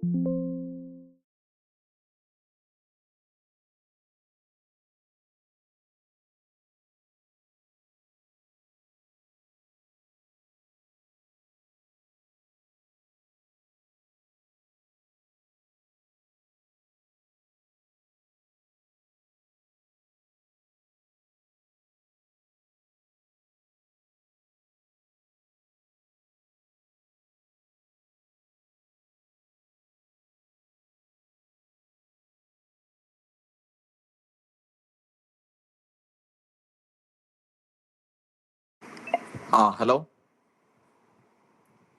Hello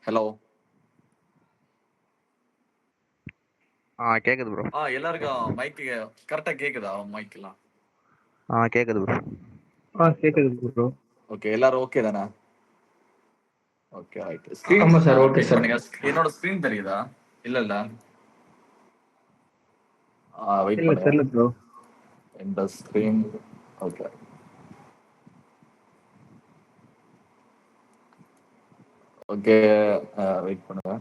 hello. கேக்குது bro. எல்லாருக்கும் மைக்கு கரெக்டா கேக்குதா? மைக்கெல்லாம் கேக்குது ப்ரோ. கேக்குது ப்ரோ. ஓகே, எல்லாரும் ஓகே தானே? Okay right. ஆமா சார், ஓகே சார். என்னோட ஸ்கிரீன் தெரியுதா? இல்ல வெயிட் இல்ல தெரியல பண்ணுங்க. ப்ரோ. இந்த ஸ்கிரீன் ஓகே. ஓகே, வெயிட் பண்ணுங்க.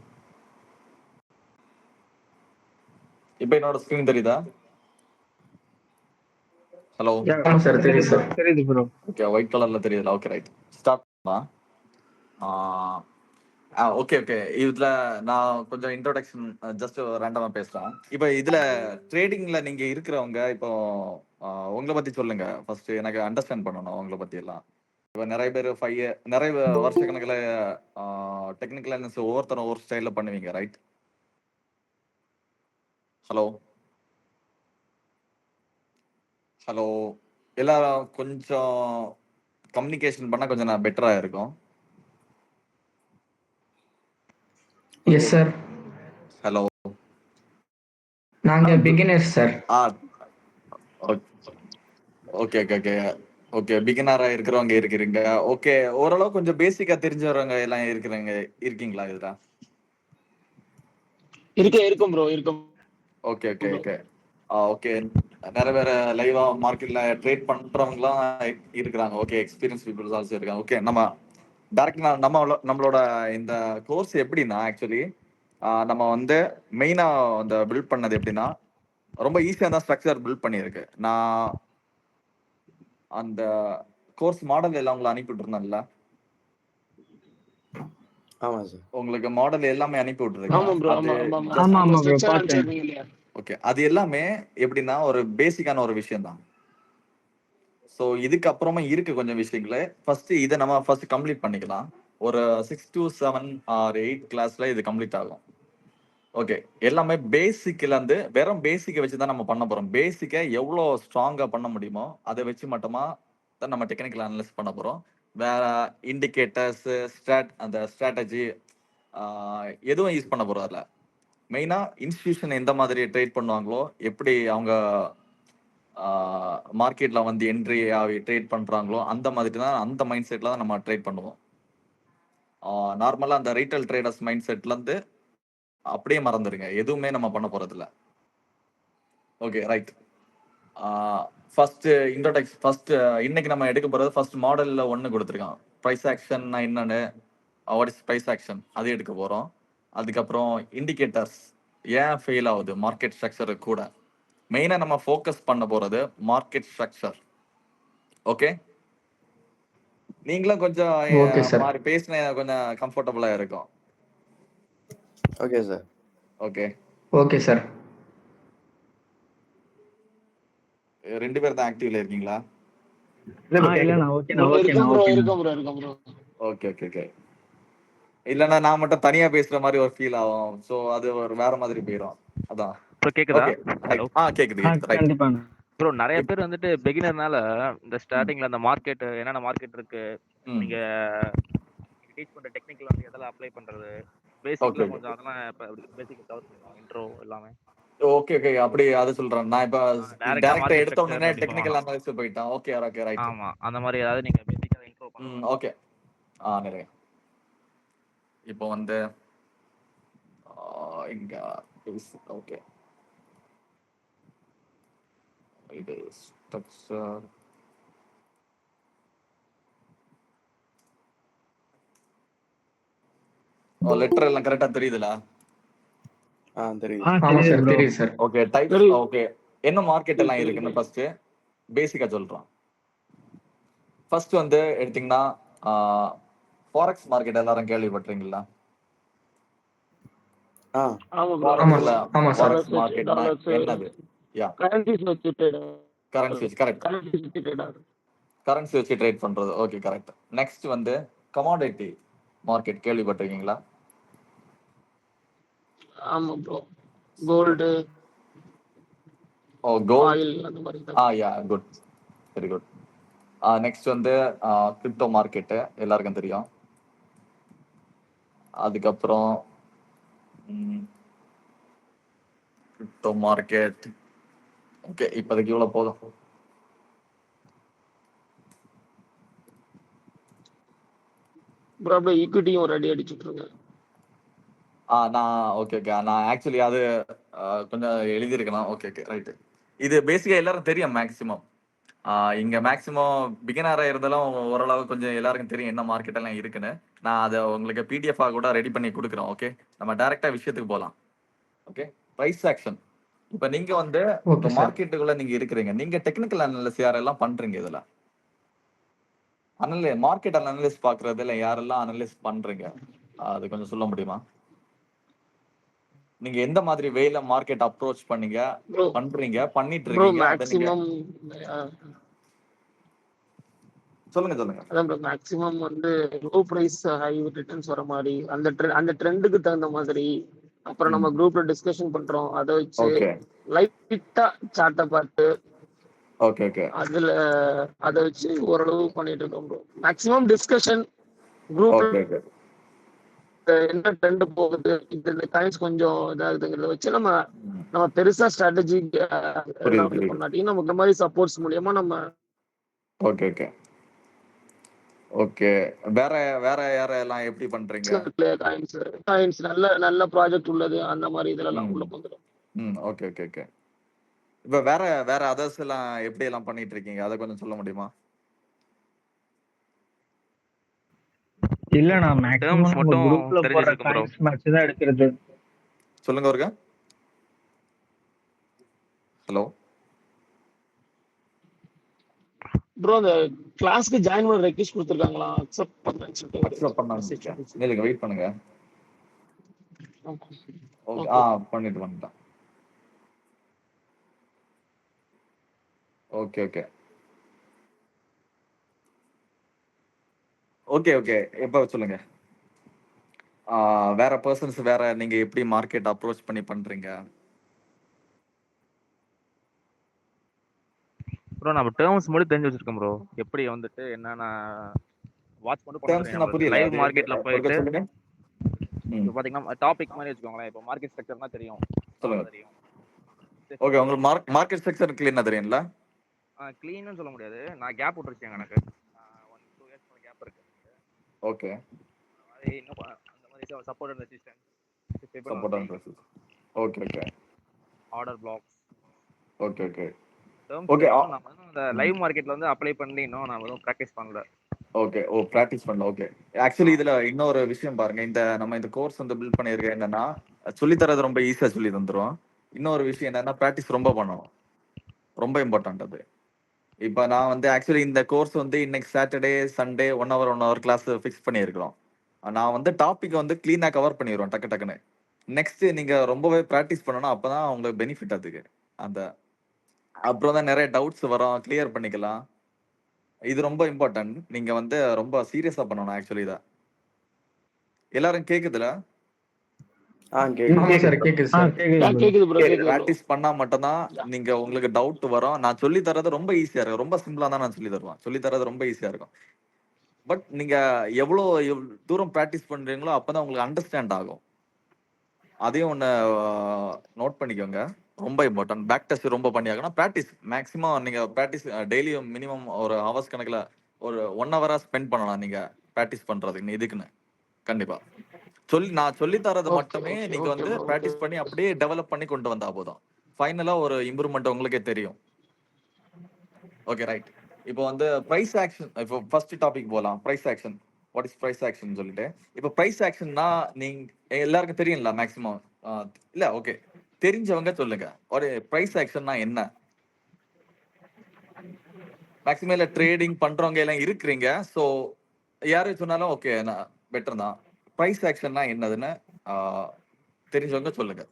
இப்போ என்னோட ஸ்கிரீன் தெரியுதா? ஹலோ. ஆமா சார், தெரியுது ப்ரோ. ஓகே, ஒயிட் கலர்ல தெரியுதுல? ஓகே ரைட், ஸ்டார்ட் பண்ணலாம். Okay okay. இதுல நான் கொஞ்சம் இன்ட்ரோடக்ஷன் ஜஸ்ட் ரேண்டமா பேசுறேன். இப்போ இதுல ட்ரேடிங்ல நீங்க இருக்கிறவங்க, இப்போ உங்களை பத்தி சொல்லுங்க ஃபர்ஸ்ட். எனக்கு அண்டர்ஸ்டாண்ட் பண்ணணும் உங்களை பத்தி எல்லாம். இப்போ நிறைய பேர் நிறைய வருஷ கணக்கில் டெக்னிக்கல் அனாலிசிஸ் ஒவ்வொருத்தரும் ஒவ்வொரு ஸ்டைலில் பண்ணுவீங்க, ரைட்? Hello hello. எல்லாரும் கொஞ்சம் கம்யூனிகேஷன் பண்ணால் கொஞ்சம் நான் பெட்டராக இருக்கும். Yes sir. ஹலோ. நாங்க beginners sir. Okay okay okay okay. பிகினரா இருக்கிறவங்க இருக்கிறீங்க. ஓகே, ஓரளவு கொஞ்சம் பேசிக்கா தெரிஞ்சவங்க எல்லாம் இருக்கீங்களா இதுல? இருக்கும் ப்ரோ, இருக்கும். Okay okay okay okay. நிறைய பேர் லைவா மார்க்கெட்ல ட்ரேட் பண்றவங்கலாம் இருக்கிறாங்க. ஓகே, எக்ஸ்பீரியன்ஸ் பீப்புள்ஸ் ஆல்சோ இருக்காங்க. ஓகே, நம்ம டைரக்டா நம்மளோட இந்த கோர்ஸ் எப்படின்னா, ஆக்சுவலி நம்ம வந்து மெயினா அந்த பில்ட் பண்ணது எப்படின்னா, ரொம்ப ஈஸியா தான் ஸ்ட்ரக்சர் பில்ட் பண்ணியிருக்கு. நான் அந்த கோர்ஸ் மாடல் எல்லாம் உங்களை அனுப்பி விட்டுருந்தேன்ல? ஆமா சார். உங்களுக்கு மாடல் எல்லாமே அனுப்பி ஆமா ப்ரோ, ஆமா விட்டுருக்கேன். ஆமா ஆமா ப்ரோ, ஸ்ட்ரக்சர் பார்த்தேன். அனுப்பிச்சிருக்கீங்க இல்லையா? ஓகே, அது எல்லாமே எப்படின்னா ஒரு பேசிக்கான ஒரு விஷயம் தான். ஸோ இதுக்கு அப்புறமா இருக்கு கொஞ்சம் விஷயங்களே. ஃபர்ஸ்ட் இதை நம்ம ஃபர்ஸ்ட் கம்ப்ளீட் பண்ணிக்கலாம். ஒரு 6 to 7 or 8 கிளாஸ்ல இது கம்ப்ளீட் ஆகும். ஓகே, எல்லாமே பேசிக்ல இருந்து வெறும் பேசிக்கை வச்சு தான் நம்ம பண்ண போறோம். பேசிக்கை எவ்வளோ ஸ்ட்ராங்கா பண்ண முடியுமோ அதை வச்சு மட்டுமா தான் நம்ம டெக்னிக்கல் அனலைஸ் பண்ண போறோம். வேற இண்டிகேட்டர்ஸ், அந்த ஸ்ட்ராட்டஜி எதுவும் யூஸ் பண்ண போறோம். அதில் மெயினா இன்ஸ்டிடியூஷன் எந்த மாதிரி ட்ரேட் பண்ணுவாங்களோ, எப்படி அவங்க மார்க்கெட்ல வந்து என்ட்ரி ஆகி ட்ரேட் பண்றாங்களோ, அந்த மாதிரி தான், அந்த மைண்ட் செட்ல தான் நம்ம ட்ரேட் பண்ணுவோம். நார்மலா அந்த ரீட்டைல் ட்ரேடர்ஸ் மைண்ட் செட்ல இருந்து அப்படியே மறந்துடுங்க, எதுவுமே நம்ம பண்ண போறது இல்ல. Okay right. First introduction. First இன்னைக்கு நம்ம எடுக்க போறது ஃபர்ஸ்ட் மாடல்ல ஒன்று கொடுத்துருக்கான். ப்ரைஸ் ஆக்ஷன்னா என்னன்னு, வாட் இஸ் ப்ரைஸ் ஆக்ஷன், அது எடுக்க போறோம். அதுக்கப்புறம் இண்டிகேட்டர்ஸ் ஏன் ஃபெயில் ஆகுது மார்க்கெட் ஸ்ட்ரக்சரு கூட. மெயினா நம்ம ஃபோக்கஸ் பண்ண போறது மார்க்கெட் ஸ்ட்ரக்சர். ஓகே, நீங்களும் கொஞ்சம் ஓகே சார். மாதிரி பேசின கொஞ்சம் கம்ஃபர்டபுளா இருக்கும். Okay sir. Okay okay sir. ரெண்டு பேர் தான் ஆக்டிவ்ல இருக்கீங்களா? இல்ல இருக்கும் ப்ரோ. Okay okay okay. இல்லைன்னா நான் மட்டும் தனியா பேசுற மாதிரி ஒரு ஃபீல் ஆகும். ஸோ அது ஒரு வேற மாதிரி போயிடும். அதான். ப்ரோ கேக்குதா? ஓகே ஹலோ கேக்குது ரைட். கண்டிப்பா. ப்ரோ, நிறைய பேர் வந்துட்டு பிகினர்னால இந்த ஸ்டார்டிங்ல அந்த மார்க்கெட் என்னென்ன மார்க்கெட் இருக்கு, நீங்க டீச் பண்ற டெக்னிக்கல் வந்து எதெல்லாம் அப்ளை பண்றது, பேசிக்ல கொஞ்சம் அதெல்லாம் பேசிக் கவர் பண்ணுவோம், இன்ட்ரோ எல்லாமே. ஓகே ஓகே, அப்படி அது சொல்றேன். நான் இப்ப டைரக்டா டைரக்டா மார்க்கெட் எடுத்த உடனே ஸ்ட்ரக்சர் அப்படி டெக்னிக்கல் போகலாம். அனாலிசிஸ் போயிட்டான். Okay okay right. ஆமா, அந்த மாதிரி ஏதாவது நீங்க பேசிக்கா இன்ட்ரோ பண்ணலாம். ஓகே. நிறைய இப்போ வந்து இங்க ஓகே, இது ஸ்ட்ரக்சர். லெட்டர் எல்லாம் கரெக்டா தெரியுதுல? தெரியுது. ஆமா தெரியுது சார் ப்ரோ. தெரியுது சார். Okay types. தெரியுது. ஓகே என்ன மார்க்கெட் எல்லாம் இருக்குன்னு ஃபர்ஸ்ட் பேசிக்கா சொல்றோம். ஃபர்ஸ்ட் வந்து எடுத்தீங்கன்னா ஃபாரெக்ஸ் மார்க்கெட் எல்லாரும் கேள்விப்பட்டிருக்கீங்களா? ஆ ஆமா ப்ரோ. ஆமா ஃபாரெக்ஸ்ல ஆமா சார். ஃபாரெக்ஸ் மார்க்கெட்னா என்னது? யா கரன்சிஸ் வச்சு கரன்சி வச்சு கரெக்ட். கரன்சிஸ் வச்சு ட்ரேட் ஆகுது. கரன்சி வச்சு ட்ரேட் பண்றது. Okay correct. நெக்ஸ்ட் வந்து கமாடிட்டி மார்க்கெட் கேள்விப்பட்டிருக்கீங்களா? ஆமா ப்ரோ. கோல்டு, ஓ கோல்ட். ஆயில் அந்த மாதிரி. யா குட், வெரி குட். நெக்ஸ்ட் வந்து கிரிப்டோ மார்க்கெட்டு எல்லாருக்கும் தெரியும். அதுக்கப்புறம் கிரிப்டோ மார்க்கெட். ஓகே இப்போதைக்கு இவ்வளோ போதும். ப்ரோ அப்படியே ஈக்விட்டியும் ஒரு அடி அடிச்சுட்டு இருக்கேன். நான் ஓகே ஓகே நான் ஆக்சுவலி அது கொஞ்சம் எழுதியிருக்கலாம். Okay okay right. இது பேசிக்காக எல்லாரும் தெரியும் மேக்ஸிமம். இங்கே மேக்ஸிமம் பிகினராக இருந்தாலும் ஓரளவு கொஞ்சம் எல்லாருக்கும் தெரியும் என்ன மார்க்கெட் எல்லாம் இருக்குன்னு. நான் அதை உங்களுக்கு பிடிஎஃபாக கூட ரெடி பண்ணி கொடுக்குறேன். ஓகே நம்ம டைரெக்டாக விஷயத்துக்கு போகலாம். Okay price action. இப்போ நீங்கள் வந்து ஓகே இப்போ சார். மார்க்கெட்டுக்குள்ளே நீங்கள் இருக்கிறீங்க. நீங்கள் டெக்னிக்கல் அனலிஸ்ட் யாரெல்லாம் பண்ணுறீங்க இதில்? மார்க்கெட் அனலிஸ்ட் பார்க்குறதுல யாரெல்லாம் அனலிஸ்ட் பண்ணுறீங்க அது கொஞ்சம் சொல்ல முடியுமா? நீங்க எந்த மாதிரி வேல மார்க்கெட் அப்ரோச் பண்ணீங்க ப்ரோ பண்றீங்க பண்ணிட்டு ப்ரோ இருக்கீங்க அத நீங்க மேக்ஸிமம் சொல்லுங்க சொல்லுங்க. அதான் ப்ரோ மேக்ஸிமம் வந்து லோ பிரைஸ் ஹை ரிட்டர்ன்ஸ் வர மாதிரி அந்த ட்ரெண்டுக்கு தகுந்த மாதிரி. அப்புறம் நம்ம குரூப்ல டிஸ்கஷன் பண்றோம், அதை வச்சு ஓகே லைட்டா சார்ட்டை பார்த்து ஓகே ஓகே அதுல அதை வச்சு ஓரளவு பண்ணிட்டு இருக்கோம் ப்ரோ. மேக்ஸிமம் டிஸ்கஷன் குரூப்ல ஓகே ஓகே என்ன ட்ரெண்ட் போகுது, இந்த காயின்ஸ் கொஞ்சம் இதாகுதுங்கிறத வச்சு நம்ம பெருசா ஸ்ட்ராட்டஜி புரியுது அப்ளை புரியுது. பண்ணாட்டி நமக்கு இந்த மாதிரி சப்போர்ட்ஸ் மூலியமா நம்ம ஓகே ஓகே ஓகே வேற வேற யாரெல்லாம் எப்படி பண்றீங்க? காயின்ஸ் நல்ல நல்ல ப்ராஜெக்ட் உள்ளது அந்த மாதிரி இதெல்லாம் உள்ள வந்துடும். Okay okay okay. இப்ப வேற வேற அதர்ஸ் எல்லாம் எப்படி எல்லாம் பண்ணிட்டு இருக்கீங்க அதை கொஞ்சம் சொல்ல முடியுமா? இல்ல நான் மேக்ஸிமம் டேர்ம்ஸ் நம்ம மட்டும் குரூப்ல தெரிஞ்சு போடுற வச்சிருக்கேன் ப்ரோ. காயின்ஸ் மேட்ச் தான் எடுக்கிறது. சொல்லுங்க ஒருக்கா. ஹலோ ப்ரோ அந்த கிளாஸ்க்கு ஜாயின் பண்ண ரெக்வெஸ்ட் கொடுத்துருக்காங்களா? அக்செப்ட் பண்ணேன்னு அக்செப்ட் பண்ணாங்க. சொல்லிட்டு நீங்க வெயிட் பண்ணுங்க. ஓகே பண்ணிட்டு வந்துட்டேன். ஓகே ஓகே ஓகே ஓகே எப்போ சொல்லுங்க. வேற பர்சன்ஸ் வேற நீங்க எப்படி மார்க்கெட் அப்ரோச் பண்ணி பண்றீங்க? ப்ரோ நம்ம டேர்ம்ஸ் மட்டும் தெரிஞ்சு வச்சிருக்கோம் ப்ரோ. எப்படி வந்துட்டு என்னன்னா வாட்ச் மட்டும் டேர்ம்ஸ் நான் பண்ணுறேன். புரியல. லைவ் அது மார்க்கெட்ல ஒருக்கா போயிட்டு சொல்லுங்க. இப்போ பார்த்தீங்கன்னா டாபிக் மாதிரி வச்சுக்கோங்களேன். இப்போ மார்க்கெட் ஸ்ட்ரக்சர்னா தெரியும், சொல்லுங்க. தெரியும். ஓகே உங்களுக்கு மார்க்கெட் ஸ்ட்ரக்சர் கிளீனா தெரியும்ல? க்ளீன்னு சொல்ல முடியாது, நான் கேப் விட்டுருச்சேன் எனக்கு 1-2 இயர்ஸ் கேப் இருக்கு. ஓகே அது இன்னும் அந்த மாதிரி support and resistance support and resistance. Okay okay order blocks okay okay terms okay தெரியும். நம்ம வந்து அந்த லைவ் மார்க்கெட்ல வந்து அப்ளை பண்ணி இன்னும் நான் எதுவும் ப்ராக்டிஸ் பண்ணல. ஓகே பிராக்டிஸ் பண்ணல. ஓகே ஆக்சுவலி இதுல இன்னொரு விஷயம் பாருங்க. நம்ம இந்த கோர்ஸ் வந்து பில்ட் பண்ணியிருக்க என்னன்னா சொல்லி தரது ரொம்ப ஈஸியா சொல்லி தந்துரும். இன்னொரு விஷயம் என்னன்னா ப்ராக்டிஸ் ரொம்ப பண்ணணும், ரொம்ப இம்பார்ட்டன்ட் அது. இப்போ நான் வந்து ஆக்சுவலி இந்த கோர்ஸ் வந்து இன்னைக்கு Saturday Sunday 1 hour class fix பண்ணியிருக்கிறோம். நான் வந்து டாபிக் வந்து கிளீனாக கவர் பண்ணிடுவோம் டக்கு டக்குன்னு. நெக்ஸ்ட் நீங்க ரொம்பவே ப்ராக்டிஸ் பண்ணணும், அப்பதான் உங்களுக்கு பெனிஃபிட் அதுக்கு. அந்த அப்புறம் தான் நிறைய டவுட்ஸ் வரும், கிளியர் பண்ணிக்கலாம். இது ரொம்ப இம்பார்ட்டன்ட். நீங்க வந்து ரொம்ப சீரியஸா பண்ணணும் ஆக்சுவலி. இதை எல்லாரும் கேக்குதுல? கேக்குது. ஆமா சார் கேக்குது சார். கேக்குது bro. கேக்குது ப்ரோ கேக்குது ப்ரோ. ப்ராக்டிஸ் பண்ணா மட்டும்தான் நீங்க உங்களுக்கு டவுட் வரும். நான் சொல்லி தரது ரொம்ப ஈஸியா இருக்கும், ரொம்ப சிம்பிளா தான் நான் சொல்லி தருவேன். சொல்லி தரது ரொம்ப ஈஸியா இருக்கும். பட் நீங்க எவ்வளவு தூரம் ப்ராக்டிஸ் பண்றீங்களோ அப்பதான் உங்களுக்கு அண்டர்ஸ்டாண்ட் ஆகும். அதையும் ஒன்று நோட் பண்ணிக்கோங்க, ரொம்ப இம்பார்ட்டன்ட். பேக் டெஸ்ட் ரொம்ப பண்ணியாகணும். ப்ராக்டிஸ் மேக்ஸிமம் நீங்க ப்ராக்டிஸ் டெய்லியும் மினிமம் ஒரு ஹவர்ஸ் கணக்கில் ஒரு 1 hour ஸ்பெண்ட் பண்ணலாம் நீங்க ப்ராக்டிஸ் பண்றதுக்கு இதுக்குன்னு. கண்டிப்பா நான் சொல்லி தரது மட்டுமே நீங்க வந்து ப்ராக்டிஸ் பண்ணி அப்படியே டெவலப் பண்ணி கொண்டு வந்தா போதும். ஃபைனலா ஒரு இம்ப்ரூவ்மெண்ட் உங்களுக்கே தெரியும். Okay right. இப்போ வந்து பிரைஸ் ஆக்ஷன். இப்போ ஃபர்ஸ்ட் டாபிக் போகலாம். Price action. What is price action சொல்லிட்டு. இப்போ பிரைஸ் ஆக்ஷன்னா நீங்க எல்லாருக்கும் தெரியும்ல மேக்ஸிமம் இல்ல ஓகே, தெரிஞ்சவங்க சொல்லுங்க. ஒரு பிரைஸ் ஆக்ஷன்னா என்ன? மேக்ஸிமம் இல்ல ட்ரேடிங் பண்றவங்க எல்லாம் இருக்கிறீங்க. ஸோ யாரு சொன்னாலும் ஓகே, நான் பெட்டர் தான். பிரைஸ் ஆக்ஷன்னா என்னதுன்னு தெரிஞ்சவங்க சொல்லுங்க.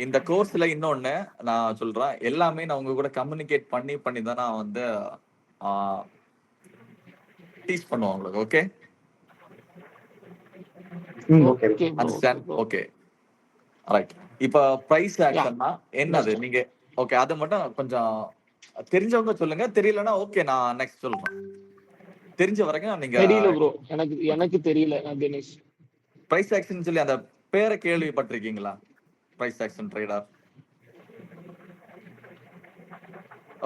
இந்த கோர்ஸ்ல இன்னொன்னு நான் சொல்றேன். எல்லாமே நான் உங்க கூட கம்யூனிகேட் பண்ணி தான் நான் வந்து டீச் பண்ணுவேன் உங்களுக்கு. Okay, okay okay bro. Understand? Okay, right. இப்ப பிரைஸ் ஆக்ஷன்னா என்னது? நீங்க ஓகே, அது மட்டும் கொஞ்சம் தெரிஞ்சவங்க சொல்லுங்க. தெரியலன்னா ஓகே, நான் நெக்ஸ்ட் சொல்றேன். தெரிஞ்ச வரைக்கும் நீங்க தெரியல ப்ரோ, எனக்கு தெரியல தினேஷ். பிரைஸ் ஆக்ஷன் சொல்லி அந்த பேரை கேள்விப்பட்டிருக்கீங்களா? Price action trader.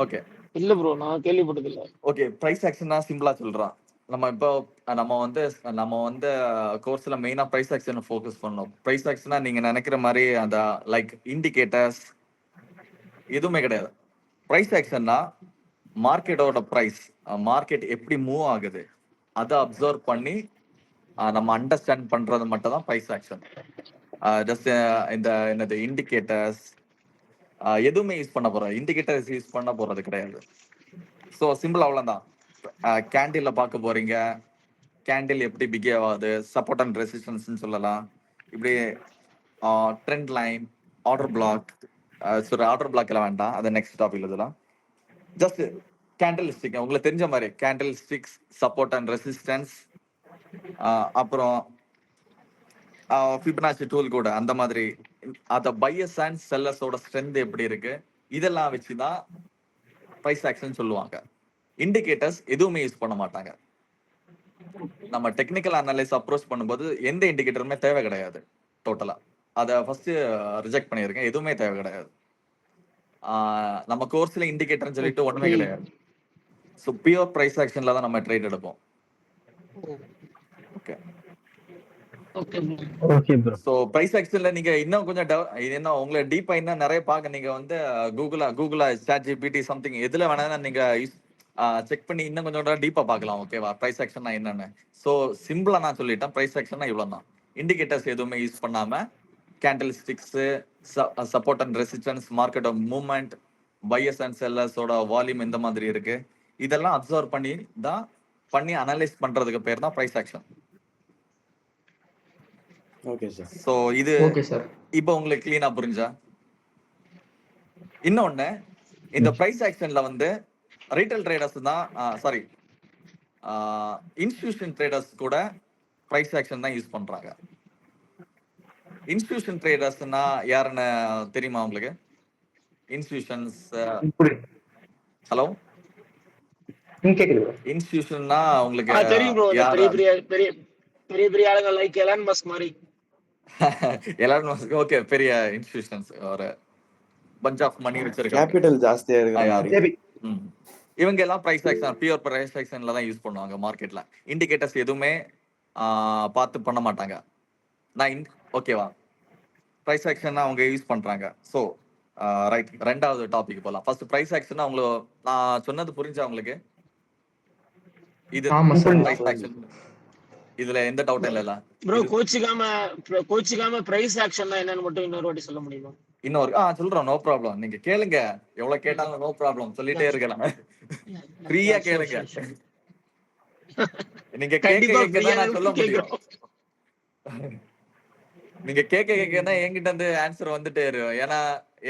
ஓகே இல்ல ப்ரோ, நான் கேள்விப்பட்டது இல்ல. ஓகே, பிரைஸ் ஆக்ஷன்னா சிம்பிளா சொல்றான். நம்ம வந்து கோர்ஸ்ல மெயினா பிரைஸ் ஆக்ஷன் ஃபோக்கஸ் பண்ணோம். பிரைஸ் ஆக்ஷனா நீங்க நினைக்கிற மாதிரி அந்த லைக் இண்டிகேட்டர்ஸ் எதுவுமே கிடையாது. பிரைஸ் ஆக்ஷன்னா மார்க்கெட்டோட பிரைஸ், மார்க்கெட் எப்படி மூவ் ஆகுது அதை அப்சர்வ் பண்ணி நம்ம அண்டர்ஸ்டாண்ட் பண்றது மட்டும் தான் பிரைஸ் ஆக்ஷன். ஜஸ்ட் இந்த என்னது இண்டிகேட்டர்ஸ் எதுவுமே யூஸ் பண்ண போறது, இண்டிகேட்டர்ஸ் யூஸ் பண்ண போறது கிடையாது. ஸோ சிம்பிள் அவ்வளோதான். கேண்டில்ல பார்க்க போறீங்க, கேண்டில் எப்படி பிஹேவ் ஆகுது, சப்போர்ட் அண்ட் ரெசிஸ்டன்ஸ் சொல்லலாம். இப்படி ட்ரெண்ட் லைன், ஆர்டர் பிளாக். சரி, ஆர்டர் பிளாக் எல்லாம் வேண்டாம், அது நெக்ஸ்ட் டாபிக்ல இதெல்லாம். ஜஸ்ட் கேண்டில் ஸ்டிக் உங்களுக்கு தெரிஞ்ச மாதிரி candle sticks, support and resistance, அப்புறம் ஃபிபனாச்சி டூல் கூட அந்த மாதிரி அத பையர்ஸ் அண்ட் செல்லர்ஸோட ஸ்ட்ரென்த் எப்படி இருக்கு, இதெல்லாம் வச்சுதான் பிரைஸ் ஆக்ஷன் சொல்லுவாங்க. இண்டிகேட்டர்ஸ் எதுவுமே யூஸ் பண்ண மாட்டாங்க. நம்ம டெக்னிக்கல் அனலைஸ் அப்ரோச் பண்ணும்போது எந்த இண்டிகேட்டருமே தேவை கிடையாது. டோட்டலா அதை ஃபர்ஸ்ட் ரிஜெக்ட் பண்ணியிருக்கேன். எதுவுமே தேவை கிடையாது. நம்ம கோர்ஸ்ல இண்டிகேட்டர்னு சொல்லிட்டு ஒண்ணுமே கிடையாது. ஸோ பியூர் பிரைஸ் ஆக்ஷன்ல தான் நம்ம ட்ரேட் எடுப்போம். Okay okay bro. So price ஆக்ஷன்ல நீங்க இன்னும் கொஞ்சம் என்ன உங்களை டீப்பா இன்னும் நிறைய பார்க்க நீங்க வந்து கூகுளா சாட் ஜிபிடி சம்திங் எதுல வேணாலும் நீங்க செக் பண்ணி இன்னும் கொஞ்சம் டீப்பா பார்க்கலாம். ஓகேவா? பிரைஸ் ஆக்ஷன்னா என்னன்னு. ஸோ சிம்பிளா நான் சொல்லிட்டேன். பிரைஸ் ஆக்ஷன்னா இவ்வளவு தான். இண்டிகேட்டர்ஸ் எதுவுமே யூஸ் பண்ணாம candle sticks, support and resistance, market movement, buyers and செல்லர்ஸோட வால்யூம் இந்த மாதிரி இருக்கு, இதெல்லாம் அப்சர்வ் பண்ணி அனலைஸ் பண்றதுக்கு பேர் தான் price action. Okay sir. So இது ஓகே சார். இப்போ உங்களுக்கு கிளீனா புரிஞ்சா? இன்னொன்னு, இந்த பிரைஸ் ஆக்ஷன்ல வந்து ரீட்டைல் ட்ரேடர்ஸ் தான், சாரி, இன்ஸ்டிடியூஷன் ட்ரேடர்ஸ் கூட பிரைஸ் ஆக்ஷன் தான் யூஸ் பண்றாங்க. இன்ஸ்டிடியூஷன் ட்ரேடர்ஸ்னா யாருன்னு தெரியுமா உங்களுக்கு? இன்ஸ்டிடியூஷன்ஸ், ஹலோ, கேக்குது. இன்ஸ்டிடியூஷன்னா உங்களுக்கு தெரியும் ப்ரோ, யார்? பெரிய பெரிய ஆளுங்க லைக் எலான் மஸ்க் மாதிரி. எல்லாரும் ஓகே, பெரிய இன்ஸ்டிடியூஷன்ஸ், ஒரு பஞ்ச் ஆஃப் மணி வச்சிருக்காங்க, கேபிட்டல் ஜாஸ்தியா இருக்கு. இவங்க எல்லாம் பிரைஸ் ஆக்ஷன், பியூர் பிரைஸ் ஆக்ஷன்ல தான் யூஸ் பண்ணுவாங்க மார்க்கெட்ல. இண்டிகேட்டர்ஸ் எதுவுமே பார்த்து பண்ண மாட்டாங்க. ஓகேவா? பிரைஸ் ஆக்ஷன் அவங்க யூஸ் பண்றாங்க. ஸோ ரைட், ரெண்டாவது டாபிக் போலாம். ஃபர்ஸ்ட் பிரைஸ் ஆக்ஷன் உங்களுக்கு நான் சொன்னது புரிஞ்சா உங்களுக்கு? இது பிரைஸ் ஆக்ஷன், இதுல எந்த டவுட்டும் இல்லல ப்ரோ. கோச்சிக்காம பிரைஸ் ஆக்ஷன்னா என்னன்னு மட்டும் இன்னொரு வாட்டி சொல்ல முடியுமா? இன்னொரு சொல்றோம், நோ ப்ராப்ளம். நீங்க கேளுங்க, எவ்வளவு கேட்டாலும் நோ ப்ராப்ளம், சொல்லிட்டே இருக்கலாம். ஃப்ரீயா கேளுங்க. நீங்க கேட்க நான் சொல்ல முடியும். நீங்க கேட்க தான் என்கிட்ட இருந்து ஆன்சர் வந்துட்டே இருக்கும். ஏன்னா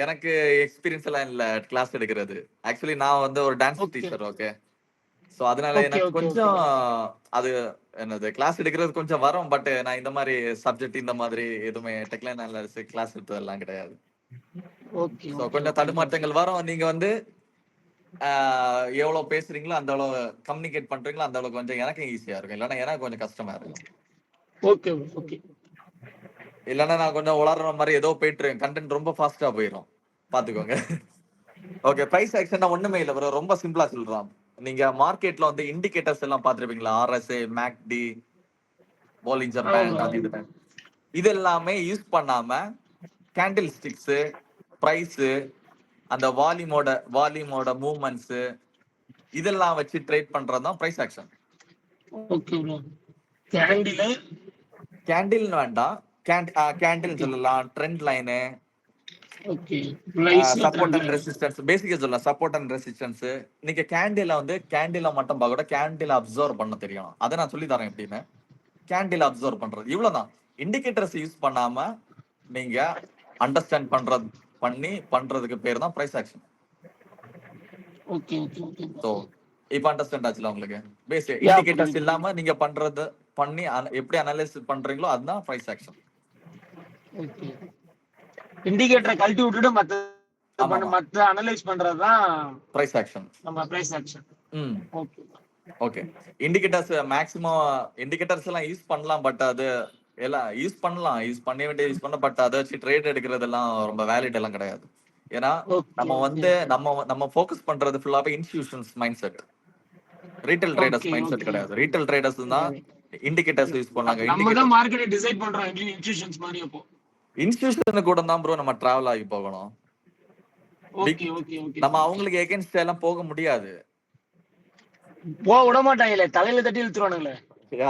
எனக்கு எக்ஸ்பீரியன்ஸ் எல்லாம் இல்ல கிளாஸ் எடுக்கிறது. ஆக்சுவலி நான் வந்து ஒரு டான்ஸ் டீச்சர். ஓகே, சோ அதனால எனக்கு கொஞ்சம் அது என்னது கிளாஸ் எடுக்கிறது கொஞ்சம் வரும். பட் நான் இந்த மாதிரி சப்ஜெக்ட் இந்த மாதிரி எதுவுமே டெக்னிக்கல் அனாலிசிஸ் கிளாஸ் எடுத்ததெல்லாம் கிடையாது. சோ கொஞ்சம் தடுமாற்றங்கள் வரும். நீங்க வந்து எவ்வளவு பேசுறீங்களோ அந்த அளவு கம்யூனிகேட் பண்றீங்களோ அந்த அளவுக்கு கொஞ்சம் எனக்கு ஈஸியா இருக்கும். இல்லைன்னா எனக்கு கொஞ்சம் கஷ்டமா இருக்கும். ஓகே. இல்லைன்னா நான் கொஞ்சம் உளர்ற மாதிரி ஏதோ போயிட்டு கண்டென்ட் ரொம்ப ஃபாஸ்டா போயிடும், பாத்துக்கோங்க. ஓகே, பிரைஸ் ஆக்ஷன்னா ஒண்ணுமே இல்ல ப்ரோ, ரொம்ப சிம்பிளா சொல்றோம். நீங்க மார்க்கெட்ல வந்து இண்டிகேட்டர்ஸ் எல்லாம் பாத்துருப்பீங்களா? RSI, MACD, போலிஞ்சர் பேண்ட், அது இது எல்லாமே யூஸ் பண்ணாம கேண்டில் ஸ்டிக்ஸ், பிரைஸ், அந்த வால்யூமோட மூவ்மெண்ட்ஸ் இதெல்லாம் வச்சு ட்ரேட் பண்றது தான் price action. Okay bro. Candle candle வேண்டாம், கேண்டில் சொல்லலாம், ட்ரெண்ட் லைனு, ஓகே. லைஸ்ல support trend and line. Resistance, பேசிக்கா சொல்லலாம். Support and resistance. நீங்க கேண்டில வந்து கேண்டில மட்டும் பார்க்க கூட கேண்டில அப்சர்வ் பண்ண தெரியும். அதை நான் சொல்லி தரேன் எப்படின்னு. கேண்டில் அப்சர்வ் பண்றது இவ்வளவுதான். இண்டிகேட்டர்ஸ் யூஸ் பண்ணாம நீங்க அண்டர்ஸ்டாண்ட் பண்றதுக்கு பேர் தான் price action. Okay okay okay. So இப்போ அண்டர்ஸ்டாண்ட் ஆச்சுல உங்களுக்கு. பேஸ் யா இண்டிகேட்டர்ஸ் புரியுது. இல்லாம நீங்க பண்றது எப்படி அனலைஸ் பண்றீங்களோ அதுதான் பிரைஸ் ஆக்ஷன். ஓகே. இண்டிகேட்டரை கழட்டி விட்டுட்டு ஆமாமா, மத்த அனலைஸ் பண்றதுதான் பிரைஸ் ஆக்ஷன். நம்ம பிரைஸ் ஆக்ஷன். ம் okay. Okay. Indicators maximum indicators எல்லாம் யூஸ் பண்ணலாம். பட் அது எல்லாம் யூஸ் பண்ண வேண்டிய யூஸ் பண்ண. பட் அதை வச்சு ட்ரேட் எடுக்கிறதெல்லாம் ரொம்ப வேலிட் எல்லாம் கிடையாது. ஏன்னா ஓகே நம்ம வந்து நம்ம ஃபோக்கஸ் பண்றது ஃபுல்லாவே institutions mind set, retail traders okay mind set okay. கிடையாது. ரீட்டைல் ட்ரேடர்ஸ் தான் இண்டிகேட்டர்ஸ் யூஸ் பண்ணாங்க. நம்ம தான் இண்டிகேட்டர் மார்க்கெட்டை டிசைட் பண்றோம் இன்ஸ்டிடியூஷன்ஸ் மாதிரி. அப்போ இன்ஸ்டிடியூஷன் கூட தான் ப்ரோ நம்ம டிராவல் ஆகி போகணும். Okay okay okay. நம்ம அவங்களுக்கு எகென்ஸ்ட் எல்லாம் போக முடியாது. விட மாட்டாங்களே, தலையில தட்டி இழுத்துருவானுங்களே.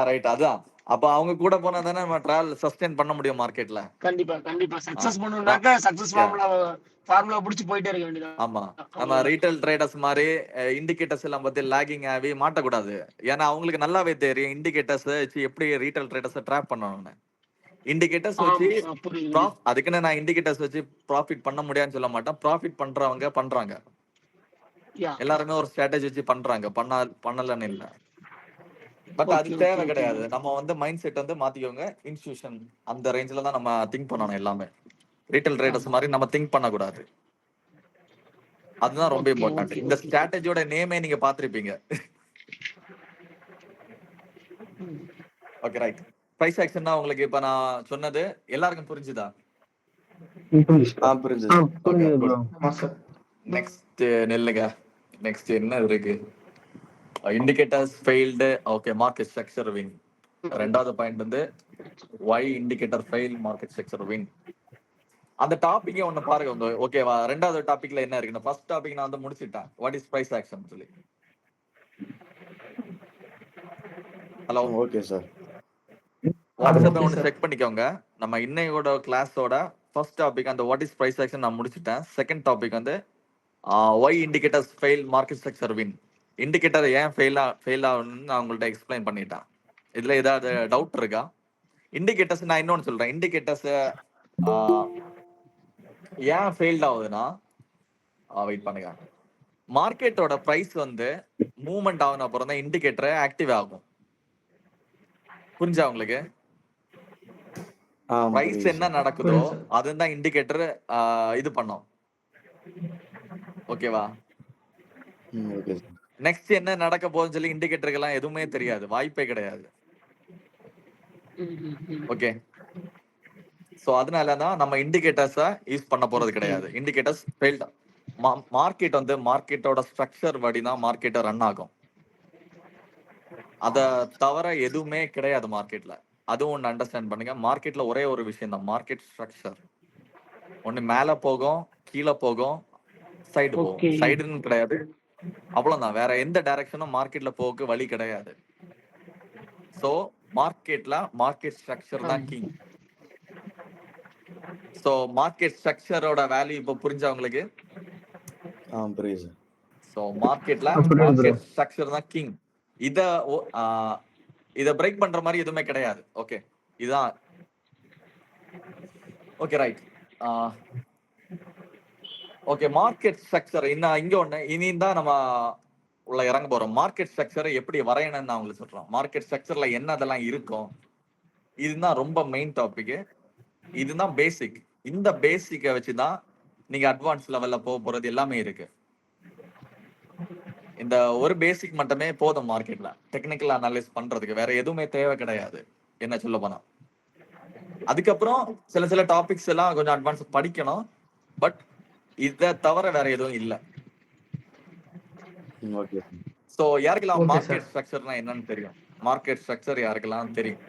ரைட். அதான். அப்ப அவங்க கூட போனா தானே நம்ம டிராவல் சஸ்டெயின் பண்ண முடியும் மார்க்கெட்ல. கண்டிப்பா கண்டிப்பா. சக்சஸ் பண்ணணும்னாக்க சக்சஸ் ஃபார்முலா புடிச்சு போயிட்டே இருக்க வேண்டியது. ஆமா. நம்ம ரீட்டைல் ட்ரேடர்ஸ் மாதிரி இண்டிகேட்டர்ஸ் எல்லாம் பத்தி லாகிங் ஆகி மாட்டக்கூடாது. ஏன்னா அவங்களுக்கு நல்லாவே தெரியும் இண்டிகேட்டர்ஸ் வச்சு எப்படி ரீட்டைல் ட்ரேடர்ஸ் ட்ராப் பண்ணணும்னு. இண்டிகேட்டர்ஸ் வச்சு புரியுது. அதுக்குன்னு நான் இண்டிகேட்டர்ஸ் வச்சு ப்ராஃபிட் பண்ண முடியாதுன்னு சொல்ல மாட்டேன். ப்ராஃபிட் பண்றவங்க பண்றாங்க. எல்லாருமே ஒரு ஸ்ட்ராட்டஜி வச்சு பண்றாங்க. பண்ணலன்னு இல்லை. பட் அது தேவை கிடையாது. நம்ம வந்து மைண்ட் செட் வந்து மாத்திக்கோங்க. இன்ஸ்டிடியூஷன் அந்த ரேஞ்சில தான் நம்ம திங்க் பண்ணணும். எல்லாமே ரீட்டைல் ட்ரேடர்ஸ் மாதிரி நம்ம திங்க் பண்ணக்கூடாது. அதுதான் ரொம்ப இம்பார்ட்டன்ட். இந்த ஸ்ட்ராட்டஜியோட நேமே நீங்க பாத்திருப்பீங்க. Okay right. பிரைஸ் ஆக்ஷன் தான் உங்களுக்கு இப்ப நான் சொன்னது எல்லாருக்கும் புரிஞ்சுதா? புரிஞ்சுது ப்ரோ. நெக்ஸ்ட் நெல்லுங்க. நெக்ஸ்ட் என்ன இருக்கு? Indicators failed. Okay, market structure win. ரெண்டாவது பாயிண்ட் வந்து why indicator fail, market structure win. அந்த டாபிக்கே ஒன்னு பாருங்க. ஓகேவா? ரெண்டாவது டாபிக்ல என்ன இருக்குன்னு ஃபர்ஸ்ட் டாபிக் நான் வந்து முடிச்சிட்டேன். வாட் இஸ் பிரைஸ் ஆக்ஷன் சொல்லி. ஹலோ. Okay sir. வாட்ஸ்அப்ல ஒன்று செக் பண்ணிக்கோங்க. நம்ம இன்னையோட கிளாஸோட ஃபர்ஸ்ட் டாபிக் அந்த வாட் இஸ் பிரைஸ் ஆக்ஷன் நான் முடிச்சிட்டேன். செகண்ட் டாபிக் வந்து why indicators fail, market structure win. Indicator ஏன் ஃபெயில் ஆகுன்னு நான் உங்கள்ட்ட எக்ஸ்பிளைன் பண்ணிட்டேன். இதுல ஏதாவது டவுட் இருக்கா? இண்டிகேட்டர்ஸ் நான் இன்னொன்னு சொல்றேன். இண்டிகேட்டர்ஸ் ஏன் ஃபெயில்ட் ஆகுதுன்னா, வெயிட் பண்ணுங்க. மார்க்கெட்டோட பிரைஸ் வந்து மூவ்மெண்ட் ஆகுன அப்புறம் தான் இண்டிகேட்டர் ஆக்டிவ் ஆகும். புரிஞ்சா உங்களுக்கு? பிரைஸ் என்ன நடக்குதோ அதுதான் இண்டிகேட்டர் இது பண்ணும். ஓகேவா? நெக்ஸ்ட் என்ன நடக்க போகுதுன்னு சொல்லி இண்டிகேட்டருக்கு எல்லாம் எதுவுமே தெரியாது, வாய்ப்பே கிடையாது. ஓகே. சோ அதனாலதான் நம்ம இண்டிகேட்டர்ஸ யூஸ் பண்ண போறது கிடையாது. Indicators failed. மார்க்கெட் வந்து மார்க்கெட்டோட ஸ்ட்ரக்சர் படிதான் மார்க்கெட்டை ரன் ஆகும். அத தவிர எதுவுமே கிடையாது மார்க்கெட்ல. அதுவும் ஒன்று அண்டர்ஸ்டாண்ட் பண்ணுங்க. மார்க்கெட்ல ஒரே ஒரு விஷயம் தான், மார்க்கெட் ஸ்ட்ரக்சர். ஒன்னு மேல போகும், கீழே போகும், சைடு போகும். சைடுன்னு கிடையாது, அவ்வளவுதான். வேற எந்த டைரக்ஷனும் மார்க்கெட்ல போக வழி கிடையாது. சோ மார்க்கெட்ல மார்க்கெட் ஸ்ட்ரக்சர் தான் கிங். சோ மார்க்கெட் ஸ்ட்ரக்சரோட வேல்யூ இப்போ புரிஞ்சா உங்களுக்கு? புரியுது. சோ மார்க்கெட்ல மார்க்கெட் ஸ்ட்ரக்சர் தான் கிங். இத பிரேக் பண்ற மாதிரி எதுவுமே கிடையாது. ஓகே, இதான். Okay right. Okay, market structure இங்க ஒண்ணு இனி தான் நம்ம உள்ள இறங்க போறோம். மார்க்கெட் ஸ்ட்ரக்சரை எப்படி வரையணும்னு நான் உங்களுக்கு சொல்றேன். மார்க்கெட் ஸ்ட்ரக்சர்ல என்ன அதெல்லாம் இருக்கும், இதுதான் ரொம்ப மெயின் டாபிக். இதுதான் பேசிக். இந்த பேசிக்கை வச்சுதான் நீங்க அட்வான்ஸ் லெவல்ல போக போறது எல்லாமே இருக்கு. இந்த ஒரு பேசிக் மட்டுமே போதும் மார்க்கெட்ல டெக்னிக்கல் அனலைஸ் பண்றதுக்கு. வேற எதுவுமே தேவை கிடையாது என்ன சொல்ல போனா. அதுக்கப்புறம் சில டாபிக்ஸ் எல்லாம் கொஞ்சம் அட்வான்ஸ் படிக்கணும். பட் இத தவிர வேற எதுவும் இல்ல. சோ யாருக்கெல்லாம் மார்க்கெட் ஸ்ட்ரக்சர்னா என்னன்னு தெரியும்? மார்க்கெட் ஸ்ட்ரக்சர் யாருக்கெல்லாம் தெரியும்?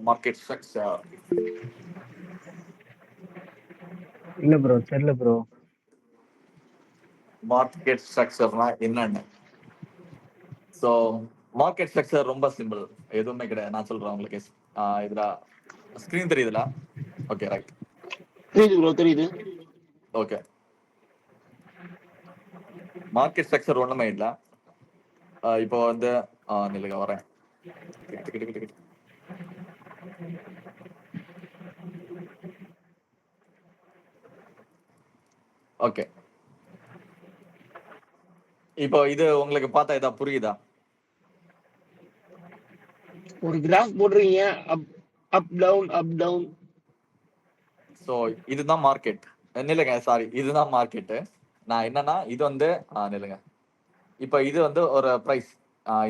மார்க்கெட் ஸ்ட்ரக்சர் இல்ல ப்ரோ, தெரியல ப்ரோ. மார்க்கெட் ஸ்ட்ரக்சர்னா என்னன்னு. ஸோ மார்க்கெட் ஸ்ட்ரக்சர் ரொம்ப சிம்பிள், எதுவுமே கிடையாது. நான் சொல்றேன் உங்களுக்கு. இதுல ஸ்கிரீன் தெரியுதுல? Okay, right. தெரியுது ப்ரோ, தெரியுது. ஓகே, மார்க்கெட் ஸ்ட்ரக்சர் ஒண்ணுமே இல்லை. இப்போ வந்து நில்லுங்க வரேன். ஓகே, இப்போ இது உங்களுக்கு பார்த்தா இதா புரியுதா? ஒரு கிராஃப் போடுறீங்க, up up down up down. So இதுதான் மார்க்கெட். நில்லுங்க, சாரி, இதுதான் மார்க்கெட்டு. நான் என்னன்னா இது வந்து நில்லுங்க. இப்போ இது வந்து ஒரு ப்ரைஸ்,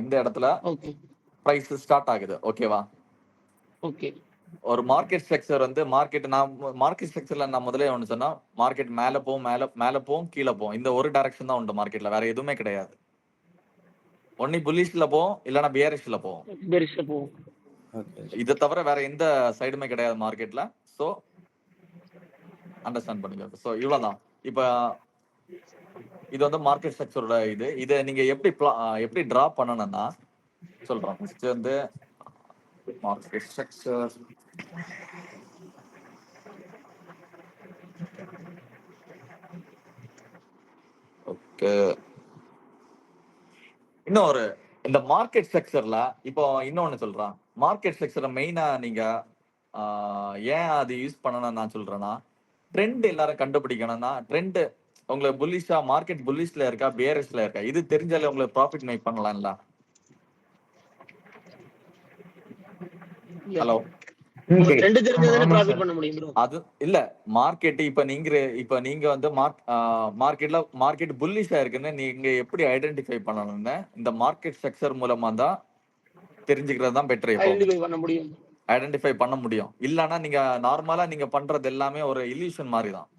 இந்த இடத்துல ஓகே ப்ரைஸ் ஸ்டார்ட் ஆகுது. ஓகேவா? ஓகே ஒரு மார்க்கெட் ஸ்ட்ரக்சர் வந்து மார்க்கெட் ஸ்ட்ரக்சர்ல நான் முதல்ல ஒன்று சொன்னா, மார்க்கெட் மேல போகும், மேல போகும், கீழே போகும். இந்த ஒரு டைரக்ஷன் தான் உண்டு மார்க்கெட்ல, வேற எதுவுமே கிடையாது. ஒன்னி புல்லிஷ்ல போகும், இல்லைன்னா பியரிஷ்ல போகும். பெரிஸ்ல போகும். Okay. இதை தவிர வேற எந்த சைடுமே கிடையாது மார்க்கெட்ல. ஸோ அண்டர்ஸ்டாண்ட் பண்ணுங்க. ஸோ இவ்வளவுதான். இப்போ இது வந்து மார்க்கெட் ஸ்ட்ரக்சரோட இதை நீங்க எப்படி டிரா பண்ணணும்னா சொல்றேன். ஃபர்ஸ்ட் வந்து மார்க்கெட் ஸ்ட்ரக்சர். ஓகே, இன்னொரு இந்த மார்க்கெட் ஸ்ட்ரக்சர்ல இப்போ இன்னொன்னு சொல்றேன். மார்க்கெட் ஸ்ட்ரக்சரை மெயினா நீங்க ஏன் அது யூஸ் பண்ணணும் நான் சொல்றேன்னா, ட்ரெண்ட் எல்லாரும் கண்டுபிடிக்கணும்னா, ட்ரெண்ட் உங்களுக்கு புல்லிஷா மார்க்கெட் புல்லிஷ்ல இருக்கா பேரிஷ்ல இருக்கா இது தெரிஞ்சாலே உங்களுக்கு ப்ராஃபிட் மேக் பண்ணலாம்ல. ஹலோ, ரெண்டு தெரிஞ்சதானே ஆமா ப்ராஃபிட் சார். பண்ண முடியும் ப்ரோ. அது இல்ல. மார்க்கெட் இப்ப நீங்க வந்து மார்க்கெட் புல்லிஷா இருக்குன்னு நீங்க எப்படி ஐடென்டிஃபை பண்ணணும்னு இந்த மார்க்கெட் ஸ்ட்ரக்சர் மூலமா தான் தெரிஞ்சுக்கிறது தான் பெட்டர். இப்போ ஐடென்டிஃபை பண்ண முடியும். ஐடென்டிஃபை பண்ண முடியும். இல்லைன்னா நீங்க நார்மலா நீங்க பண்றது எல்லாமே ஒரு இல்யூஷன் மாதிரி தான்.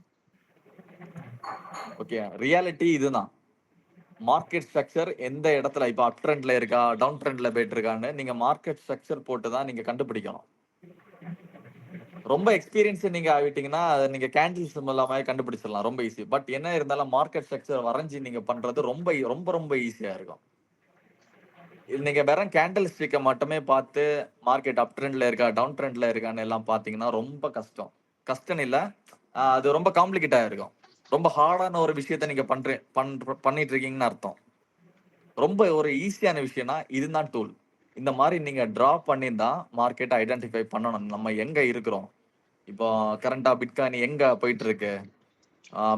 ஓகே, ரியாலிட்டி இதுதான். மார்க்கெட் ஸ்ட்ரக்சர் எந்த இடத்துல இப்ப அப் ட்ரெண்ட்ல இருக்கா டவுன் ட்ரெண்ட்ல போயிட்டு இருக்கான்னு நீங்க மார்க்கெட் ஸ்ட்ரக்சர் போட்டு தான் நீங்க கண்டுபிடிக்கணும். ரொம்ப எக்ஸ்பீரியன்ஸ் நீங்க ஆகிட்டீங்கன்னா அதை நீங்க கேண்டில் சிம்பிள் மாதிரி கண்டுபிடிச்சிடலாம், ரொம்ப ஈஸி. பட் என்ன இருந்தாலும் மார்க்கெட் ஸ்ட்ரக்சர் வரைஞ்சி நீங்க பண்றது ரொம்ப ரொம்ப ரொம்ப ஈஸியா இருக்கும். நீங்க வெறும் கேண்டில் ஸ்டிக்கை மட்டுமே பார்த்து மார்க்கெட் அப் ட்ரெண்ட்ல இருக்கா டவுன் ட்ரெண்ட்ல இருக்கான்னு எல்லாம் பாத்தீங்கன்னா ரொம்ப கஷ்டம் இல்ல, அது ரொம்ப காம்ப்ளிகேட்டா இருக்கும். ரொம்ப ஹார்டான ஒரு விஷயத்த நீங்க பண்ணிட்டு இருக்கீங்கன்னு அர்த்தம். ரொம்ப ஒரு ஈஸியான விஷயம்னா இதுதான் டூல். இந்த மாதிரி நீங்க டிரா பண்ணி தான் மார்க்கெட்டை ஐடென்டிஃபை பண்ணணும். நம்ம எங்க இருக்கிறோம், இப்போ கரண்டா பிட்காயின் எங்க போயிட்டு இருக்கு,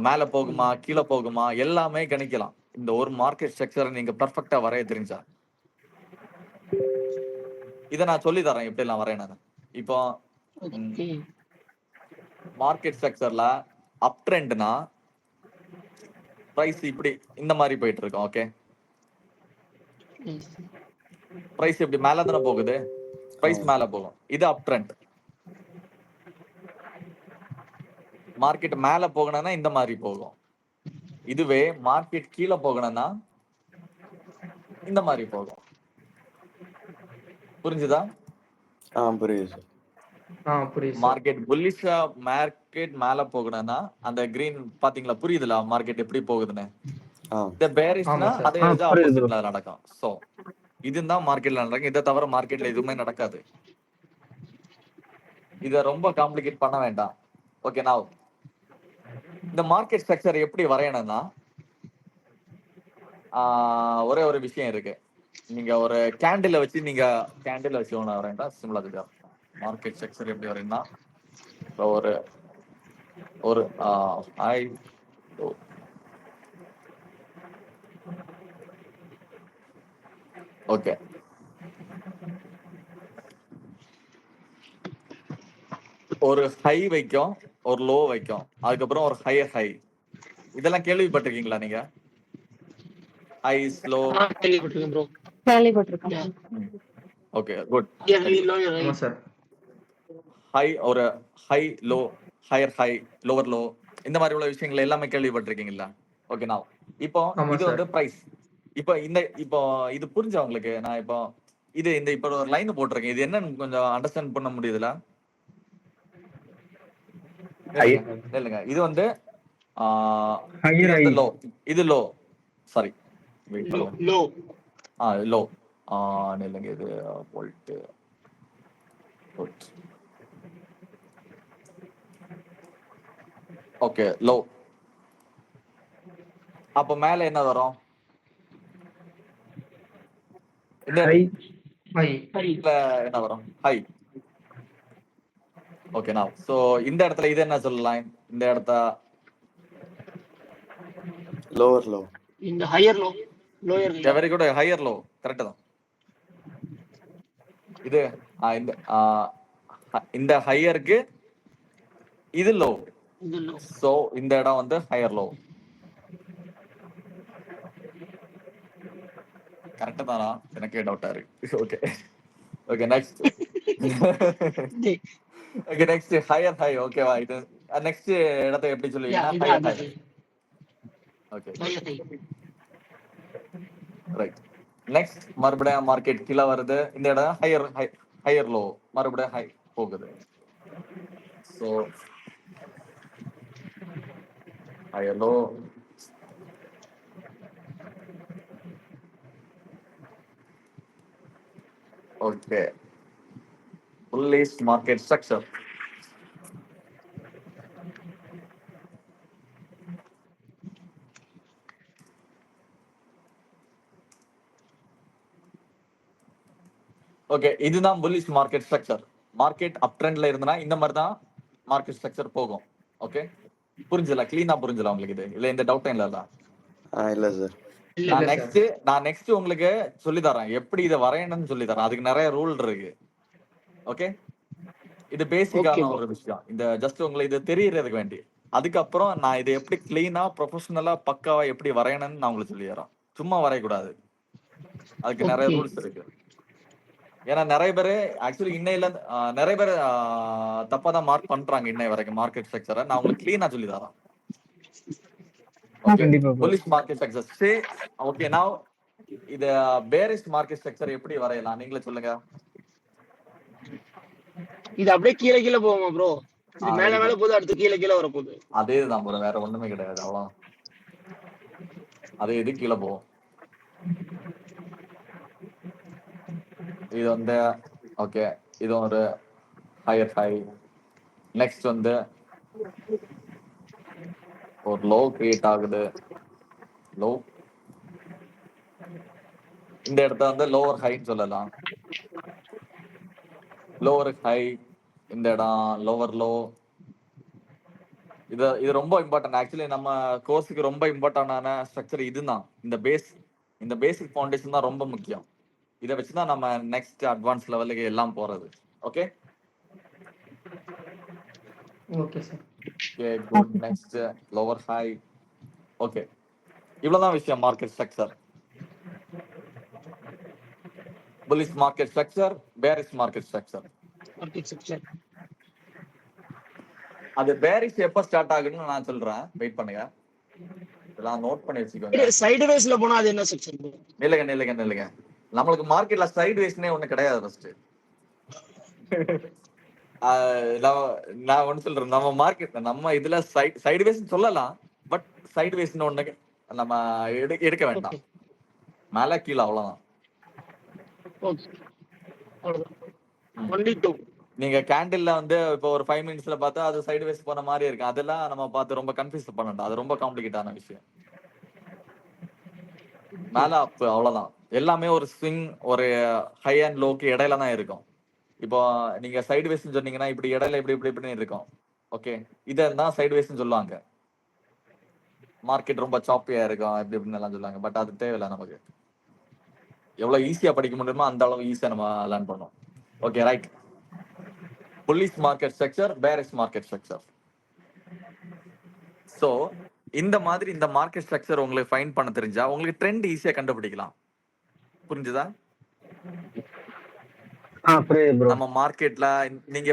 மேல போகுமா கீழே போகுமா எல்லாமே கணிக்கலாம். இந்த ஒரு மார்க்கெட் ஸ்ட்ரக்சரை நீங்க பெர்ஃபெக்டா வரைய தெரிஞ்சா. இதை நான் சொல்லி தரேன் எப்படி எல்லாம் வரையணும். இப்போ ஓகே மார்க்கெட் ஸ்ட்ரக்சர்ல அப் ட்ரெண்ட்னா பிரைஸ் இப்படி இந்த மாதிரி போயிட்டு இருக்கும். ஓகே, பிரைஸ் இப்படி மேல தானே போகுது, பிரைஸ் மேல போகும், இது அப் ட்ரெண்ட். மார்க்கெட் மேல போகணும்னா இந்த மாதிரி போகும். இதுவே மார்க்கெட் கீழே போகணும்னா இந்த மாதிரி போகும். புரிஞ்சுதா? புரியுது சார். புரியுது சார். மார்க்கெட் புல்லிஷா மார்க்கெட் மேல போகணும்னா அந்த கிரீன் பாத்தீங்களா, புரியுதுல மார்க்கெட் எப்படி போகுதுன்னு. இந்த பேரிஷ்னா ஆமா சார். அதே இது ஆப்போசிட்ல நடக்கும். சோ இதுதான் மார்க்கெட்ல நடக்கும். இதை தவிர மார்க்கெட்ல எதுவுமே நடக்காது. இத ரொம்ப காம்ப்ளிகேட் பண்ண வேண்டாம். ஓகே, நான் இந்த மார்க்கெட் ஸ்ட்ரக்சர் எப்படி வரையணும்னா ஒரே ஒரு விஷயம் இருக்கு. நீங்க ஒரு கேண்டில் வச்சு ஒன்று வரையண்டா சிம்பிளா இருக்கு. மார்க்கெட் ஸ்ட்ரக்சர் எப்படி வரையணும்னா ஒரு ஒரு ஹை ஓகே, ஒரு ஹை வைக்கும், ஒரு லோ வைக்கும், அதுக்கப்புறம் ஒரு ஹையர் ஹை. இதெல்லாம் கேள்விப்பட்டிருக்கீங்களா நீங்க? High slow. கேள்விப்பட்டிருக்கேன் ப்ரோ. கேள்விப்பட்டிருக்கேன். Okay, good. ஆமா சார். ஹை ஒரு high low higher high lower low இந்த மாதிரி உள்ள விஷயங்கள் எல்லாமே கேள்விப்பட்டிருக்கீங்களா? ஓகே, நான் இப்போ ஆமா இது சார். வந்து பிரைஸ். இப்போ இது புரிஞ்சா உங்களுக்கு? நான் இப்போ இப்போ ஒரு லைன் போட்டிருக்கேன். இது என்னன்னு கொஞ்சம் அண்டர்ஸ்டாண்ட் பண்ண முடியுதுல? இல்லைங்க, இது வந்து Higher இது வந்து high. லோ, இது லோ, சாரி வெயிட் லோ பண்ணுங்க, லோ லோ, இல்லைங்க இது வோல்ட், ஓகே லோ. அப்ப மேல என்ன வரும்? இந்த High. High. இடத்துல என்ன வரும்? ஹை. ஓகே நான் சோ இந்த இடத்துல இது என்ன சொல்லலாம்? இந்த இடத்த லோவர் லோ. இந்த ஹையர் லோ லோயர் இல்ல very good, higher low correct தான். இது இந்த ஹையருக்கு இது லோ, இது லோ. சோ இந்த இடம் வந்து ஹையர் லோ. கரெக்ட் தானா? எனக்கே டவுட்டா இருக்கு. Okay okay next. Okay next higher high. ஓகேவா? இது நெக்ஸ்ட் இடத்தை எப்படி சொல்லுவீங்கன்னா இது ஹையர் அது high. Okay higher high. Right. Next மறுபடியும் மார்க்கெட் கீழே வருது, இந்த இடம் ஹையர் ஹை, ஹையர் லோ, மறுபடியும் ஹை போகுது. So higher low, okay bullish market structure. Okay இதுதான் bullish market structure. Market up ட்ரெண்ட்ல இருந்தா இந்த மாதிரி தான் மார்க்கெட் ஸ்ட்ரக்சர் போகும். ஓகே புரிஞ்சல? கிளீனா புரிஞ்சல உங்களுக்கு? இது இல்ல இந்த டவுட் இல்ல? இல்ல சார். நான் நெக்ஸ்ட் உங்களுக்கு சொல்லி தரேன் எப்படி இதை வரையணும்னு சொல்லி தரேன். அதுக்கு நிறைய ரூல் இருக்கு. ஓகே இது பேசிக்கான ஒரு விஷயம். இந்த ஜஸ்ட் உங்களுக்கு இது தெரியறதுக்கு வேண்டி. அதுக்கப்புறம் நான் இதை எப்படி கிளீனா ப்ரொஃபஷனலா பக்காவா எப்படி வரையணும்னு நான் உங்களுக்கு சொல்லி தரேன். சும்மா வரையக்கூடாது, அதுக்கு நிறைய ரூல்ஸ் இருக்கு. ஏன்னா நிறைய பேர் ஆக்சுவலி இன்னையில நிறைய பேர் தப்பா தான் மார்க் பண்றாங்க இன்னை வரைக்கும் மார்க்கெட் ஸ்ட்ரக்சரை. நான் உங்களுக்கு கிளீனா சொல்லி தரேன். bullish market structure. சே ஓகே நவ இது bearish market structure எப்படி வரையலாம் நீங்களே சொல்லுங்க. இது அப்படியே கீழே கீழே போகுமா ப்ரோ? இது மேல மேல போகுது, அடுத்து கீழே கீழே வர போகுது. அதேதான் ப்ரோ, வேற ஒண்ணுமே கிடையாது. அவ்வளவு அதே இது கீழே போகும். இது வந்து ஓகே இது ஒரு ஹையர் ஹை. நெக்ஸ்ட் வந்து ஒரு லோ கிரியேட் ஆகுது. லோ இந்த இடத்த வந்து லோவர் ஹைன்னு சொல்லலாம். லோவர் ஹை, இந்த இடம் லோவர் லோ. இது ரொம்ப இம்பார்ட்டன்ட். ஆக்சுவலி நம்ம கோர்ஸுக்கு ரொம்ப இம்பார்ட்டன்டான ஸ்ட்ரக்சர் இதுதான். இந்த பேசிக் ஃபவுண்டேஷன் தான் ரொம்ப முக்கியம். இதை வச்சுதான் நம்ம நெக்ஸ்ட் அட்வான்ஸ் லெவலுக்கு எல்லாம் போறது. Okay okay sir. Okay good. Next lower high. Okay இவ்வளவுதான் விஷயம் market structure. bullish market structure, bearish market structure. Market structure அது bearish எப்ப ஸ்டார்ட் ஆகுதுன்னு நான் சொல்றேன், வெயிட் பண்ணுங்க. இதெல்லாம் நோட் பண்ணி வச்சுக்கோங்க. சைடு வேஸ்ல போனா அது என்ன செக்ஷன்? நில்லுங்க. நம்மளுக்கு மார்க்கெட்ல சைடு வேஸ்னே ஒண்ணு கிடையாது. ஃபர்ஸ்ட் நான் ஒண்ணு சொல்றேன், நம்ம மார்க்கெட் நம்ம இதுல சைடு வேஸ் சொல்லலாம், பட் சைடு வேஸ்னு ஒண்ணு நம்ம எடுக்க வேண்டாம். மேல கீழே அவ்வளவுதான். நீங்க கேண்டில்ல வந்து இப்போ ஒரு 5 மினிட்ஸ்ல பார்த்தா அது சைடு வேஸ் போன மாதிரி இருக்கு. அதெல்லாம் நம்ம பார்த்து ரொம்ப கன்ஃபியூஸ் பண்ணணும். அது ரொம்ப காம்ப்ளிகேட்டான விஷயம். மேல அப் அவ்வளவுதான். எல்லாமே ஒரு ஸ்விங், ஒரு ஹை அண்ட் லோக்கு இடையில தான் இருக்கும். இப்போ நீங்க சைடு வேஸ்ன்னு சொன்னீங்கன்னா இப்படி இடையில இப்படி இருக்கும். ஓகே இதான் சைடு வேஸ்ன்னு சொல்லுவாங்க. மார்க்கெட் ரொம்ப சாப்பியா இருக்கும் இப்படின்னு எல்லாம் சொல்லுவாங்க. பட் அது தேவையில்லை நமக்கு. எவ்வளவு ஈஸியா படிக்க முடியுமோ அந்த அளவு ஈஸியா நம்ம லேர்ன் பண்ணோம். Okay right. bullish market structure, bearish market structure. So இந்த மாதிரி இந்த மார்க்கெட் ஸ்ட்ரக்சர் உங்களுக்கு ஃபைண்ட் பண்ண தெரிஞ்சா உங்களுக்கு ட்ரெண்ட் ஈஸியா கண்டுபிடிக்கலாம். புரிஞ்சுதா? நம்ம மார்க்கெட்ல நீங்க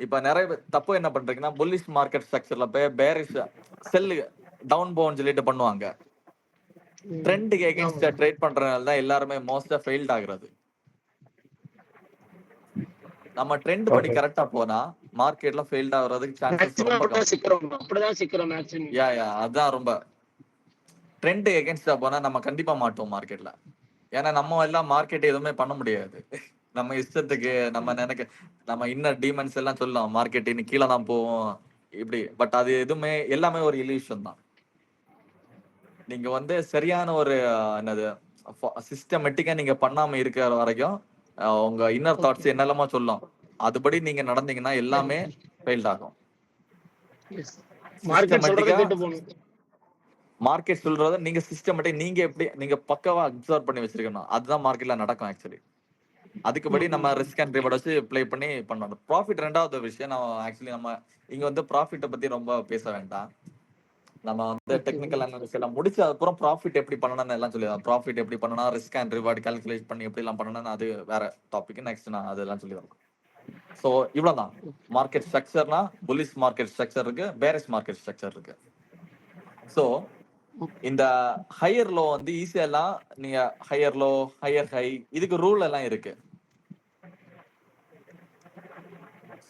இப்ப நிறைய தப்பு என்ன பண்றீங்கன்னா bullish market structureல போய் bearish செல் டவுன் போன்னு சொல்லிட்டு பண்ணுவாங்க. ட்ரெண்டுக்கு எகென்ஸ்டா ட்ரேட் பண்றதுனால தான் எல்லாருமே மோஸ்டா ஃபெயில்ட் ஆகுறது. நம்ம ட்ரெண்ட் படி ஓகே. கரெக்டா போனா மார்க்கெட்ல ஃபெயில்ட் ஆகுறதுக்கு சான்சஸ் மேக்ஸிமம் ரொம்ப அப்படிதான் கம்மி. சிக்கிறோம் அப்படிதான் சிக்கிறோம் மேக்ஸிமம். யா அதான் ரொம்ப ட்ரெண்ட் எகென்ஸ்டா போனா நம்ம கண்டிப்பா மாட்டோம் மார்க்கெட்ல. ஏன்னா நம்ம எல்லாம் மார்க்கெட் எதுவுமே பண்ண முடியாது. நம்ம இஷ்டத்துக்கு நம்ம இன்னர் டீமன்ஸ் எல்லாம் சொல்லலாம் மார்க்கெட் இன்னும் கீழே தான் போவோம் இப்படி. பட் அது எதுவுமே எல்லாமே ஒரு இல்யூஷன் தான். நீங்க வந்து சரியான ஒரு என்னது சிஸ்டமேட்டிக்கா நீங்க பண்ணாம இருக்கிற வரைக்கும் உங்க இன்னர் தாட்ஸ் என்னெல்லாமோ சொல்லும். அதுபடி நீங்க நடந்தீங்கன்னா எல்லாமே ஃபெயில்ட் ஆகும். மார்க்கெட் சொல்றதை சிஸ்டமேட்டிக்கா கேட்டு போகணும். மார்க்கெட் சொல்றத நீங்க சிஸ்டமேட்டிக் நீங்க எப்படி நீங்க பக்காவா அப்சர்வ் பண்ணி வச்சிருக்கணும். அதுதான் மார்க்கெட்ல நடக்கும் ஆக்சுவலி. அதுக்குபடி நம்ம ரிஸ்க் அண்ட் ரிவார்ட் வச்சு ப்ளே பண்ணி பண்ணணும். ப்ராஃபிட் ரெண்டாவது விஷயம். நம்ம ஆக்சுவலி நம்ம இங்க வந்து ப்ராஃபிட்டை பத்தி ரொம்ப பேச வேண்டாம். நம்ம வந்து டெக்னிக்கல் அனாலிசிஸ் எல்லாம் முடிச்சு அப்புறம் ப்ராஃபிட் எப்படி பண்ணணும்னு எல்லாம் சொல்லிடுறோம். ப்ராஃபிட் எப்படி பண்ணணும், ரிஸ்க் அண்ட் ரிவார்ட் கால்குலேட் பண்ணி எப்படி எல்லாம் பண்ணணும்னு அது வேற டாபிக். நெக்ஸ்ட் நான் அதெல்லாம் சொல்லிடுறேன். ஸோ இவ்வளவுதான் மார்க்கெட் ஸ்ட்ரக்சர்னா. புல்லிஷ் மார்க்கெட் ஸ்ட்ரக்சர் இருக்கு, பேரிஷ் மார்க்கெட் ஸ்ட்ரக்சர் இருக்கு. ஸோ இந்த ஹையர் லோ வந்து ஈஸியா எல்லாம் நீங்க ஹையர் லோ ஹையர் ஹை இதுக்கு ரூல் எல்லாம் இருக்கு.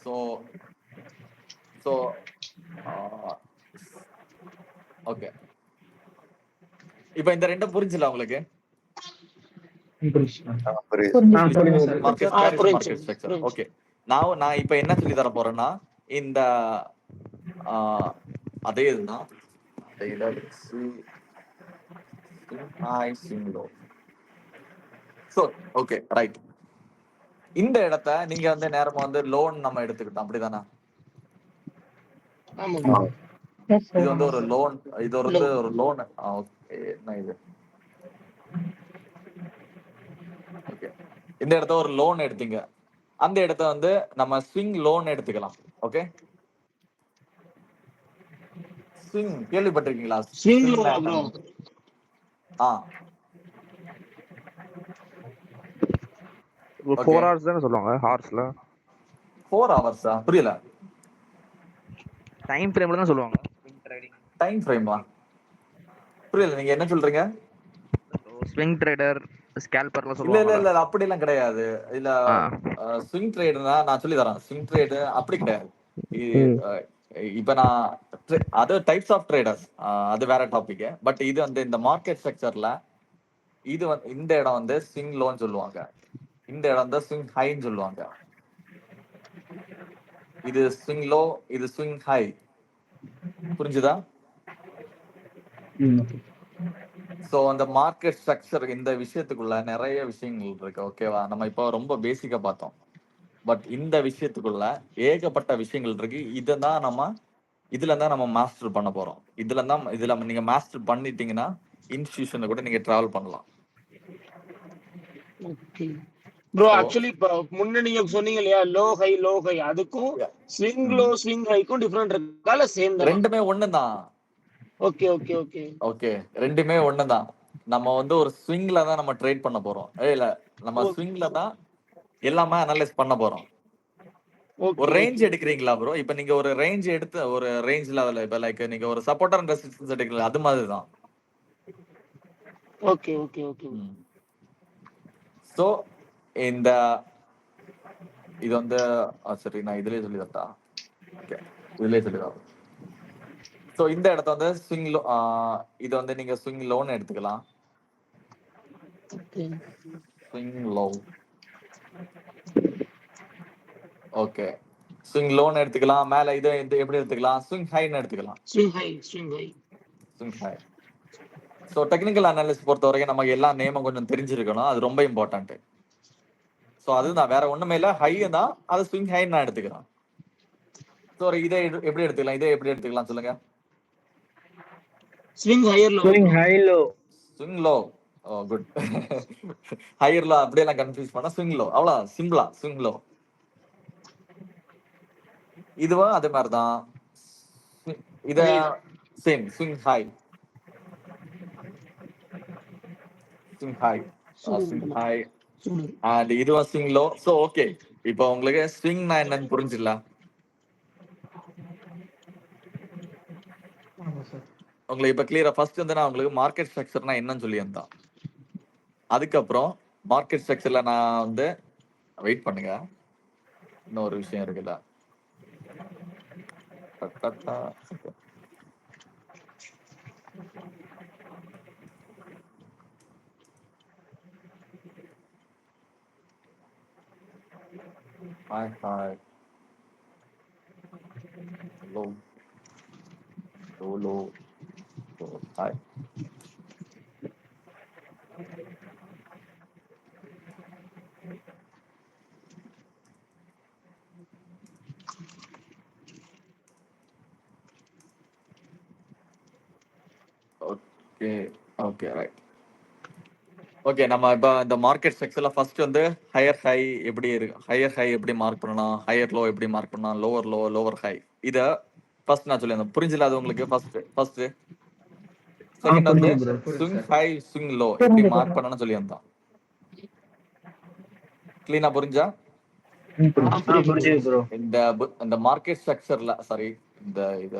ஸோ ஸோ ஓகே, இப்போ இந்த ரெண்டும் புரிஞ்சுல உங்களுக்கு? புரியுது. புரியுது. சார். மார்க்கெட் புரியுது. ஸ்ட்ரக்சர். ஓகே, நான் இப்போ என்ன சொல்லி தர போறேன்னா இந்த அதே இதுதான். So okay right. இந்த இடத்த நீங்க வந்து நேரமா வந்து லோன் நம்ம எடுத்துக்கிட்டோம் அப்படிதானே? ஆமா. இது வந்து ஒரு லோன். இது ஒரு லோன். ஓகே, என்ன இது? ஓகே, இந்த இடத்த ஒரு லோன் எடுத்தீங்க. அந்த இடத்த வந்து நம்ம ஸ்விங் லோன் எடுத்துக்கலாம். ஓகே, ஸ்விங் கேள்விப்பட்டிருக்கீங்களா? Swing low. ஆ 4 hours தானே சொல்லுவாங்க ஹார்ஸ்ல. 4 hours புரியல. டைம் ஃப்ரேம்ல தான் சொல்லுவாங்க ஸ்விங் ட்ரேடிங். டைம் ஃப்ரேமா புரியல, நீங்க என்ன சொல்றீங்க? ஸ்விங் ட்ரேடர் ஸ்கேல்பர்ல இல்ல சொல்லுவாங்க. இல்ல இல்ல அப்படி எல்லாம் கிடையாது. இல்ல ஸ்விங் ட்ரேடுனா நான் சொல்லி தரேன். ஸ்விங் ட்ரேடு அப்படி கிடையாது. இப்ப நான் அது டைப்ஸ் ஆஃப் ட்ரேடர்ஸ், அது வேற டாபிக். பட் இது வந்து இந்த மார்க்கெட் ஸ்ட்ரக்சர்ல இது வந்து இந்த இடம் வந்து ஸ்விங் லோன்னு சொல்லுவாங்க. இந்த இடம் வந்து ஸ்விங் ஹைன்னு சொல்லுவாங்க. இது ஸ்விங் லோ, இது ஸ்விங் ஹை. புரிஞ்சுதா? சோ அந்த மார்க்கெட் ஸ்ட்ரக்சர் இந்த விஷயத்துக்குள்ள நிறைய விஷயங்கள் இருக்கு. ஓகேவா? நம்ம இப்போ ரொம்ப பேசிக்கா பார்த்தோம். பட் இந்த விஷயத்துக்குள்ள ஏகப்பட்ட விஷயங்கள் இருக்கு. இதுதான் நம்ம மாஸ்டர் பண்ண போறோம். இதுல நீங்க மாஸ்டர் பண்ணிட்டீங்கன்னா இன்ஸ்டிடியூஷன்ல கூட நீங்க டிராவல் பண்ணலாம். ப்ரோ ஆக்சுவலி இப்ப முன்ன நீங்க சொன்னீங்க இல்லையா லோ ஹை அதுக்கும் ஸ்விங் லோ ஸ்விங் ஹைக்கும் டிஃபரெண்ட் இருக்கா இல்ல சேம் தான்? ரெண்டுமே ஒண்ணுதான். ஓகே ஓகே ஓகே ஓகே, ரெண்டுமே ஒண்ணுதான். நம்ம வந்து ஒரு ஸ்விங்ல தான் நம்ம ட்ரேட் பண்ண போறோம். இல்ல நம்ம ஸ்விங்ல தான் எல்லாமே அனலைஸ் பண்ண போறோம். ஒரு ரேஞ்ச் எடுக்கிறீங்களா ப்ரோ? இப்ப நீங்க ஒரு ரேஞ்ச் எடுத்து ஒரு ரேஞ்ச் லெவல்ல இப்ப லைக் நீங்க ஒரு சப்போர்ட்டர் அண்ட் ரெசிஸ்டன்ஸ் எடுக்கிறீங்க, அது மாதிரி தான். Okay okay okay. சோ இந்த இது வந்து சரி நான் இதுலயே சொல்லி தரட்டா? ஓகே, இதுலயே சொல்லி தரேன். சோ இந்த இடத்த வந்து ஸ்விங் லோ, இது வந்து நீங்க ஸ்விங் லோன் எடுத்துக்கலாம். Swing low. ஓகே, ஸ்விங் லோன் எடுத்துக்கலாம். மேல இது எப்படி எடுத்துக்கலாம்? ஸ்விங் ஹைன்னு எடுத்துக்கலாம். Swing high. So technical analysis பொறுத்த வரைக்கும் நமக்கு எல்லா நேமும் கொஞ்சம் தெரிஞ்சிருக்கணும். அது ரொம்ப இம்பார்ட்டன்ட். ஸோ அதுதான், வேற ஒண்ணுமே இல்லை. ஹை தான், அது ஸ்விங் ஹைன்னு நான் எடுத்துக்கிறேன். ஸோ இதை எப்படி எடுத்துக்கலாம்? இதை எப்படி எடுத்துக்கலாம் சொல்லுங்க? Swing high low. Swing low. Oh good. Higher low அப்படியெல்லாம் கன்ஃபியூஸ் பண்ணா ஸ்விங் லோ, அவ்வளோ சிம்பிளா ஸ்விங் லோ. இதுவும் அதே மாதிரி தான். இத same swing high. Swing high, swing high. And இதுவும் ஸ்விங் லோ. ஸோ ஓகே, இப்போ உங்களுக்கு ஸ்விங்னா என்னன்னு புரிஞ்சுல? உங்களுக்கு இப்ப கிளியரா? ஃபர்ஸ்ட் வந்து நான் உங்களுக்கு மார்க்கெட் ஸ்ட்ரக்சர்னா என்னன்னு சொல்லி இருந்தேன். அதுக்கப்புறம் மார்க்கெட் ஸ்ட்ரக்சர்ல நான் வந்து வெயிட் பண்ணுங்க. இன்னொரு விஷயம் இருக்குல்ல. டட்டட்டா. Okay. Hi. Hello. Hello. Hi. Okay, right. Okay, நம்ம இப்போ இந்த மார்க்கெட் செக்ஷன்ல ஃபர்ஸ்ட் வந்து ஹையர் ஹை எப்படி இருக்கு, ஹையர் ஹை எப்படி மார்க் பண்ணணும், ஹையர் லோ எப்படி மார்க் பண்ணணும், லோவர் ஹை. இத ஃபர்ஸ்ட் நான் சொல்லியிருந்தேன். புரிஞ்சல அது உங்களுக்கு? ஃபர்ஸ்ட் செகண்ட் வந்து புரியுது bro. Swing high swing low எப்படி மார்க் பண்ணணும்னு சொல்லியிருந்தோம். கிளீனா புரிஞ்சா? புரியுது ப்ரோ. இந்த மார்க்கெட் ஸ்ட்ரக்சர்ல சாரி இந்த இத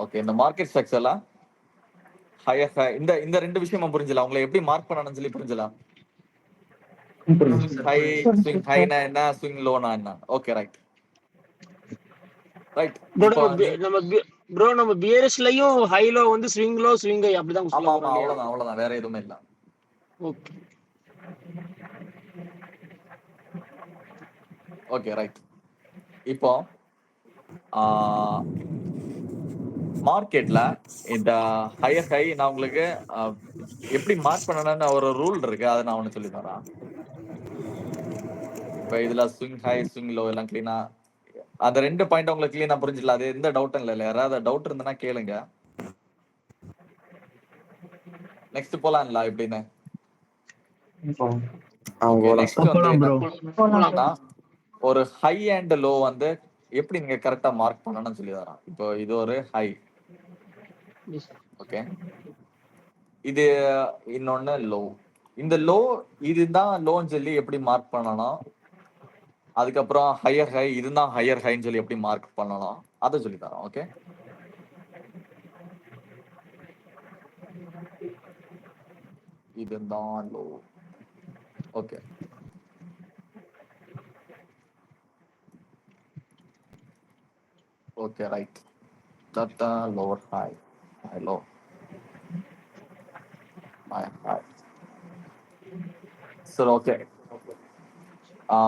ஓகே, இந்த மார்க்கெட் ஸ்ட்ரக்சர்ல ஹையர் ஹை இந்த ரெண்டு விஷயமா புரிஞ்சல உங்களை எப்படி மார்க் பண்ணணும்னு சொல்லி புரிஞ்சல. ஹை ஸ்விங் ஹைனா என்ன, ஸ்விங் லோனா என்ன. Okay, right. ப்ரோ இப்போ நம்ம பியர்ஸ்லயும் ஹைலோ வந்து ஸ்விங் லோ ஸ்விங் ஹை அப்படிதான் ஆமா சொல்ல போறோம் இல்லையா? அவ்வளவுதான் வேற எதுவுமே இல்ல. Okay okay, right. இப்போ மார்க்கெட்ல இந்த ஹையர் ஹை நான் உங்களுக்கு எப்படி மார்க் பண்ணணும்னு ஒரு ரூல் இருக்கு, அதை நான் ஒண்ணு சொல்லி தரேன். இப்போ இதுல ஸ்விங் ஹை ஸ்விங் லோ எல்லாம் கிளீனா அந்த ரெண்டு பாயிண்ட் உங்களுக்கு கிளீனா புரிஞ்சிடல. அது எந்த டவுட்டும் இல்ல. யாராவது டவுட் இருந்ததுன்னா கேளுங்க. நெக்ஸ்ட் போலாம்ல எப்படின்னு. ஓகே, நெக்ஸ்ட் வந்து ஒரு ஹை அண்ட் லோ வந்து எப்படி நீங்க கரெக்டா மார்க் பண்ணணும்னு சொல்லி தரேன். இப்போ இது ஒரு ஹை. ஓகே, இது இன்னொன்னு லோ. இந்த லோ இதுதான் லோன்னு சொல்லி எப்படி மார்க் பண்ணணும், அதுக்கப்புறம் ஹையர் ஹை இதுதான் ஹையர் ஹைன்னு சொல்லி எப்படி மார்க் பண்ணணும் அதை சொல்லி தரோம். ஓகே, இதுதான் low. Okay, okay, right. That lower high low high. சரி, ஓகே.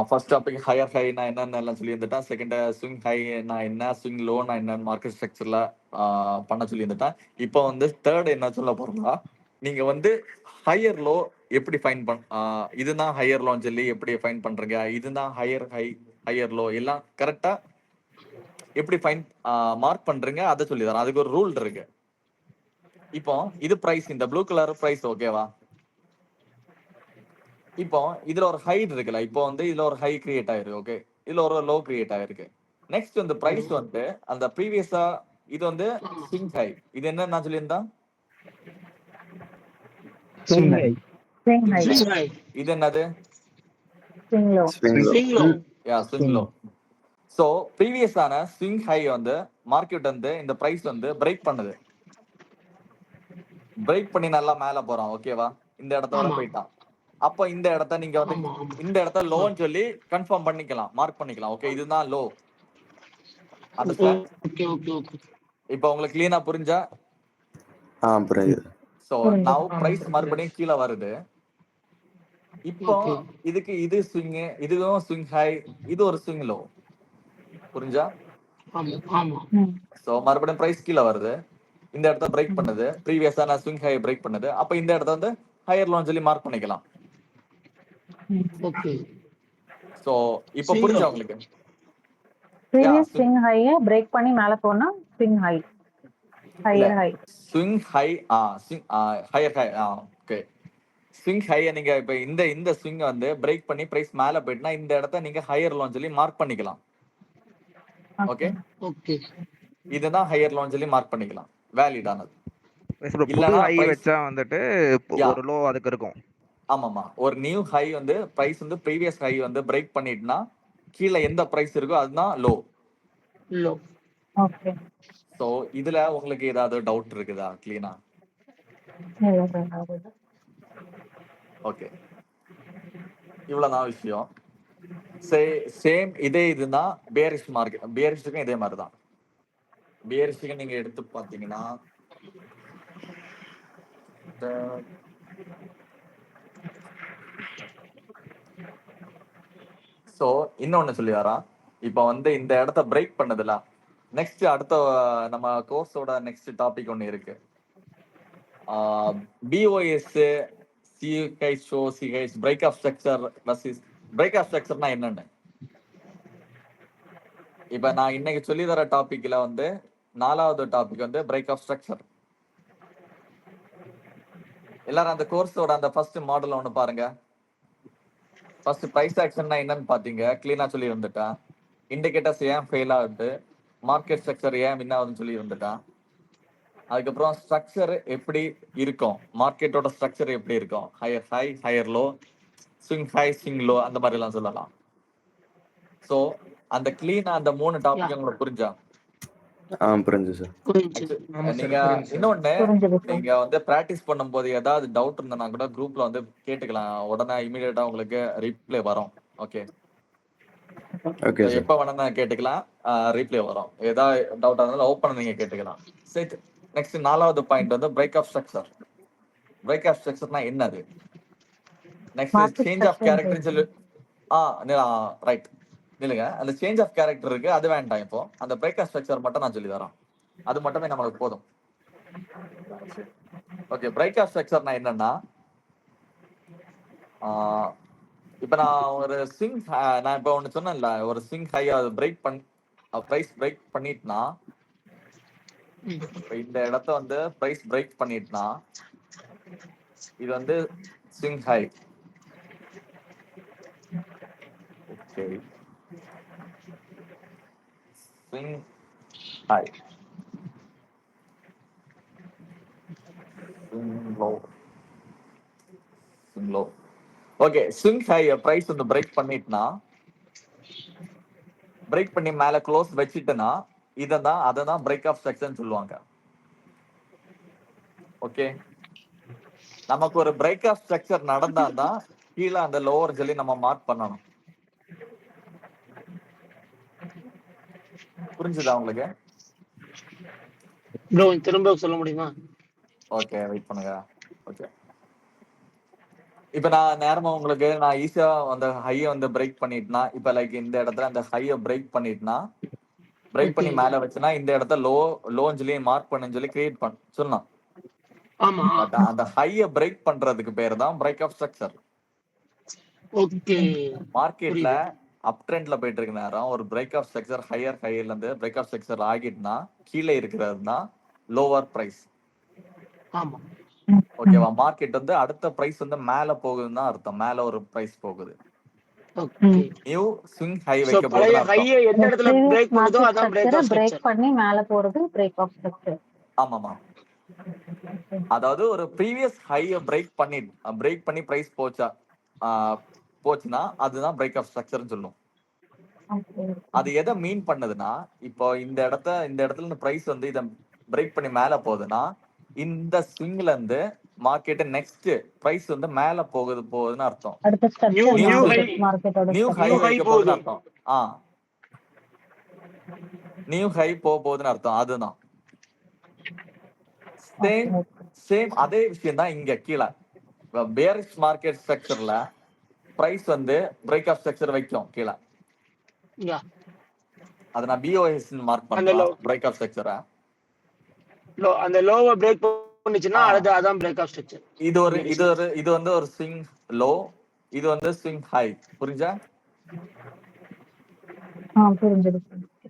ஃபர்ஸ்ட் டாபிக் ஹையர் ஹைனா என்னன்னு எல்லாம் சொல்லி இருந்துட்டேன். செகண்ட் ஸ்விங் ஹைனா என்ன, ஸ்விங் லோனா என்னன்னு மார்க்கெட் ஸ்ட்ரக்சர்ல பண்ண சொல்லி இருந்துட்டேன். இப்போ வந்து தேர்ட் என்ன சொல்ல போறோம்னா, நீங்க வந்து ஹையர் லோ எப்படி ஃபைன் இதுதான் ஹையர் லோன்னு சொல்லி எப்படி ஃபைன் பண்றீங்க, இதுதான் ஹையர் ஹை ஹையர் லோ எல்லாம் கரெக்டா எப்படி ஃபைன் மார்க் பண்றீங்க அதை சொல்லி தரேன். அதுக்கு ஒரு ரூல் இருக்கு. இப்போ இது பிரைஸ், இந்த ப்ளூ கலர் பிரைஸ். ஓகேவா? இப்போ இதுல ஒரு ஹைட் இருக்குல்ல, இப்போ வந்து இதுல ஒரு ஹை கிரியேட் ஆயிருக்கு. ஓகே, இதுல ஒரு லோ கிரியேட் ஆயிருக்கு. நெக்ஸ்ட் வந்து பிரைஸ் வந்து அந்த ப்ரீவியஸா இது வந்து ஸ்விங் ஹை. இது என்ன நான் சொல்லியிருந்தேன்? இது என்னது? Swing low. Swing low. So ப்ரீவியஸான ஸ்விங் ஹை வந்து மார்க்கெட் வந்து இந்த பிரைஸ் வந்து பிரேக் பண்ணுது. பிரேக் பண்ணி நல்லா மேல போறான். ஓகேவா? இந்த இடத்தோட போயிட்டான். அப்ப இந்த இடத்த நீங்க வந்து இந்த இடத்த லோன்னு சொல்லி கன்ஃபார்ம் பண்ணிக்கலாம், மார்க் பண்ணிக்கலாம். ஓகே, இதுதான் லோ. இப்போ உங்களுக்கு கிளீனா புரிஞ்சா? புரியுது. சோ நவ பிரைஸ் மறுபடியும் கீழே வருது. இப்போ இதுக்கு இது ஸ்விங், இதுவும் ஸ்விங் ஹை, இது ஒரு ஸ்விங் லோ. புரிஞ்சா? சோ மறுபடியும் பிரைஸ் கீழே வருது. இந்த இடத்த பிரேக் பண்ணுது. ப்ரீவியஸான ஸ்விங் ஹை பிரேக் பண்ணுது. அப்ப இந்த இடத்த வந்து ஹையர் லோன்னு சொல்லி மார்க் பண்ணிக்கலாம். ஓகே, சோ இப்போ புரிஞ்சா உங்களுக்கு? previous swing high break பண்ணி மேல போனா swing high higher high swing high higher high. Okay, swing high நீங்க இப்ப இந்த ஸ்விங் வந்து பிரேக் பண்ணி பிரைஸ் மேல போயிட்டுனா இந்த இடத்த நீங்க ஹையர் லோன்னு சொல்லி மார்க் பண்ணிக்கலாம். ஓகே, இதுதான் ஹையர் லோன்னு சொல்லி மார்க் பண்ணிக்கலாம். வேலிட் ஆனது. புது ஹை வச்சா வந்துட்டு ஒரு லோ அதுக்கு இருக்கும். ஆமாமா, ஒரு நியூ ஹை வந்து பிரைஸ் வந்து ப்ரீவியஸ் ஹை வந்து பிரேக் பண்ணிட்டுனா கீழே எந்த பிரைஸ் இருக்கோ அதுதான் லோ. ஓகே, சோ இதுல உங்களுக்கு ஏதாவது டவுட் இருக்குதா? கிளீனா? இல்ல சார். ஓகே. இவ்வளவுதான் விஷயம். சேம் இதே இதுதான் பேரிஷ் மார்க்கெட். பேரிஷுக்கும் இதே மாதிரி தான். பேரிஷுக்கு நீங்க எடுத்து பாத்தீங்கன்னா சோ இன்னொன்னு சொல்லி வரா. இப்ப வந்து இந்த இடத்த பிரேக் பண்ணதுல நெக்ஸ்ட் அடுத்த நம்ம கோர்ஸோட நெக்ஸ்ட் டாபிக் ஒன்னு இருக்கு. BOS CH CH break of structure versus break of ஸ்ட்ரக்சர்னா என்னன்னு இப்ப நான் இன்னைக்கு சொல்லி தர டாபிக்ல வந்து 4வது டாபிக் வந்து பிரேக் ஆஃப் ஸ்ட்ரக்சர். எல்லாரும் அந்த கோர்ஸோட அந்த ஃபர்ஸ்ட் மாடல் ஒன்னு பாருங்க. ஃபர்ஸ்ட் பிரைஸ் ஆக்ஷன்னா என்னன்னு பாத்தீங்க, கிளீனா சொல்லி வந்துட்டேன். இண்டிகேட்டர்ஸ் ஏன் ஃபெயில் ஆகுது, மார்க்கெட் ஸ்ட்ரக்சர் ஏன் வின் ஆகுதுன்னு சொல்லி வந்துட்டேன். அதுக்கப்புறம் ஸ்ட்ரக்சர் எப்படி இருக்கும், மார்க்கெட்டோட ஸ்ட்ரக்சர் எப்படி இருக்கும், higher high higher low, swing high swing low, அந்த மாதிரி எல்லாம் சொல்லலாம். சோ அந்த கிளீனா அந்த 3 டாபிக் உங்களுக்கு புரிஞ்சா? புரிஞ்சு சார். நீங்க இன்னொன்னு புரிஞ்சது சார். நீங்க வந்து பிராக்டிஸ் பண்ணும்போது ஏதாவது டவுட் இருந்தனா கூட குரூப்ல வந்து கேட்டுக்கலாம். உடனே இமீடியட்டா உங்களுக்கு ரிப்ளை வரும். Okay, okay sir. எப்ப வேணா கேட்டுக்கலாம், ரிப்ளை வரும். ஏதாவது டவுட் இருந்தாலும் ஓப்பன் நீங்க கேட்டுக்கலாம். சரி, நெக்ஸ்ட் 4வது பாயிண்ட் வந்து break of structure. Break of ஸ்ட்ரக்சர்னா என்னது? Next Market change of structure character சொல்லி ரைட் இல்லைங்க, அந்த சேஞ்ச் ஆஃப் கேரக்டர் இருக்கு, அது வேண்டாம். இப்போ அந்த பிரேக் ஆஃப் ஸ்ட்ரக்சர் மட்டும் நான் சொல்லி தரேன், அது மட்டுமே நம்மளுக்கு போதும். ஓகே, பிரேக் ஆஃப் ஸ்ட்ரக்சர்னா என்னன்னா இப்ப நான் ஒரு ஸ்விங் நான் இப்ப ஒன்னு சொன்னேன்ல, ஒரு ஸ்விங் ஹை அது பிரேக் பிரைஸ் பிரேக் பண்ணிட்டுனா இந்த இடத்த வந்து பிரைஸ் பிரேக் பண்ணிட்டுனா இது வந்து swing high. Okay, swing high swing low swing low. Okay, swing high price வந்து பிரேக் பண்ணிட்டுனா, பிரேக் பண்ணி மேல க்ளோஸ் வச்சிட்டுனா இததான் அததான் பிரேக் ஆஃப் ஸ்ட்ரக்சர்னு சொல்லுவாங்க. ஓகே, நமக்கு ஒரு பிரேக் ஆஃப் ஸ்ட்ரக்சர் நடந்தாதான் கீழே அந்த லோவர் சொல்லி நம்ம மார்க் பண்ணணும். புரிஞ்சுதா உங்களுக்கு? ப்ரோ திரும்ப சொல்ல முடியுமா? ஓகே, வெயிட் பண்ணுங்க. ஓகே, இப்ப நான் நேரமா உங்களுக்கு நான் ஈஸியா அந்த ஹையை வந்து பிரேக் பண்ணிட்டுனா, இப்ப லைக் இந்த இடத்துல அந்த ஹையை பிரேக் பண்ணிட்டுனா, பிரேக் பண்ணி மேல வச்சுனா இந்த இடத்த லோன்னு சொல்லி மார்க் பண்ணுன்னு சொல்லி கிரியேட் சொன்னான். ஆமா. பட் அந்த ஹையை பிரேக் பண்றதுக்கு பேர் தான் பிரேக் ஆஃப் ஸ்ட்ரக்சர். ஓகே, மார்க்கெட்ல அப் ட்ரெண்ட்ல போயிட்டு இருக்க நேரம் ஒரு பிரேக் ஆஃப் ஸ்ட்ரக்சர் ஹையர் ஹையர்ல இருந்து பிரேக் ஆஃப் ஸ்ட்ரக்சர் ஆகிட்டுனா கீழே இருக்கிறது தான் லோவர் பிரைஸ். ஆமா. ஓகேவா? மார்க்கெட் வந்து அடுத்த பிரைஸ் வந்து மேல போகுதுன்னு தான் அர்த்தம். மேல ஒரு பிரைஸ் போகுது, okay. New swing high so வைக்க பழைய போகுதுன்னு ஹையை அர்த்தம். எந்த இடத்துல பிரேக் பண்ணுதோ மார்க்கெட் அதான் பிரேக் ஸ்ட்ரக்சரை ஆஃப் பிரேக் ஸ்ட்ரக்சர். பண்ணி மேல போறது பிரேக் ஆஃப் ஸ்ட்ரக்சர். ஆமாமா, அதாவது ஒரு ப்ரீவியஸ் ஹையை பிரேக் பண்ணி பிரைஸ் போச்சுன்னா அதுதான் பிரேக் ஆஃப் ஸ்ட்ரக்சர்னு சொல்லும். அது எதை மீன் பண்ணுதுன்னா, இப்போ இந்த இடத்துல இருந்து பிரைஸ் வந்து இதை பிரேக் பண்ணி மேல போகுதுன்னா இந்த ஸ்விங்ல இருந்து மார்க்கெட் நெக்ஸ்ட் பிரைஸ் வந்து மேல போகுதுன்னு அர்த்தம். அடுத்த ஸ்ட்ரக்சர் மார்க்கெட்டோட நியூ ஹை New high வைக்க போகுதுன்னு அர்த்தம். நியூ ஹை போகுதுன்னு அர்த்தம். அதுதான் சேம் அதே விஷயம் தான் இங்க கீழே பேரிஷ் மார்க்கெட் ஸ்ட்ரக்சர்ல பிரைஸ் வந்து பிரேக் ஆஃப் ஸ்ட்ரக்சர் வைக்கும் கீழே. அத நான் பிஓஎஸ் மார்க் பண்றேன் பிரேக் ஆஃப் ஸ்ட்ரக்சரை. அந்த லோவை பிரேக் பண்ணிச்சுன்னா அது அதான் பிரேக் ஆஃப் ஸ்ட்ரக்சர். இது வந்து ஒரு ஸ்விங் லோ, இது வந்து ஸ்விங் ஹை. புரிஞ்சா?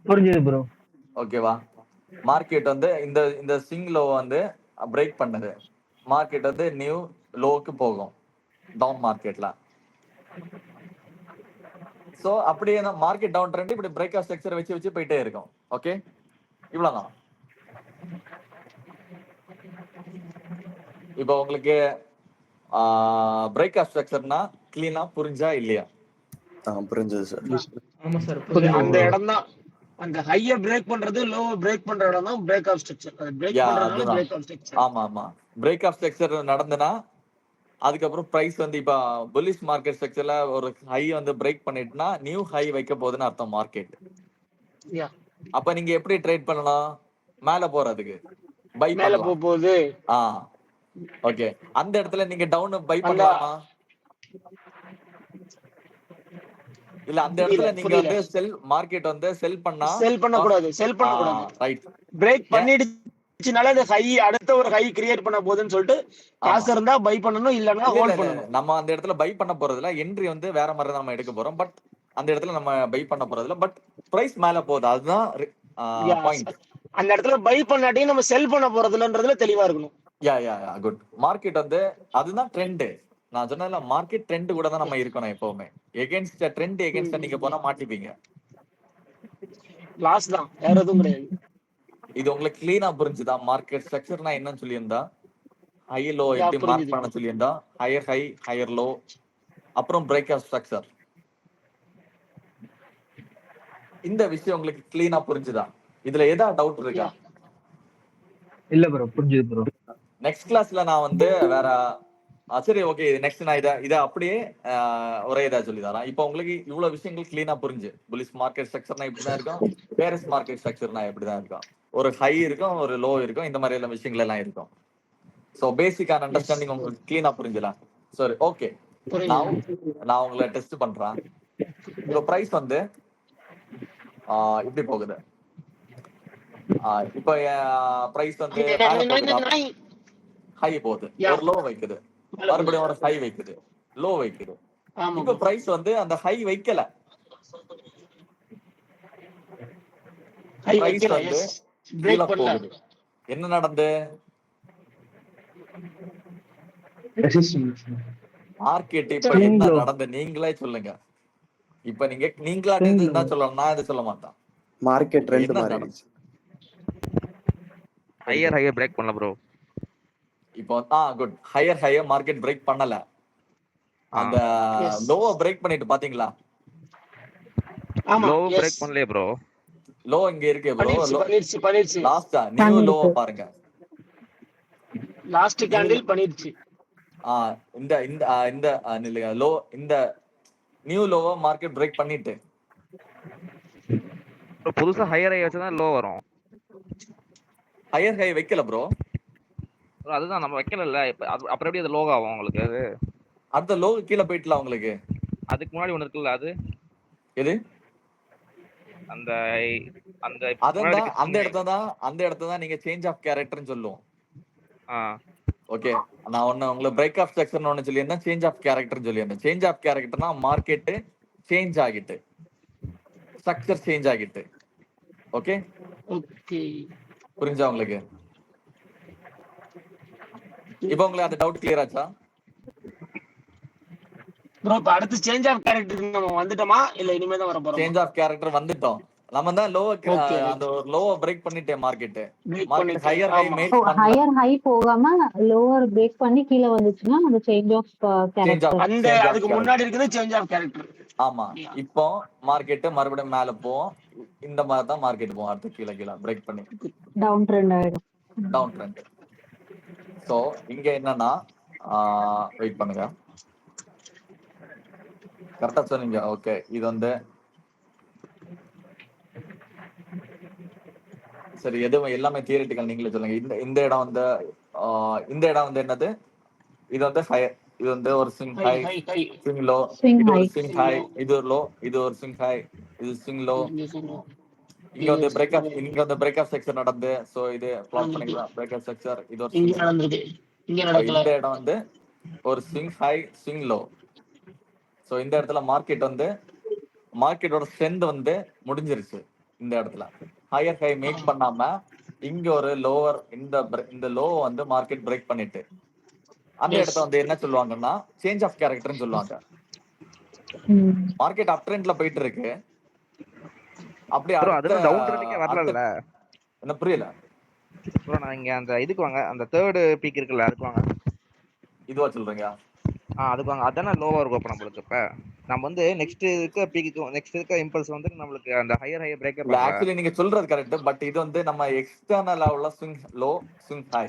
புரிஞ்சது ப்ரோ. ஓகேவா? மார்க்கெட் வந்து இந்த ஸ்விங் லோ வந்து பிரேக் பண்ணுது, மார்க்கெட் வந்து நியூ லோக்கு போகும் டவுன் மார்க்கெட்ல. சோ அப்படியே தான் மார்க்கெட் டவுன் ட்ரெண்ட் இப்படி பிரேக் ஆஃப் ஸ்ட்ரக்சர் வச்சு போயிட்டே இருக்கும். ஓகே, இவ்வளவுதான். இப்போ உங்களுக்கு பிரேக் ஆஃப் ஸ்ட்ரக்சர்னா கிளீனா புரிஞ்சா இல்லையா? புரிஞ்சது சார். ஆமா சார். அந்த இடம் தான் அந்த ஹைய பிரேக் பண்றது, லோவை பிரேக் பண்ற இடம் தான் பிரேக் ஆஃப் ஸ்ட்ரக்சர். அது பிரேக் பண்றதுனால பிரேக் ஆஃப் ஸ்ட்ரக்சர். ஆமா, பிரேக் ஆஃப் ஸ்ட்ரக்சர் நடந்தனா அதுக்கப்புறம் பிரைஸ் வந்து இப்ப புல்லிஷ் மார்க்கெட் ஸ்ட்ரக்சர்ல ஒரு ஹை வந்து பிரேக் பண்ணிட்டுனா நியூ ஹை வைக்க போகுதுன்னு அர்த்தம் மார்க்கெட். யா அப்ப நீங்க எப்படி ட்ரேட் பண்ணலாம்? மேல போறதுக்கு பை மேல பண்ணலாம். போகுது. ஓகே, அந்த இடத்துல நீங்க டவுன் பை அந்த பண்ணலாமா? இல்ல அந்த இடத்துல நீங்க புரியல. வந்து செல் மார்க்கெட் வந்து செல் பண்ணா செல் பண்ணக்கூடாது, செல் பண்ணக்கூடாது. ரைட். பிரேக் பண்ணிடுச்சுனால அது ஹை, அடுத்த ஒரு ஹை கிரியேட் பண்ண போகுதுன்னு சொல்லிட்டு காசு இருந்தா பை பண்ணணும், இல்லன்னா ஹோல்ட் பண்ணணும். நம்ம அந்த இடத்துல பை பண்ண போறதுல என்ட்ரி வந்து வேற மாதிரி தான் நம்ம எடுக்க போறோம். பட் அந்த இடத்துல நம்ம பை பண்ண போறதுல பட் பிரைஸ் மேல போகுது, அதுதான் பாயிண்ட். அந்த இடத்துல பை பண்ணாட்டியும் நம்ம செல் பண்ண போறதுலன்றதுல தெளிவா இருக்கணும். குட். மார்க்கெட் வந்து அதுதான் ட்ரெண்ட். நான் சொன்னதுல மார்க்கெட் ட்ரெண்ட் கூட தான் நம்ம இருக்கணும் எப்பவுமே. எகென்ஸ்ட் ட்ரெண்ட் எகென்ஸ்ட் நீங்க போனா மாட்டிப்பீங்க, லாஸ் தான், வேற எதுவும் கிடையாது. இது உங்களுக்கு கிளீனா புரிஞ்சுதா? மார்க்கெட் ஸ்ட்ரக்சர்னா என்னன்னு சொல்லியிருந்தா ஹை லோ எப்படி மார்க் பண்ண சொல்லியிருந்தா ஹையர் ஹை ஹையர் லோ அப்புறம் பிரேக் ஆஃப் ஸ்ட்ரக்சர். இந்த விஷயம் உங்களுக்கு கிளீனா புரிஞ்சுதா? இதுல ஏதா டவுட் இருக்கா? இல்ல ப்ரோ, புரிஞ்சுது ப்ரோ. நெக்ஸ்ட் கிளாஸ்ல நான் வந்து வேற சரி ஓகே, நெக்ஸ்ட் நான் இதை அப்படியே ஒரே இதா சொல்லி தரேன். இப்போ உங்களுக்கு இவ்வளவு விஷயங்கள் கிளீனா புரிஞ்சு, புல்லிஷ் மார்க்கெட் ஸ்ட்ரக்சர்னா இப்படிதான் இருக்கும், பேரிஷ் மார்க்கெட் ஸ்ட்ரக்சர்னா இப்படிதான் இருக்கும், ஒரு ஹை இருக்கும் ஒரு லோ இருக்கும், இந்த மாதிரி எல்லாம் விஷயங்கள் எல்லாம் இருக்கும். சோ பேசிக்கான அண்டர்ஸ்டாண்டிங் உங்களுக்கு கிளீனா புரிஞ்சுலாம். சரி ஓகே, நான் உங்களை டெஸ்ட் பண்றேன். உங்க பிரைஸ் வந்து இப்படி போகுது. இப்ப பிரைஸ் வந்து ஹை போகுது, ஒரு லோ வைக்குது, மறுபடியும் ஒரு ஹை வைக்குது, லோ வைக்குது. இப்ப பிரைஸ் வந்து அந்த ஹை வைக்கல, பிரைஸ் வந்து கீழே போகுது. என்ன நடந்து? மார்க்கெட் இப்ப என்ன நடந்து நீங்களே சொல்லுங்க. இப்ப நீங்களா தான் சொல்லலாம், நான் எது சொல்ல மாட்டேன். மார்க்கெட் ட்ரெண்ட் மாறிடுச்சு. ஹையர் ஹையர் பிரேக் பண்ணல ப்ரோ. இப்போ குட். ஹையர் மார்க்கெட் பிரேக் பண்ணல, அந்த லோவ பிரேக் பண்ணிட்டு பாத்தீங்களா? லோ பிரேக் பண்ணலையே ப்ரோ. லோ இங்க இருக்கு ப்ரோ. பண்ணிருச்சு. லாஸ்டா நியூ லோவ பாருங்க. லாஸ்ட் கேண்டில் பண்ணிருச்சு. இந்த இந்த இந்த லோ, இந்த நியூ லோவ மார்க்கெட் பிரேக் பண்ணிட்டு புதுசா ஹையர் ஹை வச்சா தான் லோ வரும். ஹையர் ஹை வைக்கல ப்ரோ. அதுதான் நம்ம வைக்கல. அப்புறம் எப்படி அது லோ ஆகும் உங்களுக்கு? அது அடுத்த லோ கீழே போயிட்டல உங்களுக்கு. அதுக்கு முன்னாடி ஒண்ணு இருக்குல்ல, அது எது? அந்த அந்த அந்த இடத்துல தான் நீங்க சேஞ்ச் ஆஃப் கேரக்டர்னு சொல்லுவோம். ஓகே, நான் உங்களுக்கு பிரேக் ஆஃப் ஸ்ட்ரக்சர்னு ஒன்னு சொல்லியிருந்தேன், சேஞ்ச் ஆஃப் கேரக்டர்னு சொல்லியிருந்தேன். சேஞ்ச் ஆஃப் கேரக்டர்னா மார்க்கெட் சேஞ்ச் ஆகிட்டு, ஸ்ட்ரக்சர் சேஞ்ச் ஆகிட்டு. ஓகே புரிஞ்சா உங்களுக்கு? இப்போ உங்களுக்கு அந்த டவுட் கிளியர் ஆச்சா ப்ரோ? இப்ப அடுத்து சேஞ்ச் ஆஃப் கேரக்டர் நம்ம வந்துட்டோமா இல்ல இனிமே தான் வர போறோம்? சேஞ்ச் ஆஃப் கேரக்டர் வந்துட்டோம். நம்ம தான் அந்த லோவ பிரேக் பண்ணிட்டே மார்க்கெட் ஹையர் ஹை மேக் பண்ணல. ஹையர் ஹை போகாம லோவர் பிரேக் பண்ணி கீழ வந்துச்சுன்னா அந்த சேஞ்ச் ஆஃப் கேரக்டர். அந்த அதுக்கு முன்னாடி இருக்குது சேஞ்ச் ஆஃப் கேரக்டர். ஆமா, இப்போ மார்க்கெட் மறுபடியும் மேல போவோம், இந்த மாதிரி தான் மார்க்கெட் போவோம். அடுத்து கீழ பிரேக் பண்ணி டவுன் ட்ரெண்ட் ஆயிடும். Down trend. சோ இங்க என்னன்னா வெயிட் பண்ணுங்க, கரெக்டா சொன்னீங்க. ஓகே, இது வந்து சரி, எதுவும் எல்லாமே தியரிட்டிக்கல், நீங்களே சொல்லுங்க. இந்த இடம் வந்து என்னது? இது வந்து ஹையர், இது வந்து ஒரு ஸ்விங் ஹை, ஸ்விங் லோ, இது ஒரு ஸ்விங் ஹை, இது ஒரு லோ, இது ஒரு ஸ்விங் ஹை, இது ஸ்விங் லோ. இங்க வந்து பிரேக் ஆஃப் ஸ்ட்ரக்சர் நடந்து, சோ இது பிளாட் பண்ணிக்கலாம். பிரேக் ஆஃப் ஸ்ட்ரக்சர் இது ஒரு இங்க நடந்துருக்கு, இங்க நடக்கல. இந்த இடம் வந்து ஒரு swing high swing low. So இந்த இடத்துல மார்க்கெட்டோட ஸ்ட்ரென்த் வந்து முடிஞ்சிருச்சு. இந்த இடத்துல ஹையர் ஹை மேக் பண்ணாம இங்க ஒரு லோவர், இந்த லோ வந்து மார்க்கெட் பிரேக் பண்ணிட்டு அந்த இடத்த வந்து என்ன சொல்லுவாங்கன்னா சேஞ்ச் ஆஃப் கேரக்டர்னு சொல்லுவாங்க. மார்க்கெட் அப் ட்ரெண்ட்ல போயிட்டு இருக்கு, அப்படியே டவுன் ட்ரெண்ட்க்கே வரல. என்ன புரியல ப்ரோ? நான் இங்க அந்த இதுக்கு வாங்க, அந்த தேர்ட் பீக் இருக்குல்ல, அதுக்கு வாங்க. இதுவா சொல்றீங்க? அதுக்கு வாங்க. அதானே லோவா இருக்கும். அப்ப நம்மளுக்கு இப்ப நம்ம வந்து நெக்ஸ்ட் இருக்க பீக்கு, நெக்ஸ்ட் இருக்க இம்பல்ஸ் வந்து நம்மளுக்கு அந்த ஹையர் பிரேக் அப். ஆக்சுவலி நீங்க சொல்றது கரெக்ட், பட் இது வந்து நம்ம எக்ஸ்டர்னலா உள்ள ஸ்விங் லோ ஸ்விங் ஹை.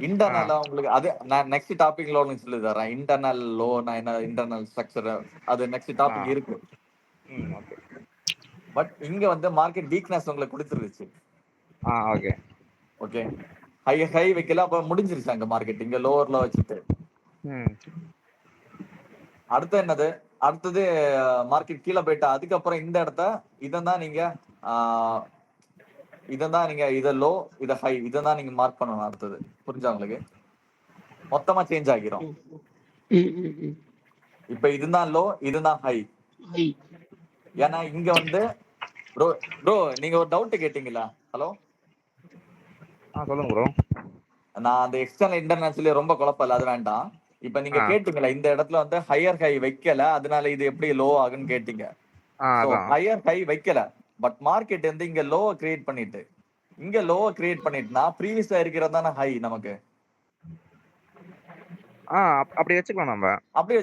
இன்டர்னலா உங்களுக்கு அது நான் நெக்ஸ்ட் டாபிக்ல ஒன்று சொல்லி தரேன். இன்டர்னல் லோனா என்ன, இன்டர்னல் ஸ்ட்ரக்சர், அது நெக்ஸ்ட் டாபிக் இருக்கு. ஓகே. பட் இங்க வந்து மார்க்கெட் வீக்னஸ் உங்களுக்கு கொடுத்துருச்சு. ஓகே ஓகே, ஹை வைக்கல, அப்ப முடிஞ்சிருச்சு அங்க மார்க்கெட். இங்க லோவர்ல வச்சுட்டு அடுத்து என்னது, அடுத்தது மார்க்கெட் கீழே போயிட்டா அதுக்கப்புறம் இந்த இடத்த இதான் நீங்க இதான் நீங்க இதை லோ இதை ஹை இதான் நீங்க மார்க் பண்ணணும். அடுத்தது புரிஞ்சா உங்களுக்கு? மொத்தமா சேஞ்ச் ஆகிரும். இப்ப இதுதான் லோ, இதுதான் ஹை. ஏன்னா இங்க வந்து ப்ரோ ப்ரோ நீங்க ஒரு டவுட் கேட்டீங்களா? ஹலோ சொல்லுங்க ப்ரோ. நான் அந்த எக்ஸ்டர்னல் இன்டர்நேஷனலி ரொம்ப குழப்பல, அது வேண்டாம். இப்ப நீங்க கேட்டீங்களா இந்த இடத்துல வந்து ஹையர் ஹை வைக்கல, அதனால இது எப்படி லோ ஆகுன்னு கேட்டீங்க. ஹையர் ஹை வைக்கல, பட் மார்க்கெட் வந்து இங்க லோவை கிரியேட் பண்ணிட்டு, இங்க லோவை கிரியேட் பண்ணிட்டுனா ப்ரீவியஸா இருக்கிறது தானே ஹை நமக்கு. அப்படி வச்சுக்கலாம் நம்ம. அப்படியே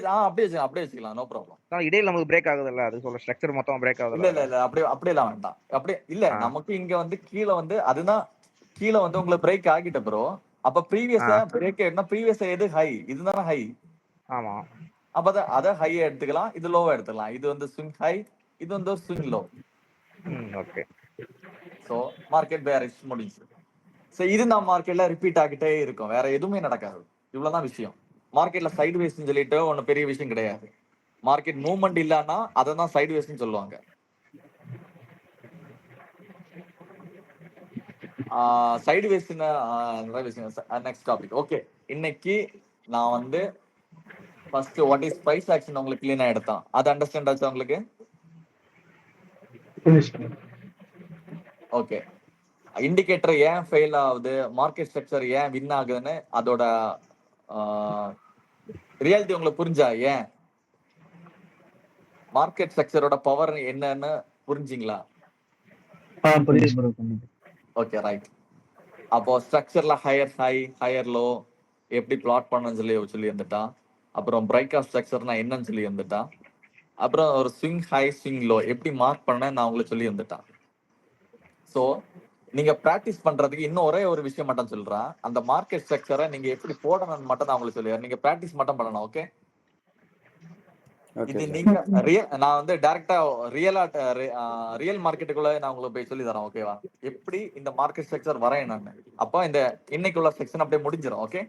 வச்சுக்கலாம், நோ ப்ராப்ளம். இடையில நமக்கு பிரேக் ஆகுது இல்ல, அது சொல்ல ஸ்ட்ரக்சர் மொத்தமா பிரேக் ஆகுது. இல்ல அப்படியெல்லாம் வேண்டாம். அப்படியே இல்ல, நமக்கு இங்க வந்து கீழே வந்து அதுதான் கீழே வந்து உங்களுக்கு பிரேக் ஆகிட்ட ப்ரோ. அப்ப ப்ரீவியஸா பிரேக் ஆயிடுனா ப்ரீவியஸா எது ஹை, இதுதானே ஹை. ஆமா, அப்ப அத ஹையா எடுத்துக்கலாம், இது லோவா எடுத்துக்கலாம். இது வந்து ஸ்விங் ஹை, இது வந்து swing low. Okay. So market bearish முடிஞ்சு. சோ இது நம்ம மார்க்கெட்ல ரிப்பீட் ஆகிட்டே இருக்கும், வேற எதுவுமே நடக்காது. இவ்வளவுதான் விஷயம். மார்க்கெட்ல சைடு வேஸ்ன்னு சொல்லிட்டு ஒன்னும் பெரிய விஷயம் கிடையாது. மார்க்கெட் மூவ்மெண்ட் இல்லன்னா அதை தான் சைடு வேஸ்ன்னு சொல்லுவாங்க. சைடு வேஸ்ட்னா நெக்ஸ்ட் டாபிக். ஓகே, இன்னைக்கு நான் வந்து first what is price action உங்களுக்கு கிளீனா எடுத்தான். அது அண்டர்ஸ்டாண்ட் ஆச்சு உங்களுக்கு? ஓகே, இண்டிகேட்டர் ஏன் ஃபெயில் ஆகுது, மார்க்கெட் ஸ்ட்ரக்சர் ஏன் வின் ஆகுதுன்னு அதோட ரியாலிட்டி உங்களுக்கு புரிஞ்சா? ஏன் மார்க்கெட் ஸ்ட்ரக்சரோட பவர் என்னன்னு புரிஞ்சிங்களா? Okay right. அப்போ ஸ்ட்ரக்சர்ல ஹையர் ஹை ஹையர் லோ எப்படி பிளாட் பண்ணணும்னு சொல்லி வந்துட்டான். அப்புறம் பிரேக் ஆஃப் ஸ்ட்ரக்சர்னா என்னன்னு சொல்லி வந்துட்டான். அப்புறம் ஒரு ஸ்விங் ஹை ஸ்விங் லோ எப்படி மார்க் பண்ண நான் உங்களுக்கு சொல்லி வந்துட்டான். ஸோ நீங்க பிராக்டிஸ் பண்றதுக்கு இன்னும் ஒரே ஒரு விஷயம் மட்டும் சொல்றேன். அந்த மார்க்கெட் ஸ்ட்ரக்சரை நீங்க எப்படி போடணும்னு மட்டும் நான் உங்களுக்கு சொல்லுவேன். நீங்க பிராக்டிஸ் மட்டும் பண்ணணும். ஓகே, இது நீங்க நான் வந்து டைரக்டா ரியல் மார்க்கெட்டுக்குள்ள நான் உங்களுக்கு போய் சொல்லி தரேன். ஓகேவா? எப்படி இந்த மார்க்கெட் ஸ்ட்ரக்சர் வரையணும்னு. அப்போ இந்த இன்னைக்குள்ள செக்ஷன் அப்படியே முடிஞ்சிடும். ஓகே,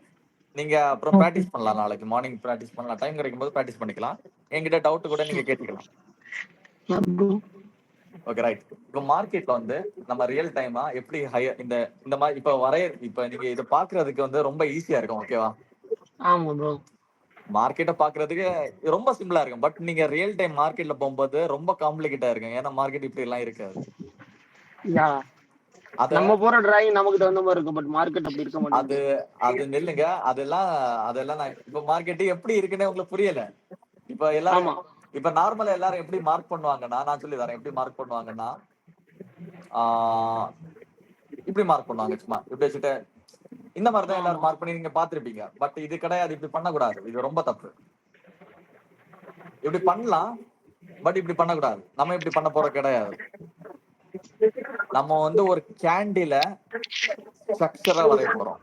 நீங்க அப்புறம் பிராக்டிஸ் பண்ணலாம், நாளைக்கு மார்னிங் பிராக்டிஸ் பண்ணலாம், டைம் கிடைக்கும் போது பிராக்டிஸ் பண்ணிக்கலாம். என்கிட்ட டவுட் கூட நீங்க கேட்டுக்கலாம். Okay right. இப்போ மார்க்கெட்ல வந்து நம்ம ரியல் டைமா எப்படி ஹையர் இந்த மாதிரி இப்ப நீங்க இதை பாக்குறதுக்கு வந்து ரொம்ப ஈஸியா இருக்கும். ஓகேவா? ஆமா ப்ரோ. மார்க்கெட்டை பாக்குறதுக்கு ரொம்ப சிம்பிளா இருக்கும். பட் நீங்க ரியல் டைம் மார்க்கெட்ல போகும்போது ரொம்ப காம்ப்ளிகேட்டா இருக்கும். ஏன்னா மார்க்கெட் இப்படி எல்லாம் இருக்காது. நம்ம போற டிராயிங் நமக்கு தகுந்த மாதிரி இருக்கும், பட் மார்க்கெட் அப்படி இருக்க மாட்டேங்குது. அது நெல்லுங்க, அதெல்லாம் நான் இப்ப மார்க்கெட் எப்படி இருக்குன்னு உங்களுக்கு புரியல. இப்ப எல்லாரும் இப்ப நார்மலா எல்லாரும் எப்படி மார்க் பண்ணுவாங்கன்னா, நான் சொல்லி தரேன் எப்படி மார்க் பண்ணுவாங்கன்னா, இப்படி மார்க் பண்ணுவாங்க. சும்மா இப்படி வச்சுட்டு இந்த மாதிரி தான் எல்லாரும் மார்க் பண்ணி நீங்க பாத்திருப்பீங்க. பட் இது கிடையாது, இப்படி பண்ணக்கூடாது, இது ரொம்ப தப்பு. இப்படி பண்ணலாம், பட் இப்படி பண்ணக்கூடாது. நம்ம இப்படி பண்ண போற கிடையாது. நம்ம வந்து ஒரு கேண்டில ஸ்ட்ரக்சரா வரைய போறோம்.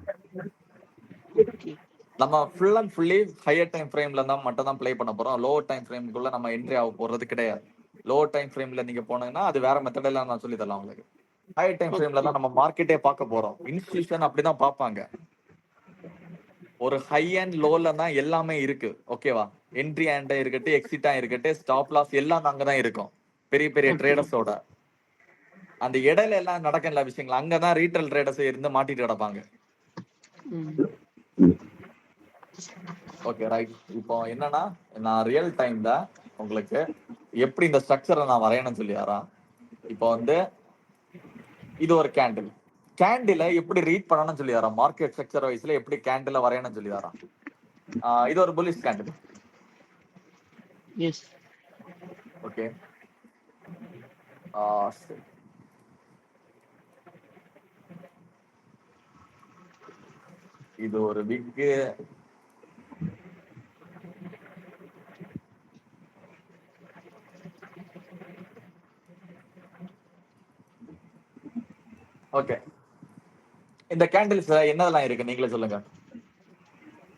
நம்ம full and fully higher time ஃப்ரேம்ல தான் மட்டும் தான் ப்ளே பண்ண போறோம். லோவர் டைம் ஃப்ரேம்குள்ள நம்ம என்ட்ரி ஆக போறது கிடையாது. லோவர் டைம் ஃப்ரேம்ல நீங்க போனீங்கன்னா அது வேற மெத்தட் எல்லாம் நான் சொல்லி தரலாம் உங்களுக்கு. ஹையர் டைம் ஃப்ரேம்ல தான் நம்ம மார்க்கெட்டே பார்க்க போறோம். இன்ஸ்டிடியூஷன் அப்படிதான் பார்ப்பாங்க. ஒரு ஹை அண்ட் லோல தான் எல்லாமே இருக்கு. ஓகேவா? என்ட்ரி ஆண்டா இருக்கட்டும், எக்ஸிட்டா இருக்கட்டும், ஸ்டாப் லாஸ் எல்லாம் அங்கதான் இருக்கும். பெரிய பெரிய ட்ரேடர்ஸோட அந்த இடையில எல்லாம் நடக்கிற விஷயங்கள் அங்கதான் ரீட்டைல் ட்ரேடர்ஸ் இருந்து மாட்டிட்டு கிடப்பாங்க. Okay right. இப்போ என்னன்னா, நான் ரியல் டைம்ல உங்களுக்கு எப்படி இந்த ஸ்ட்ரக்சரை நான் வரையணும்னு சொல்லியாரா. இப்போ வந்து இது ஒரு கேண்டில எப்படி ரீட் பண்ணணும்னு சொல்லியாரா. மார்க்கெட் ஸ்ட்ரக்சர் வைஸ்ல எப்படி கேண்டில வரையணும்னு சொல்லியாரா. இது ஒரு புல்லிஷ் கேண்டில். ஓகே, இது ஒரு பிக் ஓகே. இந்த கேண்டில்ஸ்ல என்னதெல்லாம் இருக்கு நீங்களே சொல்லுங்க.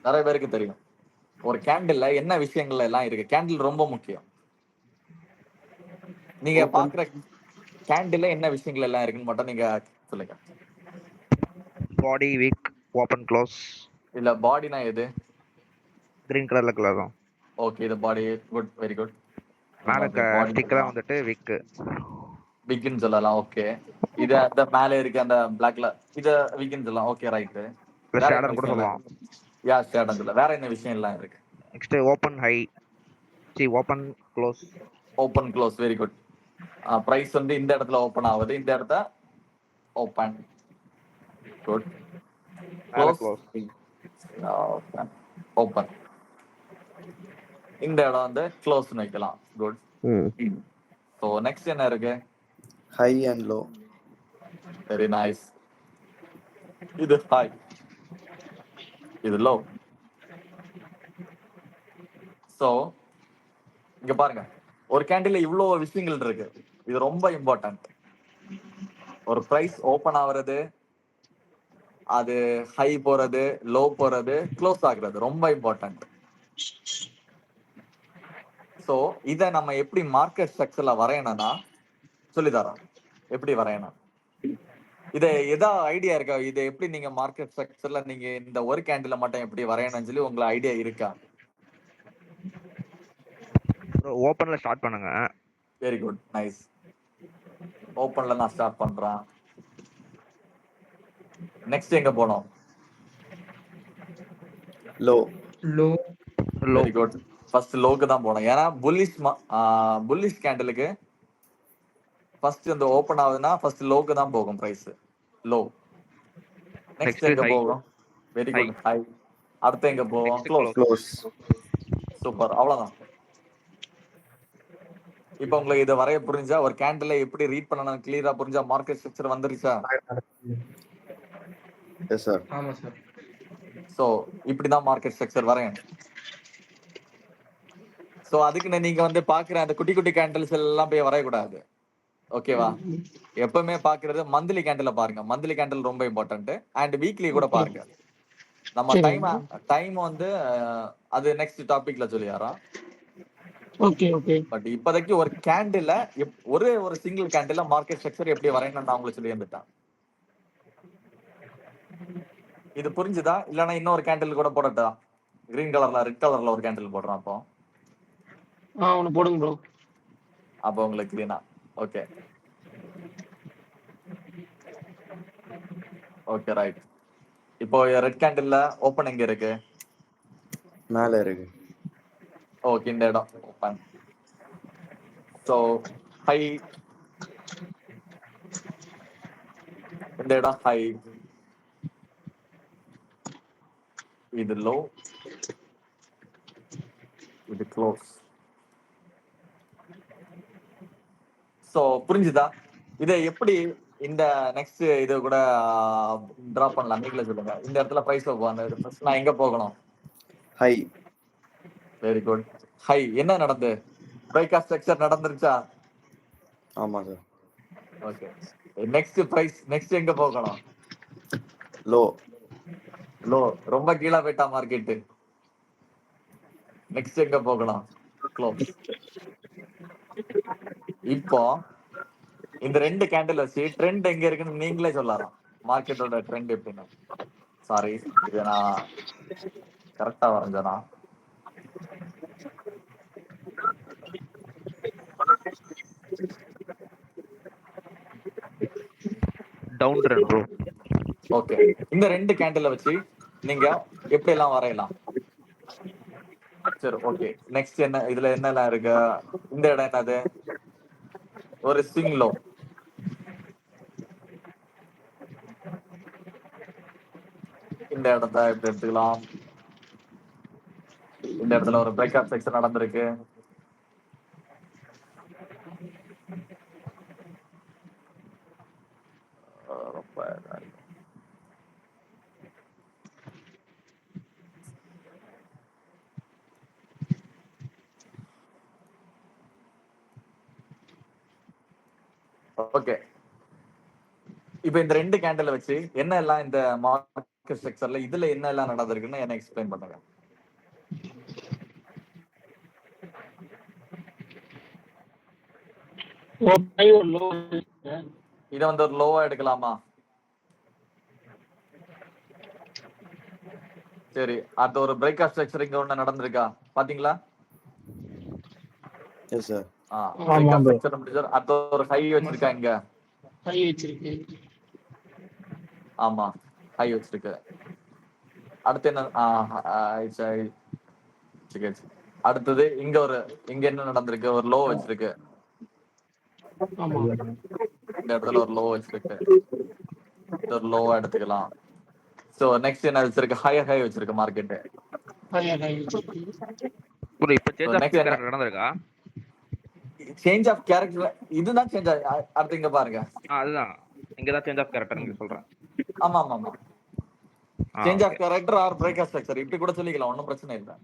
நிறைய பேருக்கு தெரியும். ஒரு கேண்டில்ல என்ன விஷயங்கள் எல்லாம் இருக்கு. கேண்டில் ரொம்ப முக்கியம். நீங்க Open. பாக்குற கேண்டில்ல என்ன விஷயங்கள் எல்லாம் இருக்குன்னு மட்டும் நீங்க சொல்லுங்க. பாடி வீக் ஓப்பன் க்ளோஸ் இல்ல பாடினா எது? கிரீன் கலர் தான். ஓகே, இது பாடி. Good, very good. மேல பாடி ஸ்டிக்கெல்லாம் வந்துட்டு வீக். பிக்னு சொல்லலாம். ஓகே, இது அந்த மேல இருக்கு அந்த பிளாக்ல, இத வீக்னு சொல்லலாம். Okay, right. ப்ளஸ் வேற என்ன ஷேடர் கூட விஷயம் எல்லாம் சொல்லலாம். இருக்கு? யா, ஷேடன் சொல்ல. வேற என்ன விஷயம் எல்லாம் இருக்கு? Next open high open close. Open close, very good. Price வந்து இந்த இடத்துல ஓப்பன் ஆகுது, இந்த இடத்த ஓப்பன். குட். மேல க்ளோஸ், க்ளோஸ். Open, open. இந்த இடம் வந்து க்ளோஸ் வைக்கலாம். குட். ஸோ நெக்ஸ்ட் என்ன இருக்கு? High and low. Very nice. இது ஹை, இது லோ. ஸோ இங்க பாருங்க, ஒரு கேண்டில்ல இவ்வளவு விஷயங்கள் இருக்கு. இது ரொம்ப இம்பார்ட்டன்ட். ஒரு பிரைஸ் ஓபன் ஆகுறது, அது ஹை போறது, லோ போறது, க்ளோஸ் ஆகுறது ரொம்ப இம்பார்ட்டன்ட். ஸோ இதை நம்ம எப்படி மார்க்கெட் ஸ்ட்ரக்சர்ல வரையணும்னா சொல்லித்தரோம். எப்படி வரையணும், இதை எதா ஐடியா இருக்கா? இதை எப்படி நீங்க மார்க்கெட் ஸ்ட்ரக்சர்ல நீங்க இந்த ஒரு கேண்டில மட்டும் எப்படி வரையணும்னு சொல்லி உங்களுக்கு ஐடியா இருக்கா? ஓப்பன்ல ஸ்டார்ட் பண்ணுங்க. Very good, nice. ஓப்பன்ல நான் ஸ்டார்ட் பண்றேன். நெக்ஸ்ட் எங்க போனோம்? Low. Low. Low. Very good. First லோக்கு தான் போனோம். ஏன்னா புல்லிஷ் கேண்டலுக்கு ஃபர்ஸ்ட் இந்த ஓபன் ஆகுதுன்னா ஃபர்ஸ்ட் லோக்கு தான் போகும் பிரைஸ். லோ. நெக்ஸ்ட் நெக்ஸ்ட் எங்க ஹை. போகும்? Very high. Good, high. அடுத்து எங்க போவோம்? Next close. Close. Close. Super, அவ்வளவுதான். இப்போ உங்களுக்கு இதை வரைய புரிஞ்சா, ஒரு கேண்டில் எப்படி ரீட் பண்ணணும் கிளியரா புரிஞ்சா, மார்க்கெட் ஸ்ட்ரக்சர் வந்துருச்சா? Yes, sir. ஆமா சார். சோ இப்படிதான் மார்க்கெட் ஸ்ட்ரக்சர் வரையணும். சோ அதுக்கு நீங்க வந்து பாக்குற அந்த குட்டி குட்டி கேண்டில்ஸ் எல்லாம் போய் வரையக்கூடாது. ஓகேவா? எப்பவுமே பாக்குறது மந்த்லி கேண்டில் பாருங்க. மந்த்லி கேண்டில் ரொம்ப இம்பார்ட்டன்ட். அண்ட் வீக்லி கூட ஓகே பாருங்க. நம்ம சரி. டைம் வந்து அது நெக்ஸ்ட் டாபிக்ல சொல்லியாரா. ஓகே ஓகே பட் இப்போதைக்கு ஒரு கேண்டில், ஒரு சிங்கிள் கேண்டில் மார்க்கெட் ஸ்ட்ரக்சர் எப்படி வரையணும் நான் உங்களுக்கு சொல்லி வந்துட்டேன். இது புரிஞ்சுதா? இல்லைன்னா இன்னொரு கேண்டில் கூட போடட்டா? கிரீன் கலர்ல, ரெட் கலர்ல ஒரு கேண்டில் போடுறோம். ஒன்று போடுங்க ப்ரோ. அப்போ உங்களுக்கு கிளீனா. Okay, okay, right. இப்போ ரெட் கேண்டில்ல ஓப்பன் எங்க இருக்கு? மேல இருக்கு. ஓகே, இந்த இடம் ஓப்பன். ஸோ ஹை, இந்த இடம் ஹை, இது லோ, இது க்ளோஸ். ஸோ புரிஞ்சுதா? இதை எப்படி இந்த நெக்ஸ்ட் இது கூட டிரா பண்ணலாம் நீங்களே சொல்லுங்க. இந்த இடத்துல பிரைஸ் ஃபர்ஸ்ட் நான் எங்க போகணும்? High. Very good, high. என்ன நடந்து? பிரேக் ஸ்ட்ரக்சர் நடந்துருச்சா? ஆமா sir. Okay, next price next எங்க போகணும்? Low. லோ. ரொம்ப கீழே போயிட்டா மார்க்கெட். நெக்ஸ்ட் எங்க போகணும்? க்ளோஸ். இப்போ இந்த ரெண்டு கேண்டில் வச்சு ட்ரெண்ட் எங்க இருக்குன்னு நீங்களே சொல்லலாம். மார்க்கெட்டோட ட்ரெண்ட் எப்படின்னு. சாரி, இது நான் கரெக்டா வரைஞ்சனா? Down trend bro. ஓகே, இந்த ரெண்டு கேண்டில் வச்சு நீங்க எப்படி எல்லாம் வரையலாம்? சரி, ஓகே. நெக்ஸ்ட் என்ன இதுல என்னெல்லாம் இருக்கு? இந்த இடம் என்னது? ஒரு ஸ்விங் லோ. இந்த இடத்த எப்படி எடுத்துக்கலாம்? இந்த இடத்துல ஒரு பிரேக்அப் செக்ஷன் நடந்திருக்கு. ரொம்ப இதா இருக்கு. ஓகே, இப்போ இந்த 2 கேண்டில் வச்சு என்ன எல்லாம் இந்த மார்க்கெட் ஸ்ட்ரக்சர்ல இதுல என்ன எல்லாம் நடந்திருக்குன்னு என்ன எக்ஸ்பிளைன் பண்ணுங்க. இத வந்து ஒரு லோவா எடுக்கலாமா? சரி, அது ஒரு பிரேக் ஆஃப் ஸ்ட்ரக்சர் இங்க ஒண்ணு நடந்திருக்கா பாத்தீங்களா? Yes sir. Break of structure முடிஞ்சா அது ஒரு ஹை வச்சிருக்கா இங்க. ஹை வச்சிருக்கு. ஆமா, ஹை வச்சிருக்கு. அடுத்து என்ன? அடுத்தது இங்க என்ன நடந்திருக்கு? ஒரு லோ வச்சிருக்கு. இந்த இடத்துல ஒரு லோ வச்சிருக்கு. ஒரு லோவா எடுத்துக்கலாம். சோ நெக்ஸ்ட் என்ன வச்சிருக்கு? ஹையர் ஹை வச்சிருக்கு மார்க்கெட். ப்ரோ இப்போ சேஞ்ச் ஆஃப் கேரக்டர் நடந்திருக்கா? சேஞ்ச் ஆஃப் கேரக்டர் இதுதான் சேஞ்ச் அடுத்து இங்க பாருங்க. அதுதான் இங்க தான் சேஞ்ச் ஆஃப் கேரக்டர் சொல்றேன். ஆமா ஆமா ஆமா. Change of character or break of structure இப்படி கூட சொல்லிக்கலாம், ஒன்றும் பிரச்சனை இல்லை.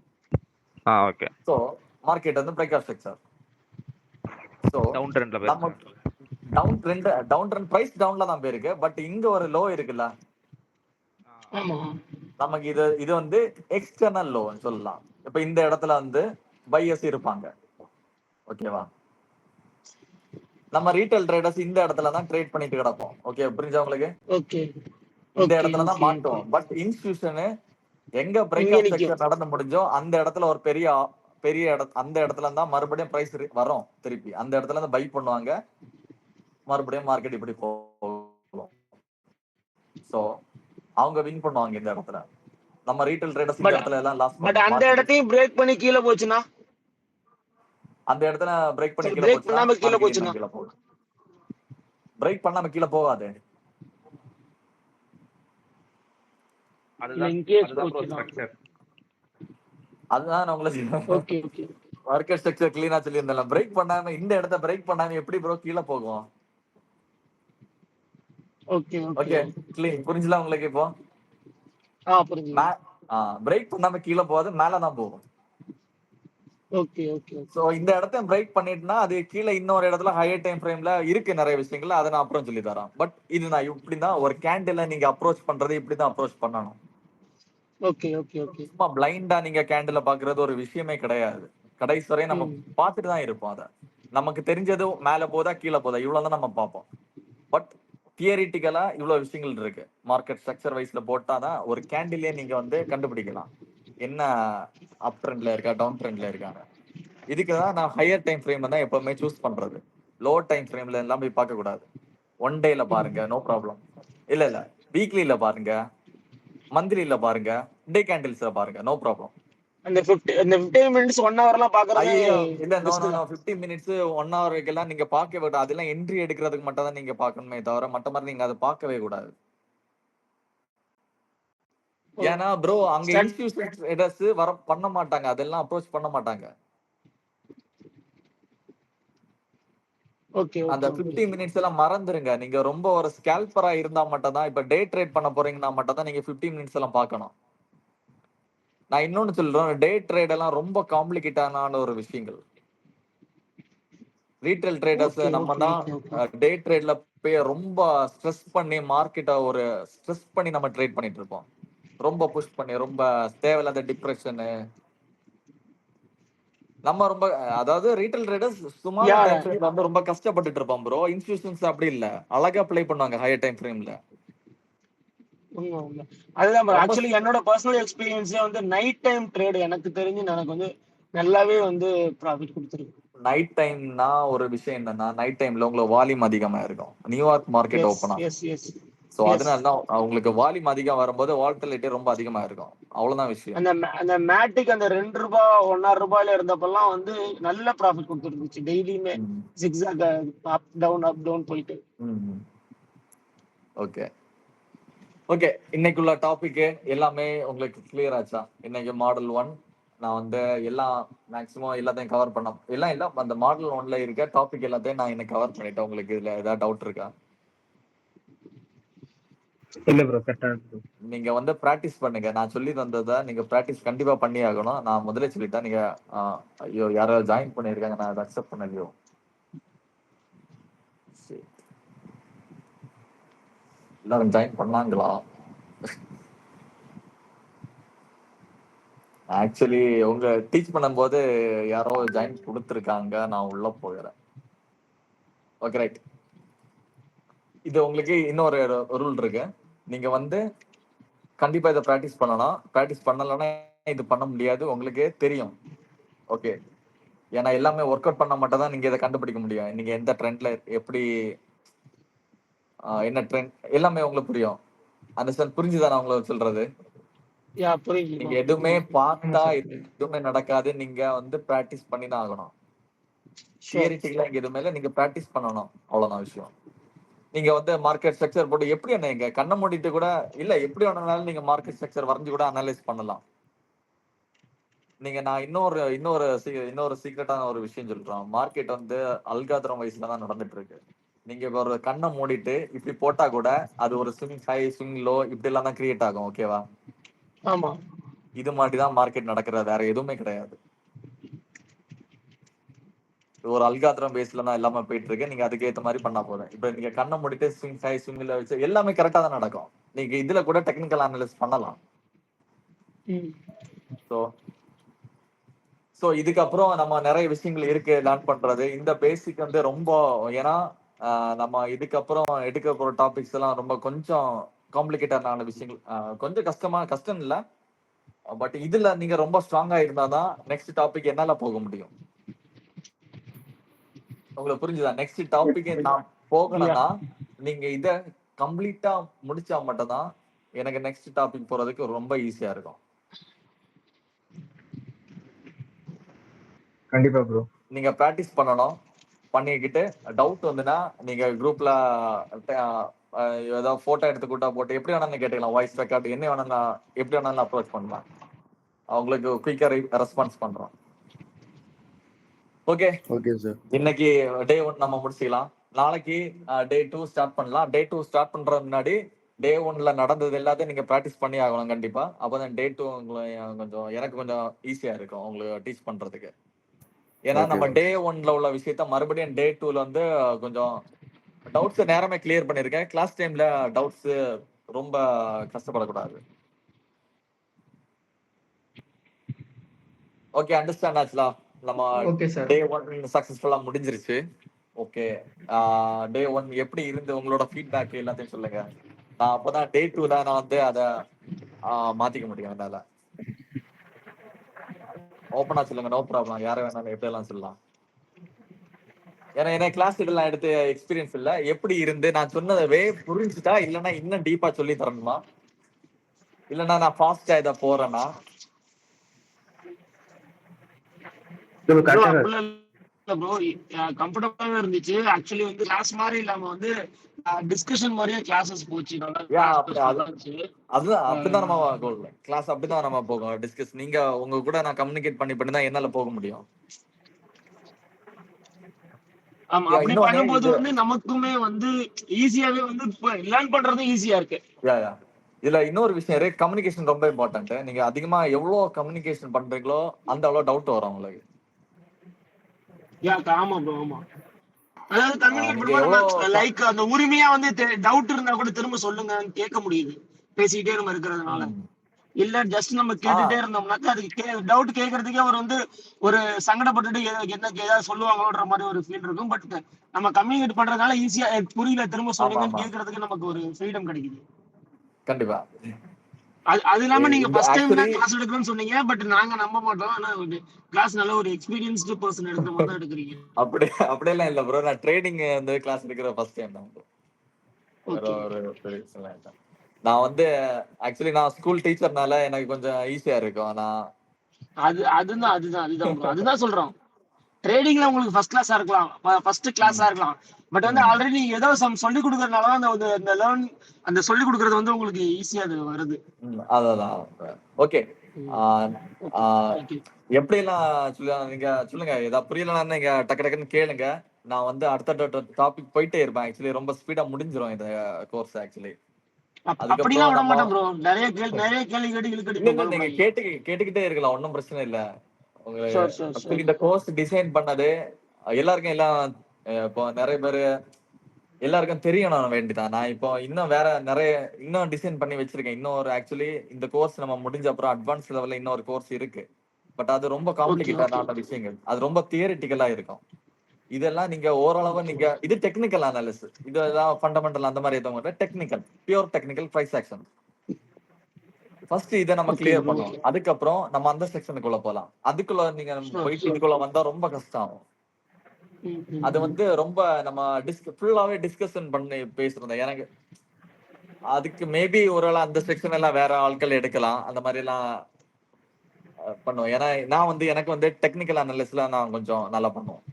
ஓகே. சோ மார்க்கெட் வந்து break of structure. So down ட்ரெண்ட்ல போயிருக்கு. டவுன் ட்ரெண்ட் பிரைஸ் டவுன்ல தான் போயிருக்கு. பட் இங்க ஒரு லோ இருக்குல்ல, நமக்கு இது வந்து எக்ஸ்டர்னல் லோன்னு சொல்லலாம். இப்ப இந்த இடத்துல வந்து பையர்ஸ் இருப்பாங்க, ஓகேவா? நம்ம ரீட்டைல் ட்ரேடர்ஸ் இந்த இடத்துல தான் ட்ரேட் பண்ணிட்டு கிடப்போம். ஓகே, புரிஞ்சா உங்களுக்கு? ஓகே. இந்த இடத்துல தான் மாட்டோம். பட் இன்ஸ்டிடியூஷன் எங்க பிரேக் ஆஃப் ஸ்ட்ரக்சர் நடந்து முடிஞ்சோ அந்த இடத்துல ஒரு பெரிய அந்த இடத்துல தான் மறுபடியும் பிரைஸ் வரும். திருப்பி அந்த இடத்துல இருந்து பை பண்ணுவாங்க, மறுபடியும் மார்க்கெட் இப்படி போகும். சோ அவங்க வின் பண்ணுவாங்க இந்த இடத்துல. நம்ம ரீட்டைல் ட்ரேடர்ஸ் இந்த இடத்துல எல்லாம் லாஸ் பட் அந்த இடத்தையும் பிரேக் பண்ணி கீழ போச்சுனா, அந்த இடத்துல பிரேக் பண்ணி பிரேக் பண்ணாம கீழ போச்சுனா, பிரேக் பண்ணாம கீழ போகாது. அதுதான் நான் உங்களுக்கு மார்க்கெட் ஸ்ட்ரக்சர் கிளீனா சொல்லியிருந்தேன். பிரேக் பண்ணாம இந்த இடத்த பிரேக் பண்ணாம எப்படி ப்ரோ கீழ போகும்? ஓகே கிளீன் புரிஞ்சல உங்களுக்கு? இப்போ பிரேக் பண்ணாம கீழ போகாது, மேலதான் போகும். சோ இந்த இடத்த பிரேக் பண்ணிட்டுனா அது கீழே இன்னொரு இடத்துல ஹையர் டைம் ஃப்ரேம்ல இருக்கு நிறைய விஷயங்கள், அதை நான் அப்புறம் சொல்லி தரேன். பட் இது நான் இப்படிதான் ஒரு கேண்டில நீங்க அப்ரோச் பண்றது இப்படிதான் அப்ரோச் பண்ணணும். சும்மா பிளைண்டா நீங்க கேண்டில பாக்குறது ஒரு விஷயமே கிடையாது. கடைசி வரையும் நம்ம பார்த்துட்டு தான் இருப்போம். அதை நமக்கு தெரிஞ்சது மேல போதா கீழே போதா இவ்வளவுதான் நம்ம பார்ப்போம். பட் தியரிட்டிக்கலா இவ்வளவு விஷயங்கள் இருக்கு. மார்க்கெட் ஸ்ட்ரக்சர் வைஸ்ல போட்டாதான் ஒரு கேண்டிலே நீங்க வந்து கண்டுபிடிக்கலாம் என்ன அப் ட்ரெண்ட்ல இருக்கா டவுன் ட்ரெண்ட்ல இருக்காங்க. இதுக்குதான் நான் ஹையர் டைம் ஃப்ரேம் தான் எப்பவுமே சூஸ் பண்றது. லோ டைம் ஃப்ரேம்ல எல்லாம் போய் பார்க்க கூடாது. ஒன் டேல பாருங்க, நோ ப்ராப்ளம். இல்ல வீக்லில பாருங்க, மந்த்லில பாருங்க, டே கேண்டில்ஸ்ல பாருங்க, நோ ப்ராப்ளம். அந்த 15 மினிட்ஸ் 1 ஹவர்லாம் பாக்குறது இல்ல, நோ 15 மினிட்ஸ் 1 ஹவர் வரைக்கும் நீங்க பார்க்கவே கூடாது. அதெல்லாம் என்ட்ரி எடுக்கிறதுக்கு மட்டும் தான் நீங்க பார்க்கணுமே தவிர மற்ற மாதிரி நீங்க அதை பார்க்கவே கூடாது. ஏன்னா ப்ரோ அங்க இன்ஸ்டிடியூஷன் ட்ரேடர்ஸ் பண்ண மாட்டாங்க, அதெல்லாம் அப்ரோச் பண்ண மாட்டாங்க. அந்த 15 மினிட்ஸ் எல்லாம் மறந்துருங்க. நீங்க ரொம்ப ஒரு ஸ்கேல்பரா இருந்தா மட்டும் தான், இப்ப டே ட்ரேட் பண்ண போறீங்கன்னா மட்டும் தான் நீங்க 15 மினிட்ஸ் எல்லாம் பார்க்கணும். நான் இன்னொன்னு சொல்றேன், டே ட்ரேட் எல்லாம் ரொம்ப காம்ப்ளிகேட்டான ஒரு விஷயங்கள். ரீட்டைல் ட்ரேடர்ஸ் நம்ம தான் டே ட்ரேட்ல போய் ரொம்ப ஸ்ட்ரெஸ் பண்ணி மார்க்கெட்டை ஒரு ஸ்ட்ரெஸ் பண்ணி நம்ம ட்ரேட் பண்ணிட்டு இருப்போம். ரொம்ப புஷ் பண்ணி ரொம்ப தேவையில்லாத டிப்ரெஷனு நம்ம ரொம்ப, அதாவது ரீட்டைல் ட்ரேடர்ஸ் சுமார் டைம் ஃப்ரேம்ல வந்து ரொம்ப கஷ்டப்பட்டுட்டு இருப்போம் ப்ரோ. இன்ஸ்டிடியூஷன்ஸ் அப்படி இல்ல, அழகா ப்ளே பண்ணுவாங்க ஹையர் டைம் ஃப்ரேம்ல. அதுதான் ஆக்சுவலி என்னோட பர்சனல் எக்ஸ்பீரியன்ஸே வந்து நைட் டைம் ட்ரேட் எனக்கு தெரிஞ்சு எனக்கு வந்து நல்லாவே வந்து ப்ராஃபிட் கொடுத்துருக்கு. நைட் டைம்னா ஒரு விஷயம் என்னன்னா, நைட் டைம்ல உங்களுக்கு வால்யூம் அதிகமா இருக்கும். நியூயார்க் மார்க்கெட் ஓபன் ஆகும். சோ அதனால தான் உங்களுக்கு வால்யூம் அதிகம் வரும்போது வால்டிலிட்டி ரொம்ப அதிகமா இருக்கும். அவ்வளவுதான் விஷயம். அந்த மேட்டிக் அந்த 2 ரூபாய் 1.5 ரூபாயில இருந்தப்பெல்லாம் வந்து நல்ல ப்ராஃபிட் கொடுத்துருந்துச்சு. டெய்லியுமே ஜிக்ஸாக் அப் டவுன் போயிட்டு. ஓகே இன்னைக்குள்ள டாபிக் எல்லாமே உங்களுக்கு கிளியர் ஆச்சா? இன்னைக்கு மாடல் 1 நான் வந்து எல்லாம் மேக்ஸிமம் எல்லாத்தையும் கவர் பண்ணோம். எல்லாம் இல்ல, அந்த மாடல் 1ல இருக்க டாபிக் எல்லாத்தையும் நான் இன்னைக்கு கவர் பண்ணிட்டேன். உங்களுக்கு இதுல ஏதாவது டவுட் இருக்கா? இல்ல ப்ரோ, கரெக்ட்டா இருக்கு. நீங்க வந்து பிராக்டிஸ் பண்ணுங்க. நான் சொல்லி தந்ததை நீங்க பிராக்டிஸ் கண்டிப்பா பண்ணி ஆகணும். நான் முதல்ல சொல்லிட்டேன். நீங்க ஐயோ யாராவது ஜாயின் பண்ணிருக்காங்க, நான் அதை அக்செப்ட் பண்ணலையோ. சரி எல்லாரும் ஜாயின் பண்ணாங்களா? ஆக்சுவலி உங்க டீச் பண்ணும்போது யாரோ ஜாயின் கொடுத்துருக்காங்க, நான் உள்ள போகிறேன். Okay right. இது உங்களுக்கு இன்னொரு ரூல் இருக்கு. நீங்க வந்து கண்டிப்பா இதை ப்ராக்டிஸ் பண்ணணும். ப்ராக்டிஸ் பண்ணலைன்னா இது பண்ண முடியாது, உங்களுக்கே தெரியும். ஓகே, ஏன்னா எல்லாமே ஒர்க் அவுட் பண்ண மட்டும் தான் நீங்க இதை கண்டுபிடிக்க முடியும். நீங்க எந்த ட்ரெண்ட்ல எப்படி என்ன ட்ரெண்ட் எல்லாமே உங்களுக்கு புரியும். அண்டர்ஸ்டாண்ட்? புரிஞ்சுதானே நான் உங்களுக்கு சொல்றது? யா புரியுது நீங்க bro. எதுவுமே பார்த்தா sir. எதுவுமே நடக்காது. நீங்க வந்து ப்ராக்டிஸ் பண்ணி தான் ஆகணும். Sure. தியரிட்டிக்கலா இங்க எதுவுமே இல்லை, நீங்க ப்ராக்டிஸ் பண்ணணும், அவ்வளவுதான் விஷயம். நீங்க வந்து மார்க்கெட் ஸ்ட்ரக்சர் போட்டு எப்படி என்ன இங்க கண்ணை மூடிட்டு கூட இல்ல, எப்படி வேணாலும் நீங்க மார்க்கெட் ஸ்ட்ரக்சர் வரைஞ்சு கூட அனலைஸ் பண்ணலாம். நீங்க நான் இன்னொரு சீக்ரெட்டான ஒரு விஷயம் சொல்றேன். மார்க்கெட் வந்து அல்காத்ரம் வைஸ்ல தான் நடந்துட்டு இருக்கு. நீங்க இப்ப ஒரு கண்ணை மூடிட்டு இப்படி போட்டா கூட அது ஒரு ஸ்விங் ஹை ஸ்விங் லோ இப்படி எல்லாம் தான் கிரியேட் ஆகும். ஓகேவா? ஆமா. இது மாதிரி தான் மார்க்கெட் நடக்கிறது, வேற எதுவுமே கிடையாது. ஒரு அல்காத்ரம் பேஸ்ல தான் எல்லாமே போயிட்டு இருக்கு. நீங்க அதுக்கு ஏத்த மாதிரி பண்ணா போதும். இப்ப நீங்க கண்ணை மூடிட்டு ஸ்விங் ஹை ஸ்விங்ல வச்சு எல்லாமே கரெக்டா தான் நடக்கும். நீங்க இதுல கூட டெக்னிக்கல் அனலைஸ் பண்ணலாம். ம். ஸோ இதுக்கப்புறம் நம்ம நிறைய விஷயங்கள் இருக்கு லேர்ன் பண்றது. இந்த பேசிக் வந்து ரொம்ப, ஏன்னா நம்ம இதுக்கப்புறம் எடுக்க போற டாபிக்ஸ் எல்லாம் ரொம்ப கொஞ்சம் காம்ப்ளிகேட்டடான விஷயங்கள், கொஞ்சம் கஷ்டம் இல்லை. பட் இதுல நீங்க ரொம்ப ஸ்ட்ராங்கா இருந்தாதான் நெக்ஸ்ட் டாபிக் என்னால போக முடியும். உங்களுக்கு புரிஞ்சுதா? நெக்ஸ்ட் டாபிக் நான் போகணும்னா நீங்க இத கம்ப்ளீட்டா முடிச்சா மட்டும் தான் எனக்கு நெக்ஸ்ட் டாபிக் போறதுக்கு ரொம்ப ஈஸியா இருக்கும். கண்டிப்பா ப்ரோ. நீங்க பிராக்டிஸ் பண்ணணும். பண்ணிக்கிட்டு டவுட் வந்துன்னா நீங்க குரூப்ல ஏதாவது போட்டோ எடுத்து கூட்டா போட்டு எப்படி வேணாலும் கேட்டுக்கலாம். வாய்ஸ் ரெக்கார்ட் என்ன வேணாலும் எப்படி வேணாலும் அப்ரோச் பண்ணலாம். அவங்களுக்கு குயிக்கா ரெஸ்பான்ஸ் பண்றோம். Okay, okay sir. இன்னைக்கு டே 1 நம்ம முடிச்சுக்கலாம். நாளைக்கு டே 2 ஸ்டார்ட் பண்ணலாம். டே 2 ஸ்டார்ட் பண்ற முன்னாடி டே 1ல நடந்தது எல்லாத்தையும் நீங்க பிராக்டிஸ் பண்ணி ஆகணும் கண்டிப்பா. அப்பதான் டே 2 கொஞ்சம் எனக்கு கொஞ்சம் ஈஸியா இருக்கும் உங்களுக்கு டீச் பண்றதுக்கு. ஏன்னா Okay, நம்ம sir. டே 1ல உள்ள விஷயத்த மறுபடியும் டே 2ல வந்து கொஞ்சம் டவுட்ஸ் நேரமே கிளியர் பண்ணிருக்கேன். கிளாஸ் டைம்ல டவுட்ஸ் ரொம்ப கஷ்டப்படக்கூடாது. ஓகே, அண்டர்ஸ்டாண்ட் ஆச்சுலா? நம்ம ஓகே சார். டே 1 சக்சஸ்ஃபுல்லா முடிஞ்சிருச்சு. ஓகே, டே 1 எப்படி இருந்து உங்களோட ஃபீட்பேக் எல்லாத்தையும் சொல்லுங்க. நான் அப்பதான் டே 2ல நான் வந்து அதை மாத்திக்க முடியும் என்னால. ஓப்பனா சொல்லுங்க, நோ ப்ராப்ளம். யாரை வேணாலும் எப்படி எல்லாம் சொல்லலாம். ஏன்னா என்ன கிளாஸ் இதெல்லாம் எடுத்து எக்ஸ்பீரியன்ஸ் இல்ல. எப்படி இருந்து நான் சொன்னதவே புரிஞ்சுட்டா, இல்லைன்னா இன்னும் டீப்பா சொல்லி தரணுமா, இல்லைன்னா நான் ஃபாஸ்டா இதை போறேன்னா? ப்ரோ ப்ரோ கரெக்டா அப்படிலாம் இல்ல ப்ரோ. கம்ஃபர்டபுளாவே இருந்துச்சு. ஆக்சுவலி வந்து கிளாஸ் மாதிரி இல்லாம வந்து டிஸ்கஷன் மாதிரியே கிளாஸஸ் போச்சு. நல்லா இருந்துச்சு. அதுதான் அப்படிதான் நம்ம கோல். கிளாஸ் அப்படிதான் நம்ம போகும் டிஸ்கஸ். நீங்க உங்க கூட நான் கம்யூனிகேட் பண்ணி தான் என்னால போக முடியும். ஆமா, அப்படி பண்ணும்போது வந்து நமக்குமே வந்து ஈஸியாவே வந்து லேர்ன் பண்றதும் ஈஸியா இருக்கு. இதுல இன்னொரு விஷயம் இருக்கு, கம்யூனிகேஷன் ரொம்ப இம்பார்ட்டன்ட். நீங்க அதிகமா எவ்வளவு கம்யூனிகேஷன் பண்றீங்களோ அந்த அவ்வளவு டவுட் வரும் உங்களுக்கு. ஆமா ப்ரோ, ஆமா. அதாவது கம்யூனிகேட் பண்ணும்போது லைக் அந்த உரிமையா வந்து டவுட் இருந்தா கூட திரும்ப சொல்லுங்கன்னு கேட்க முடியுது பேசிக்கிட்டே நம்ம இருக்கிறதுனால. இல்ல ஜஸ்ட் நம்ம கேட்டுட்டே இருந்தோம்னாக்கா அதுக்கு டவுட் கேட்கறதுக்கே அவர் வந்து ஒரு சங்கடப்பட்டுட்டு என்ன ஏதாவது சொல்லுவாங்களோன்ற மாதிரி ஒரு ஃபீல் இருக்கும். பட் நம்ம கம்யூனிகேட் பண்றதுனால ஈஸியா புரியல திரும்ப சொல்லுங்கன்னு கேட்கறதுக்கு நமக்கு ஒரு ஃப்ரீடம் கிடைக்குது. கண்டிப்பா. அது இல்லாம நீங்க ஃபர்ஸ்ட் டைம் தான் கிளாஸ் எடுக்கணும்னு சொன்னீங்க. பட் நாங்க நம்ப மாட்டோம். ஆனா கிளாஸ் நல்ல ஒரு எக்ஸ்பீரியன்ஸ்டு பர்சன் எடுக்கிற மாதிரி தான் எடுக்கிறீங்க. அப்படியெல்லாம் இல்ல ப்ரோ. நான் ட்ரேடிங் வந்து கிளாஸ் எடுக்கிற ஃபர்ஸ்ட் டைம் தான். நான் வந்து ஆக்சுவலி நான் ஸ்கூல் டீச்சர்னால எனக்கு கொஞ்சம் ஈஸியா இருக்கும். நான் அதுதான் சொல்றோம். ட்ரேடிங்ல உங்களுக்கு ஃபர்ஸ்ட் கிளாஸா இருக்கலாம், ஃபர்ஸ்ட் கிளாஸா இருக்கலாம். பட் வந்து ஆல்ரெடி நீங்க ஏதோ சொல்லி கொடுக்கறதுனால தான் அந்த சொல்லி கொடுக்கறது வந்து உங்களுக்கு ஈஸியா அது வருது. அதான். ஓகே, எப்படி எல்லாம் நீங்க சொல்லுங்க. ஏதாவது புரியலன்னா நீங்க டக்கு டக்குன்னு கேளுங்க. நான் வந்து அடுத்த டாபிக் போயிட்டே இருப்பேன். ஆக்சுவலி ரொம்ப ஸ்பீடா முடிஞ்சிரும் இந்த கோர்ஸ். ஆக்சுவலி அப்படிலாம் விட மாட்டேன் ப்ரோ. நிறைய கேள்வி நீங்க கேட்டுக்கிட்டே இருக்கலாம், ஒன்னும் பிரச்சனை இல்ல. உங்களுக்கு இந்த கோர்ஸ் டிசைன் பண்ணது எல்லாருக்கும் எல்லாம் இப்போ நிறைய பேரு எல்லாருக்கும் தெரியணும் வேண்டிதான். நான் இப்போ இன்னும் வேற நிறைய இன்னும் டிசைன் பண்ணி வச்சிருக்கேன். இன்னும் ஒரு ஆக்சுவலி இந்த கோர்ஸ் நம்ம முடிஞ்ச அப்புறம் அட்வான்ஸ் லெவல்ல இன்னொரு கோர்ஸ் இருக்கு. பட் அது ரொம்ப ஓகே காம்ப்ளிகேட்டடான விஷயங்கள். அது ரொம்ப தியரிட்டிக்கலா இருக்கும். இதெல்லாம் நீங்க ஓரளவு ஓகே நீங்க இது டெக்னிக்கல் அனாலிசிஸ். இதெல்லாம் ஃபண்டமெண்டல் அந்த மாதிரி எதுவும் இல்ல. Technical, pure technical price action. First இதை நம்ம ஓகே கிளியர் ப்ரோ. பண்ணுவோம். அதுக்கப்புறம் நம்ம அந்த செக்ஷனுக்குள்ள போலாம். அதுக்குள்ள நீங்க ஷூர் போயிட்டு ஷூர். இதுக்குள்ள வந்தா ரொம்ப கஷ்டம் ஆகும். அது வந்து ரொம்ப நம்ம ஃபுல்லாவே டிஸ்கஷன் பண்ணி பேசுறோம். எனக்கு அதுக்கு மேபி ஒருவேளை அந்த செக்ஷன் எல்லாம் வேற ஆட்கள் எடுக்கலாம். அந்த மாதிரி எல்லாம் பண்ணுவோம். ஏன்னா நான் வந்து எனக்கு வந்து டெக்னிக்கல் அனாலிசிஸ்ல நான் கொஞ்சம் நல்லா பண்ணுவோம்.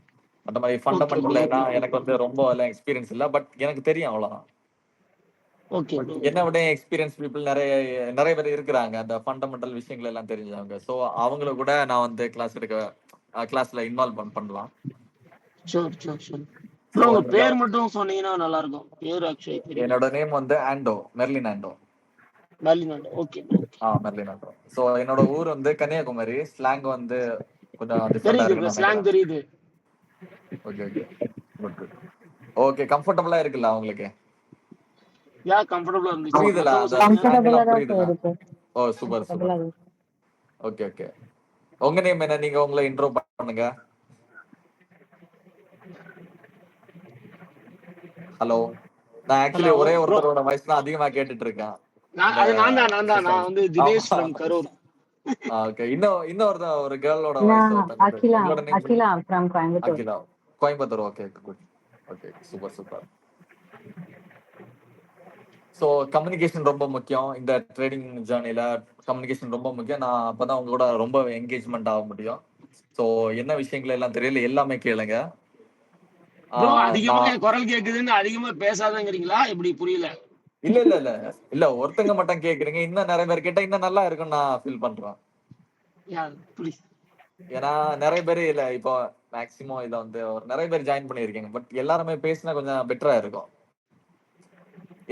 அந்த மாதிரி ஓகே ப்ரோ. ஃபண்டமெண்டல் எனக்கு வந்து ரொம்ப எல்லாம் எக்ஸ்பீரியன்ஸ் இல்ல. பட் எனக்கு தெரியும் அவ்வளவுதான். Okay but bro. என்ன விட எக்ஸ்பீரியன்ஸ் பீப்புள் நிறைய நிறைய பேர் இருக்கிறாங்க. அந்த ஃபண்டமெண்டல் விஷயங்கள் எல்லாம் தெரிஞ்சவங்க. ஸோ அவங்கள கூட நான் வந்து கிளாஸ்ல இன்வால்வ் பண்ணலாம். Sure sure sure. So bro உங்க நீங்க பேர் மட்டும் சொன்னீங்கன்னா நல்லா இருக்கும். பேர் ஆக்சுவலி தெரியல. என்னோட நேம் வந்து Anto, Merlin Anto. Velinadu. Okay bro. Merlin Anto. So என்னோட ஊர் வந்து கன்னியாகுமரி. ஸ்லாங் வந்து கொஞ்சம் டிஃப்ரெண்டா தெரியுது ப்ரோ, இருக்குன்னு ஸ்லாங் நினைக்கிறேன். தெரியுது. Okay okay good good. Okay கம்ஃபர்டபுளா இருக்குல்ல உங்களுக்கு? யா கம்ஃபர்டபுளா இருந்துச்சு. புரியுதுல மத்தவங்க அந்த சொன்னீங்க. ஸ்லாங் கம்ஃபர்டபுளா எல்லாம் தான் புரியுதுல? சார் இருக்கு. ஓ சூப்பர் கம்ஃபர்டபுளா சூப்பர். இருக்கு. Okay okay. உங்க நேம் என்ன? நீங்க உங்களை இன்ட்ரோ பண்ணுங்க. ஹலோ. நான் ஆக்சுவலி ஹலோ ஒரே ப்ரோ. ஒருத்தரோட வாய்ஸ் தான் அதிகமா கேட்டுட்டு இருக்கேன் இந்த நான் தான். செஷன். நான் வந்து ஆமா. தினேஷ் ஃப்ரம் கரூர். ஓகே. இன்னொரு ஒரு கேர்ளோட வாய்ஸ் நான் ஒருத்தங்க. அகிலா உங்களோட நேம் சொல்லுங்க. Akila from Coimbatore. Akila, Coimbatore. Okay good. Okay super super. So communication ரொம்ப முக்கியம். இந்த ட்ரேடிங் ஜேர்னில கம்யூனிகேஷன் ரொம்ப முக்கியம். நான் அப்பதான் உங்களோட ரொம்ப என்கேஜ்மெண்ட் ஆக முடியும். ஸோ என்ன விஷயங்கள் எல்லாம் தெரியல எல்லாமே கேளுங்க. ப்ரோ அதிகமா நான் என் குரல் கேக்குதுன்னு அதிகமா பேசாதங்கிறீங்களா? எப்படி புரியல? இல்ல இல்ல இல்ல இல்ல ஒருத்தங்க மட்டும் கேக்குறீங்க. இன்னும் நிறைய பேர் கேட்டா இன்னும் நல்லா இருக்கும்னு நான் ஃபீல் பண்றேன். யா ப்ளீஸ். ஏன்னா நிறைய பேர் இல்ல இப்போ மேக்சிமம் இதுல வந்து நிறைய பேர் ஜாயின் பண்ணியிருக்கீங்க. பட் எல்லாருமே பேசினா கொஞ்சம் பெட்டரா இருக்கும்.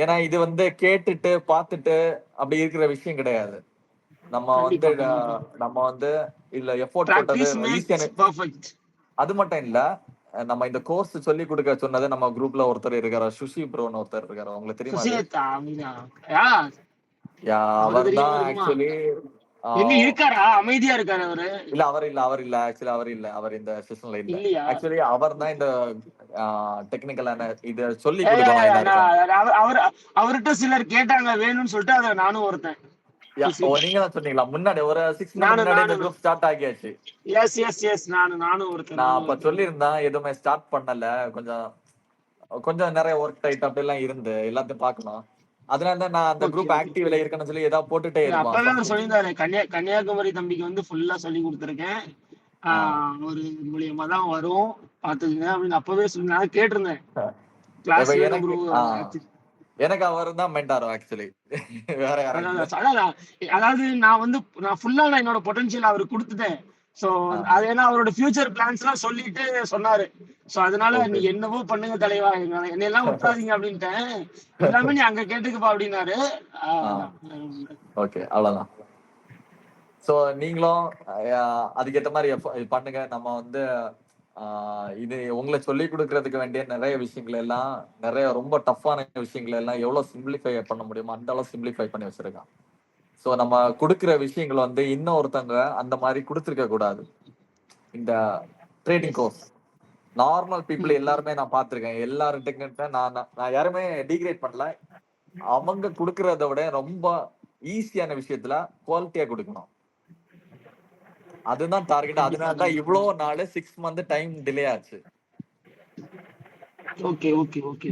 ஏன்னா இது வந்து கேட்டுட்டு பார்த்துட்டு அப்படி இருக்கிற விஷயம் கிடையாது. நம்ம வந்து கண்டிப்பா கண்டிப்பா. நம்ம வந்து இல்ல எஃபோர்ட் போட்டது பிராக்டிஸ் மேக்ஸ் ஈஸியான பெர்ஃபெக்ட். அது மட்டும் இல்ல. நம்ம இந்த கோர்ஸ் சொல்லி கொடுக்க சொன்னது நம்ம குரூப்ல ஒருத்தர் இருக்காரு, சுஷி ப்ரோன்னு ஒருத்தர் இருக்காரு. உங்களுக்கு தெரியுமா அது? சுசியத்தா அமிதா. யா யா அவரு அவர் தான் தெரியாம இருக்குமா? ஆக்சுவலி. எங்க இருக்காரா? அமைதியா இருக்காரு அவரு. இல்ல அவர் இல்ல ஆக்சுவலி அவர் இல்ல. அவர் இந்த செஷன்ல இல்ல. இல்லையா? ஆக்சுவலி அவர் தான் இந்த டெக்னிக்கலான இத சொல்லி ஏய், கொடுக்கணும் எல்லாருக்கும். அவர்கிட்ட சிலர் கேட்டாங்க வேணும்னு சொல்லிட்டு அதை நானும் ஒருத்தன். நீங்க தான் சொன்னீங்களா முன்னாடி ஒரு 6 மந்த் நானு முன்னாடி இந்த நானு குரூப் ஸ்டார்ட் ஆகியாச்சு. எஸ் எஸ் எஸ் நானும் ஒருத்தன். நான் அப்ப சொல்லியிருந்தேன் எதுவுமே ஸ்டார்ட் பண்ணல. கொஞ்சம் கொஞ்சம் நிறைய ஒர்க் டைட் அப்படி எல்லாம் இருந்து எல்லாத்தையும் பார்க்கணும். அதனால தான் நான் அந்த ஓகே குரூப் ஓகே. ஆக்டிவ்ல இருக்கேன்னு சொல்லி ஏதாவது போட்டுட்டே இருப்போம் அப்பவே அவர் சம்திங். சொல்லியிருந்தாரு, கன்னியாகுமரி தம்பிக்கு வந்து ஃபுல்லா சொல்லி கொடுத்துருக்கேன். ஒரு மூலியமா தான் வரும் பாத்துக்கங்க அப்படின்னு அப்பவே சொல்லி நான் கேட்டிருந்தேன். கிளாஸ் வேணும் எனக்கு ப்ரோ. எனக்கு அவர் தான் மென்டாரோ ஆக்சுவலி. வேற யாரும் இல்ல. அதாவது நான் ஃபுல்லா என்னோட பொட்டன்ஷியல் அவருக்கு கொடுத்துட்டேன். சோ அது ஏன்னா அவரோட ஃபியூச்சர் பிளான்ஸ் எல்லாம் சொல்லிட்டு சொன்னாரு. சோ அதனால நீ ஓகே என்னவோ பண்ணுங்க தலைவா, என்னெல்லாம் விட்டுறாதீங்க அப்படின்ட்டேன். எல்லாமே நீ அங்க கேட்டுக்கப்பா அப்படின்னாரு. அதான். ஓகே அவ்வளவுதான். சோ நீங்களும் அதுக்கேற்ற மாதிரி பண்ணுங்க. நம்ம வந்து இது உங்களை சொல்லி கொடுக்கறதுக்கு வேண்டிய நிறைய விஷயங்கள் எல்லாம் நிறைய ரொம்ப டஃப்பான விஷயங்கள் எல்லாம் எவ்வளவு சிம்பிளிஃபை பண்ண முடியுமோ அந்த அளவு சிம்பிளிஃபை பண்ணி வச்சிருக்கான். சோ நம்ம கொடுக்கிற விஷயங்கள் வந்து இன்னொருத்தங்க அந்த மாதிரி கொடுத்துருக்க கூடாது. இந்த ட்ரேடிங் கோர்ஸ் நார்மல் பீப்புள் எல்லாருமே நான் பார்த்திருக்கேன். எல்லாரும் டெக்னிக்கா நான் யாருமே டிகிரேட் பண்ணல. அவங்க கொடுக்கறத விட ரொம்ப ஈஸியான விஷயத்துல குவாலிட்டியா கொடுக்கணும். அதுதான் டார்கெட். அதனால தான் இவ்வளவு நாள் 6 மந்த் டைம் டிலே ஆச்சு. Okay okay okay.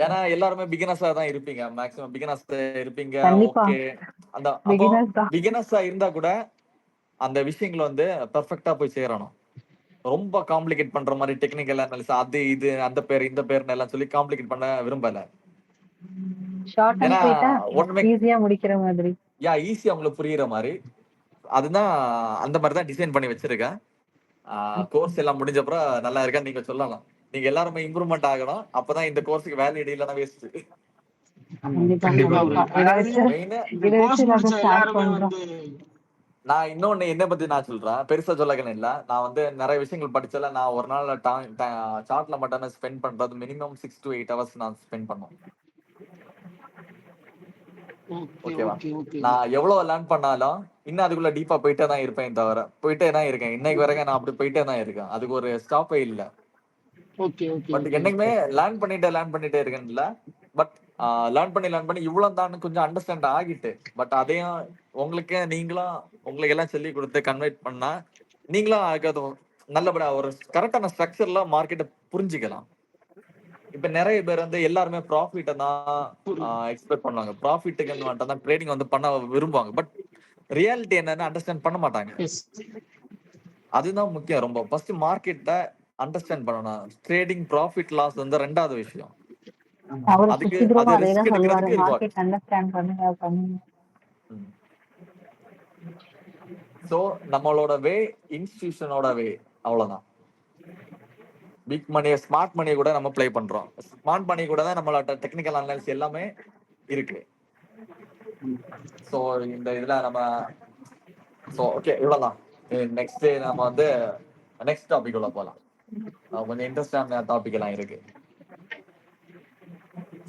ஏன்னா எல்லாருமே பிகினர்ஸா தான் இருப்பீங்க. மேக்ஸிமம் பிகினர்ஸ் இருப்பீங்க. கண்டிப்பா ஓகே அந்த அப்போ பிகினர்ஸ் தான். பிகினர்ஸா இருந்தா கூட அந்த விஷயங்கள் வந்து பெர்ஃபெக்ட்டா போய் சேரணும். ரொம்ப காம்ப்ளிகேட் பண்ற மாதிரி டெக்னிக்கல் அனாலிசிஸ் அது இது அந்த பேர் இந்த பேர்னு எல்லாம் சொல்லி காம்ப்ளிகேட் பண்ண விரும்பல. ஷார்ட் அண்ட் ஏன்னா ஸ்வீட்டா ஒண்ணுமே ஈஸியா முடிக்கிற மாதிரி. ஈஸியா உங்களுக்கு புரியுற மாதிரி அதுதான் அந்த மாதிரி தான் டிசைன் பண்ணி வச்சிருக்கேன். கோர்ஸ் எல்லாம் முடிஞ்ச அப்புறம் நல்லா இருக்கான்னு நீங்க சொல்லலாம். நீங்க எல்லாருமே இம்ப்ரூவ்மெண்ட் ஆகணும். அப்பதான் இந்த கோர்ஸுக்கு வேலிட் இல்லைன்னா வேஸ்ட். கண்டிப்பா கண்டிப்பா கண்டிப்பா. bro. இதை அதாவது வச்சு மெயின் இந்த இதை கோர்ஸ் வச்சு நாங்க முடிச்ச ஸ்டார்ட் எல்லாருமே பண்றோம். நான் இன்னொன்னு என்ன பத்தி நான் சொல்றேன், பெருசா சொல்லக்கன்னு இல்ல. நான் வந்து நிறைய விஷயங்கள் படிச்சல. நான் ஒரு நாள் சார்ட்ல மட்டும் ஸ்பெண்ட் பண்றது மினிமம் 6 to 8 ஹவர்ஸ் நான் ஸ்பெண்ட் பண்ணுவேன். ஓகே ஓகேவா? ஓகே ஓகே நான் எவ்வளவு லேர்ன் பண்ணாலும் இன்னும் அதுக்குள்ள டீப்பா போயிட்டே தான் இருப்பேன் தவிர போயிட்டே தான் இருக்கேன். இன்னைக்கு வரைக்கும் நான் அப்படி போயிட்டே தான் இருக்கேன். அதுக்கு ஒரு ஸ்டாப்பே இல்ல. ஓகே ஓகே பட் ஓகே என்னைக்குமே லேர்ன் பண்ணிட்டே இருக்கேன் இல்ல. பட் லேர்ன் பண்ணி இவ்வளவு தான் கொஞ்சம் அண்டர்ஸ்டாண்ட் ஆகிட்டு. பட் அதையும் உங்களுக்கு நீங்களும் உங்களுக்கு எல்லாம் சொல்லி கொடுத்து கன்வெர்ட் பண்ணா நீங்களும் அதுக்கு நல்லபடியா ஒரு கரெக்டான ஸ்ட்ரக்சர்ல மார்க்கெட்டை புரிஞ்சுக்கலாம். இப்ப நிறைய பேர் வந்து எல்லாருமே ப்ராஃபிட்ட தான் எக்ஸ்பெக்ட் பண்ணுவாங்க. ப்ராஃபிட்டுக்கு மட்டும் தான் ட்ரேடிங் வந்து பண்ண விரும்புவாங்க. பட் ரியாலிட்டி என்னன்னு அண்டர்ஸ்டாண்ட் பண்ண மாட்டாங்க. எஸ் அதுதான் முக்கியம். ரொம்ப ஃபர்ஸ்ட் மார்க்கெட்டை அண்டர்ஸ்டாண்ட் பண்ணணும். ட்ரேடிங் ப்ராஃபிட் லாஸ் வந்து ரெண்டாவது விஷயம். அவரு அதுக்கு சுத்தி ப்ரோவும் அது அதே தான் ரிஸ்க் சொல்லுவாரு. எடுக்கிறதுக்கு மார்க்கெட் அண்டர்ஸ்டாண்ட் பண்ணுங்க பண்ணுங்க. சோ நம்மளோட வே இன்ஸ்டிடியூஷனோட வே அவ்வளவுதான். பிக் மணியை ஸ்மார்ட் மணியை கூட நம்ம ப்ளே பண்றோம். ஸ்மார்ட் மணி கூட தான் நம்மளோட டெக்னிக்கல் அனலைஸ் எல்லாமே இருக்கு. சோ இந்த இதுல நம்ம சோ ஓகே இவ்வளவுதான். நெக்ஸ்ட் நம்ம வந்து நெக்ஸ்ட் டாபிக் உள்ள போலாம். கொஞ்சம் இன்ட்ரெஸ்டான டாபிக் எல்லாம் இருக்கு.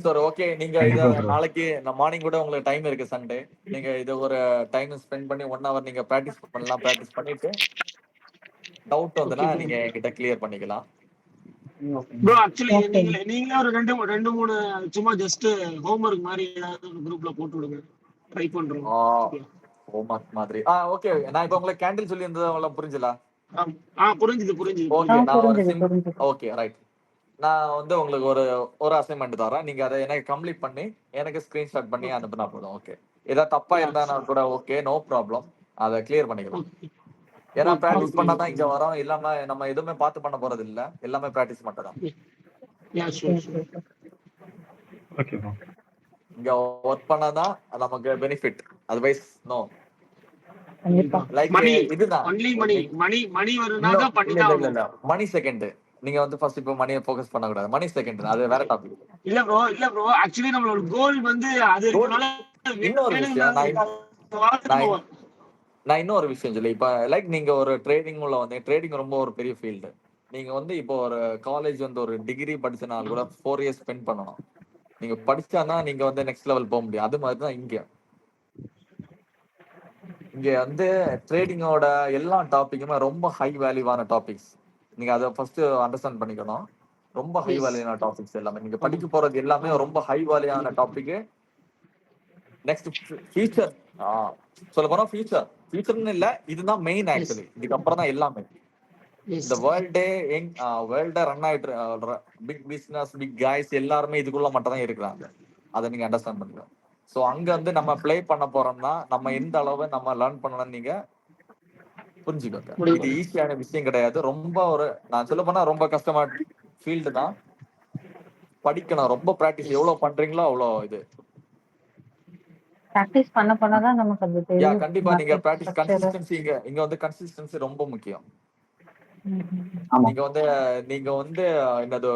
சார் ஓகே நீங்க இத கண்டிப்பா bro. நாளைக்கு நான் மார்னிங் கூட உங்களுக்கு டைம் இருக்கு சண்டே. நீங்க இது ஒரு டைம் ஸ்பெண்ட் பண்ணி 1 hour நீங்க பிராக்டிஸ் பண்ணலாம். பிராக்டிஸ் பண்ணிட்டு டவுட் வந்துனா ஓகே நீங்க என்கிட்ட கிளியர் பண்ணிக்கலாம். Bro actually okay. நீங்களே ஒரு ரெண்டு மூணு சும்மா ஜஸ்ட் ஹோம்ஒர்க் மாதிரி ஏதாவது ஒரு குரூப்ல போட்டு விடுங்க. ட்ரை பண்றோம். ஹோம்ஒர்க் மாதிரி ஓகே. நான் இப்ப உங்களுக்கு கேண்டில் சொல்லி இருந்தது புரிஞ்சல? புரிஞ்சுது புரிஞ்சுது ஓகே நான் ஒரு புரிஞ்சுது புரிஞ்சுது. Okay right. நான் வந்து உங்களுக்கு ஒரு அசைன்மெண்ட் தரேன். நீங்க அதை எனக்கு கம்ப்ளீட் பண்ணி எனக்கு ஸ்கிரீன்ஷாட் பண்ணி அனுப்புனா போதும். ஓகே ஏதாவது தப்பா இருந்தா நான் கூட ஓகே நோ ப்ராப்ளம். அதை கிளியர் பண்ணிக்கலாம். ஏன்னா பிராக்டிஸ் பண்ணாதான் இங்க வரோம். இல்லாம நம்ம எதுவுமே பார்த்து பண்ண போறது இல்ல. எல்லாமே பிராக்டிஸ் மட்டும் தான். Ya sure sure. Okay bro. இங்க ஒர்க் பண்ணாதான் நமக்கு பெனிஃபிட். Otherwise no. கண்டிப்பா. லைக் மணி இதுதான் ஒன்லி மணி வருதுனாக்கா இல்ல பண்ணிதான் இல்ல இல்ல ஆகணும். Money second. நீங்க வந்து ஃபர்ஸ்ட் இப்போ மணியை ஃபோக்கஸ் பண்ண கூடாது. மணி செகண்ட் அது வேற டாபிக். இல்ல ப்ரோ ஆக்சுவலி நம்மளோட கோல் வந்து அது Goal- இருக்கனால இன்னொரு விஷயம் நான் இன்னொரு விஷயம் சொல்லி இப்ப லைக் நீங்க ஒரு ட்ரேடிங் உள்ள வந்து ட்ரேடிங் ரொம்ப ஒரு பெரிய ஃபீல்டு. நீங்க வந்து இப்போ ஒரு காலேஜ் வந்து ஒரு டிகிரி படிச்சனால கூட 4 years ஸ்பெண்ட் பண்ணணும். நீங்க படிச்சாதான் நீங்க வந்து நெக்ஸ்ட் லெவல் போக முடியும். அது மாதிரி தான் இங்க வந்து ட்ரேடிங்கோட எல்லா டாபிக்குமே ரொம்ப ஹை வேல்யூவான டாபிக்ஸ். நீங்க அதை ஃபர்ஸ்ட் அண்டர்ஸ்டாண்ட் பண்ணிக்கணும். ரொம்ப ஹை வேல்யூவான டாபிக்ஸ் எல்லாமே நீங்க படிக்க போறது எல்லாமே ரொம்ப ஹை வேல்யூவான டாபிக். நெக்ஸ்ட் ஃபியூச்சர் சொல்ல போனா ஃபியூச்சர்னு இல்ல இதுதான் மெயின். ஆக்சுவலி இதுக்கப்புறம் தான் எல்லாமே. இந்த வேர்ல்டே ரன் ஆயிட்டு பிக் பிசினஸ் பிக் கைஸ் எல்லாருமே இதுக்குள்ள மட்டும் தான் இருக்கிறாங்க. அதை நீங்க அண்டர்ஸ்டாண்ட் பண்ணிக்கணும். சோ அங்க வந்து நம்ம ப்ளே பண்ண போறோம்னா நம்ம எந்த அளவு நம்ம லேர்ன் பண்ணலாம் நீங்க புரிஞ்சுக்கோங்க. இது ஈஸியான விஷயம் கிடையாது. ரொம்ப நான் சொல்ல போனா ரொம்ப கஷ்டமான ஃபீல்டு தான். படிக்கணும். ரொம்ப பிராக்டிஸ் எவ்வளவு பண்றீங்களோ அவ்வளவு இது. பிராக்டிஸ் பண்ணதான் நமக்கு அது தெரியும். கண்டிப்பா நீங்க பிராக்டிஸ் கன்சிஸ்டன்சி இங்க வந்து கன்சிஸ்டன்சி ரொம்ப முக்கியம். நீங்க வந்து என்னது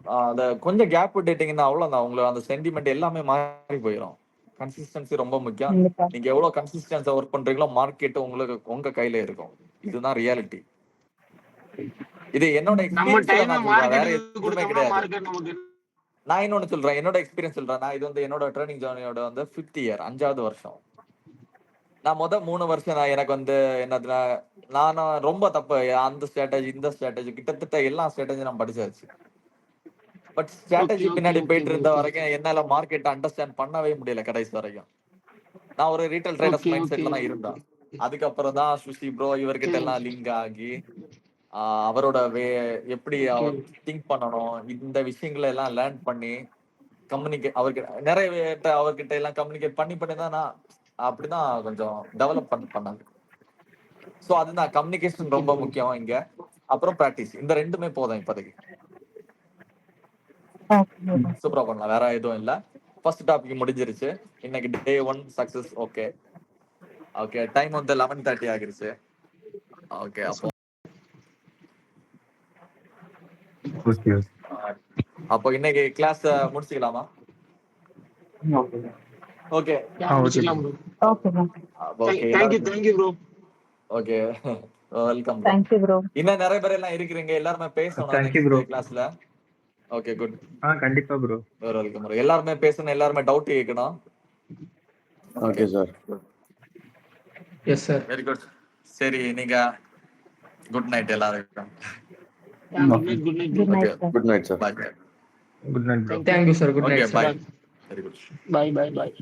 அத கொஞ்சம் கேப் விட்டுட்டீங்கன்னா அவ்வளவுதான். உங்களுக்கு அந்த சென்டிமெண்ட் எல்லாமே மாறி போயிடும். கன்சிஸ்டன்சி ரொம்ப முக்கியம். நீங்க எவ்வளவு கன்சிஸ்டன்ஸா ஒர்க் பண்றீங்களோ மார்க்கெட் உங்களுக்கு உங்க கையில இருக்கும். இதுதான் ரியாலிட்டி. இது என்னோட எக்ஸ்பீரியன்ஸ்ல நான் சொல்றேன். வேற எதுவுமே கிடையாது. நான் இன்னொன்னு சொல்றேன். என்னோட எக்ஸ்பீரியன்ஸ் சொல்றேன். நான் இது வந்து என்னோட ட்ரைனிங் ஜேர்னியோட வந்து 5th year 5வது வருஷம். நான் 3 வருஷம் எனக்கு வந்து என்னதுன்னா நானும் ரொம்ப தப்பு அந்த ஸ்ட்ராட்டஜி இந்த ஸ்ட்ராட்டஜி கிட்டத்தட்ட எல்லா ஸ்ட்ராட்டஜி நான் படிச்சாச்சு. பட் ஸ்ட்ராட்டஜி பின்னாடி போயிட்டு இருந்த வரைக்கும் என்னால மார்க்கெட் அண்டர்ஸ்டாண்ட் பண்ணவே முடியல கடைசி வரைக்கும். நான் ஒரு ரீட்டைல் ட்ரேடர்ஸ் மைண்ட் செட்ல தான் இருந்தேன். அதுக்கப்புறம் தான் சுஷி ப்ரோ இவர்கிட்ட எல்லாம் லிங்க் ஆகி அவரோட எப்படி அவர் திங்க் பண்ணணும் இந்த விஷயங்களை எல்லாம் லேர்ன் பண்ணி கம்யூனிகேட் அவர்கிட்ட எல்லாம் கம்யூனிகேட் பண்ணி தான் நான் அப்படிதான் கொஞ்சம் டெவலப் பண்ணாங்க. சோ அதுதான் கம்யூனிகேஷன் ரொம்ப முக்கியம் இங்க. அப்புறம் பிராக்டிஸ் இந்த ரெண்டுமே போதும் இப்போதைக்கு. சூப்பரா பண்ணலாம். வேற எதுவும் இல்ல. ஃபர்ஸ்ட் டாபிக் முடிஞ்சிருச்சு. இன்னைக்கு டே 1 சக்சஸ். ஓகே டைம் வந்து 11:30 ஆகிருச்சு. ஓகே அப்போ இன்னைக்கு கிளாஸ் முடிச்சுக்கலாமா? ஓகே. ஓகே முடிச்சுக்கலாம் bro. Okay bro. Okay thank you bro. Okay welcome bro. Thank you bro. இன்னும் நிறைய பேர் எல்லாம் இருக்கிறீங்க, எல்லாருமே பேசணும் Thank you, bro. நெக்ஸ்ட் கிளாஸ்ல. ஓகே குட், கண்டிப்பா ப்ரோ. Welcome bro. எல்லாருமே பேசணும், எல்லாருமே டவுட் கேட்கணும். Okay sir. Yes sir. Very good. சரி, நீங்க குட் நைட் எல்லாருக்கும். Good night. Good okay, night sir. Good night sir. Bye. Good night bro. Thank you sir. Good okay night sir. Bye. Very good. Bye.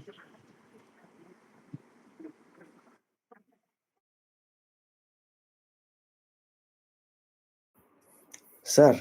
Sir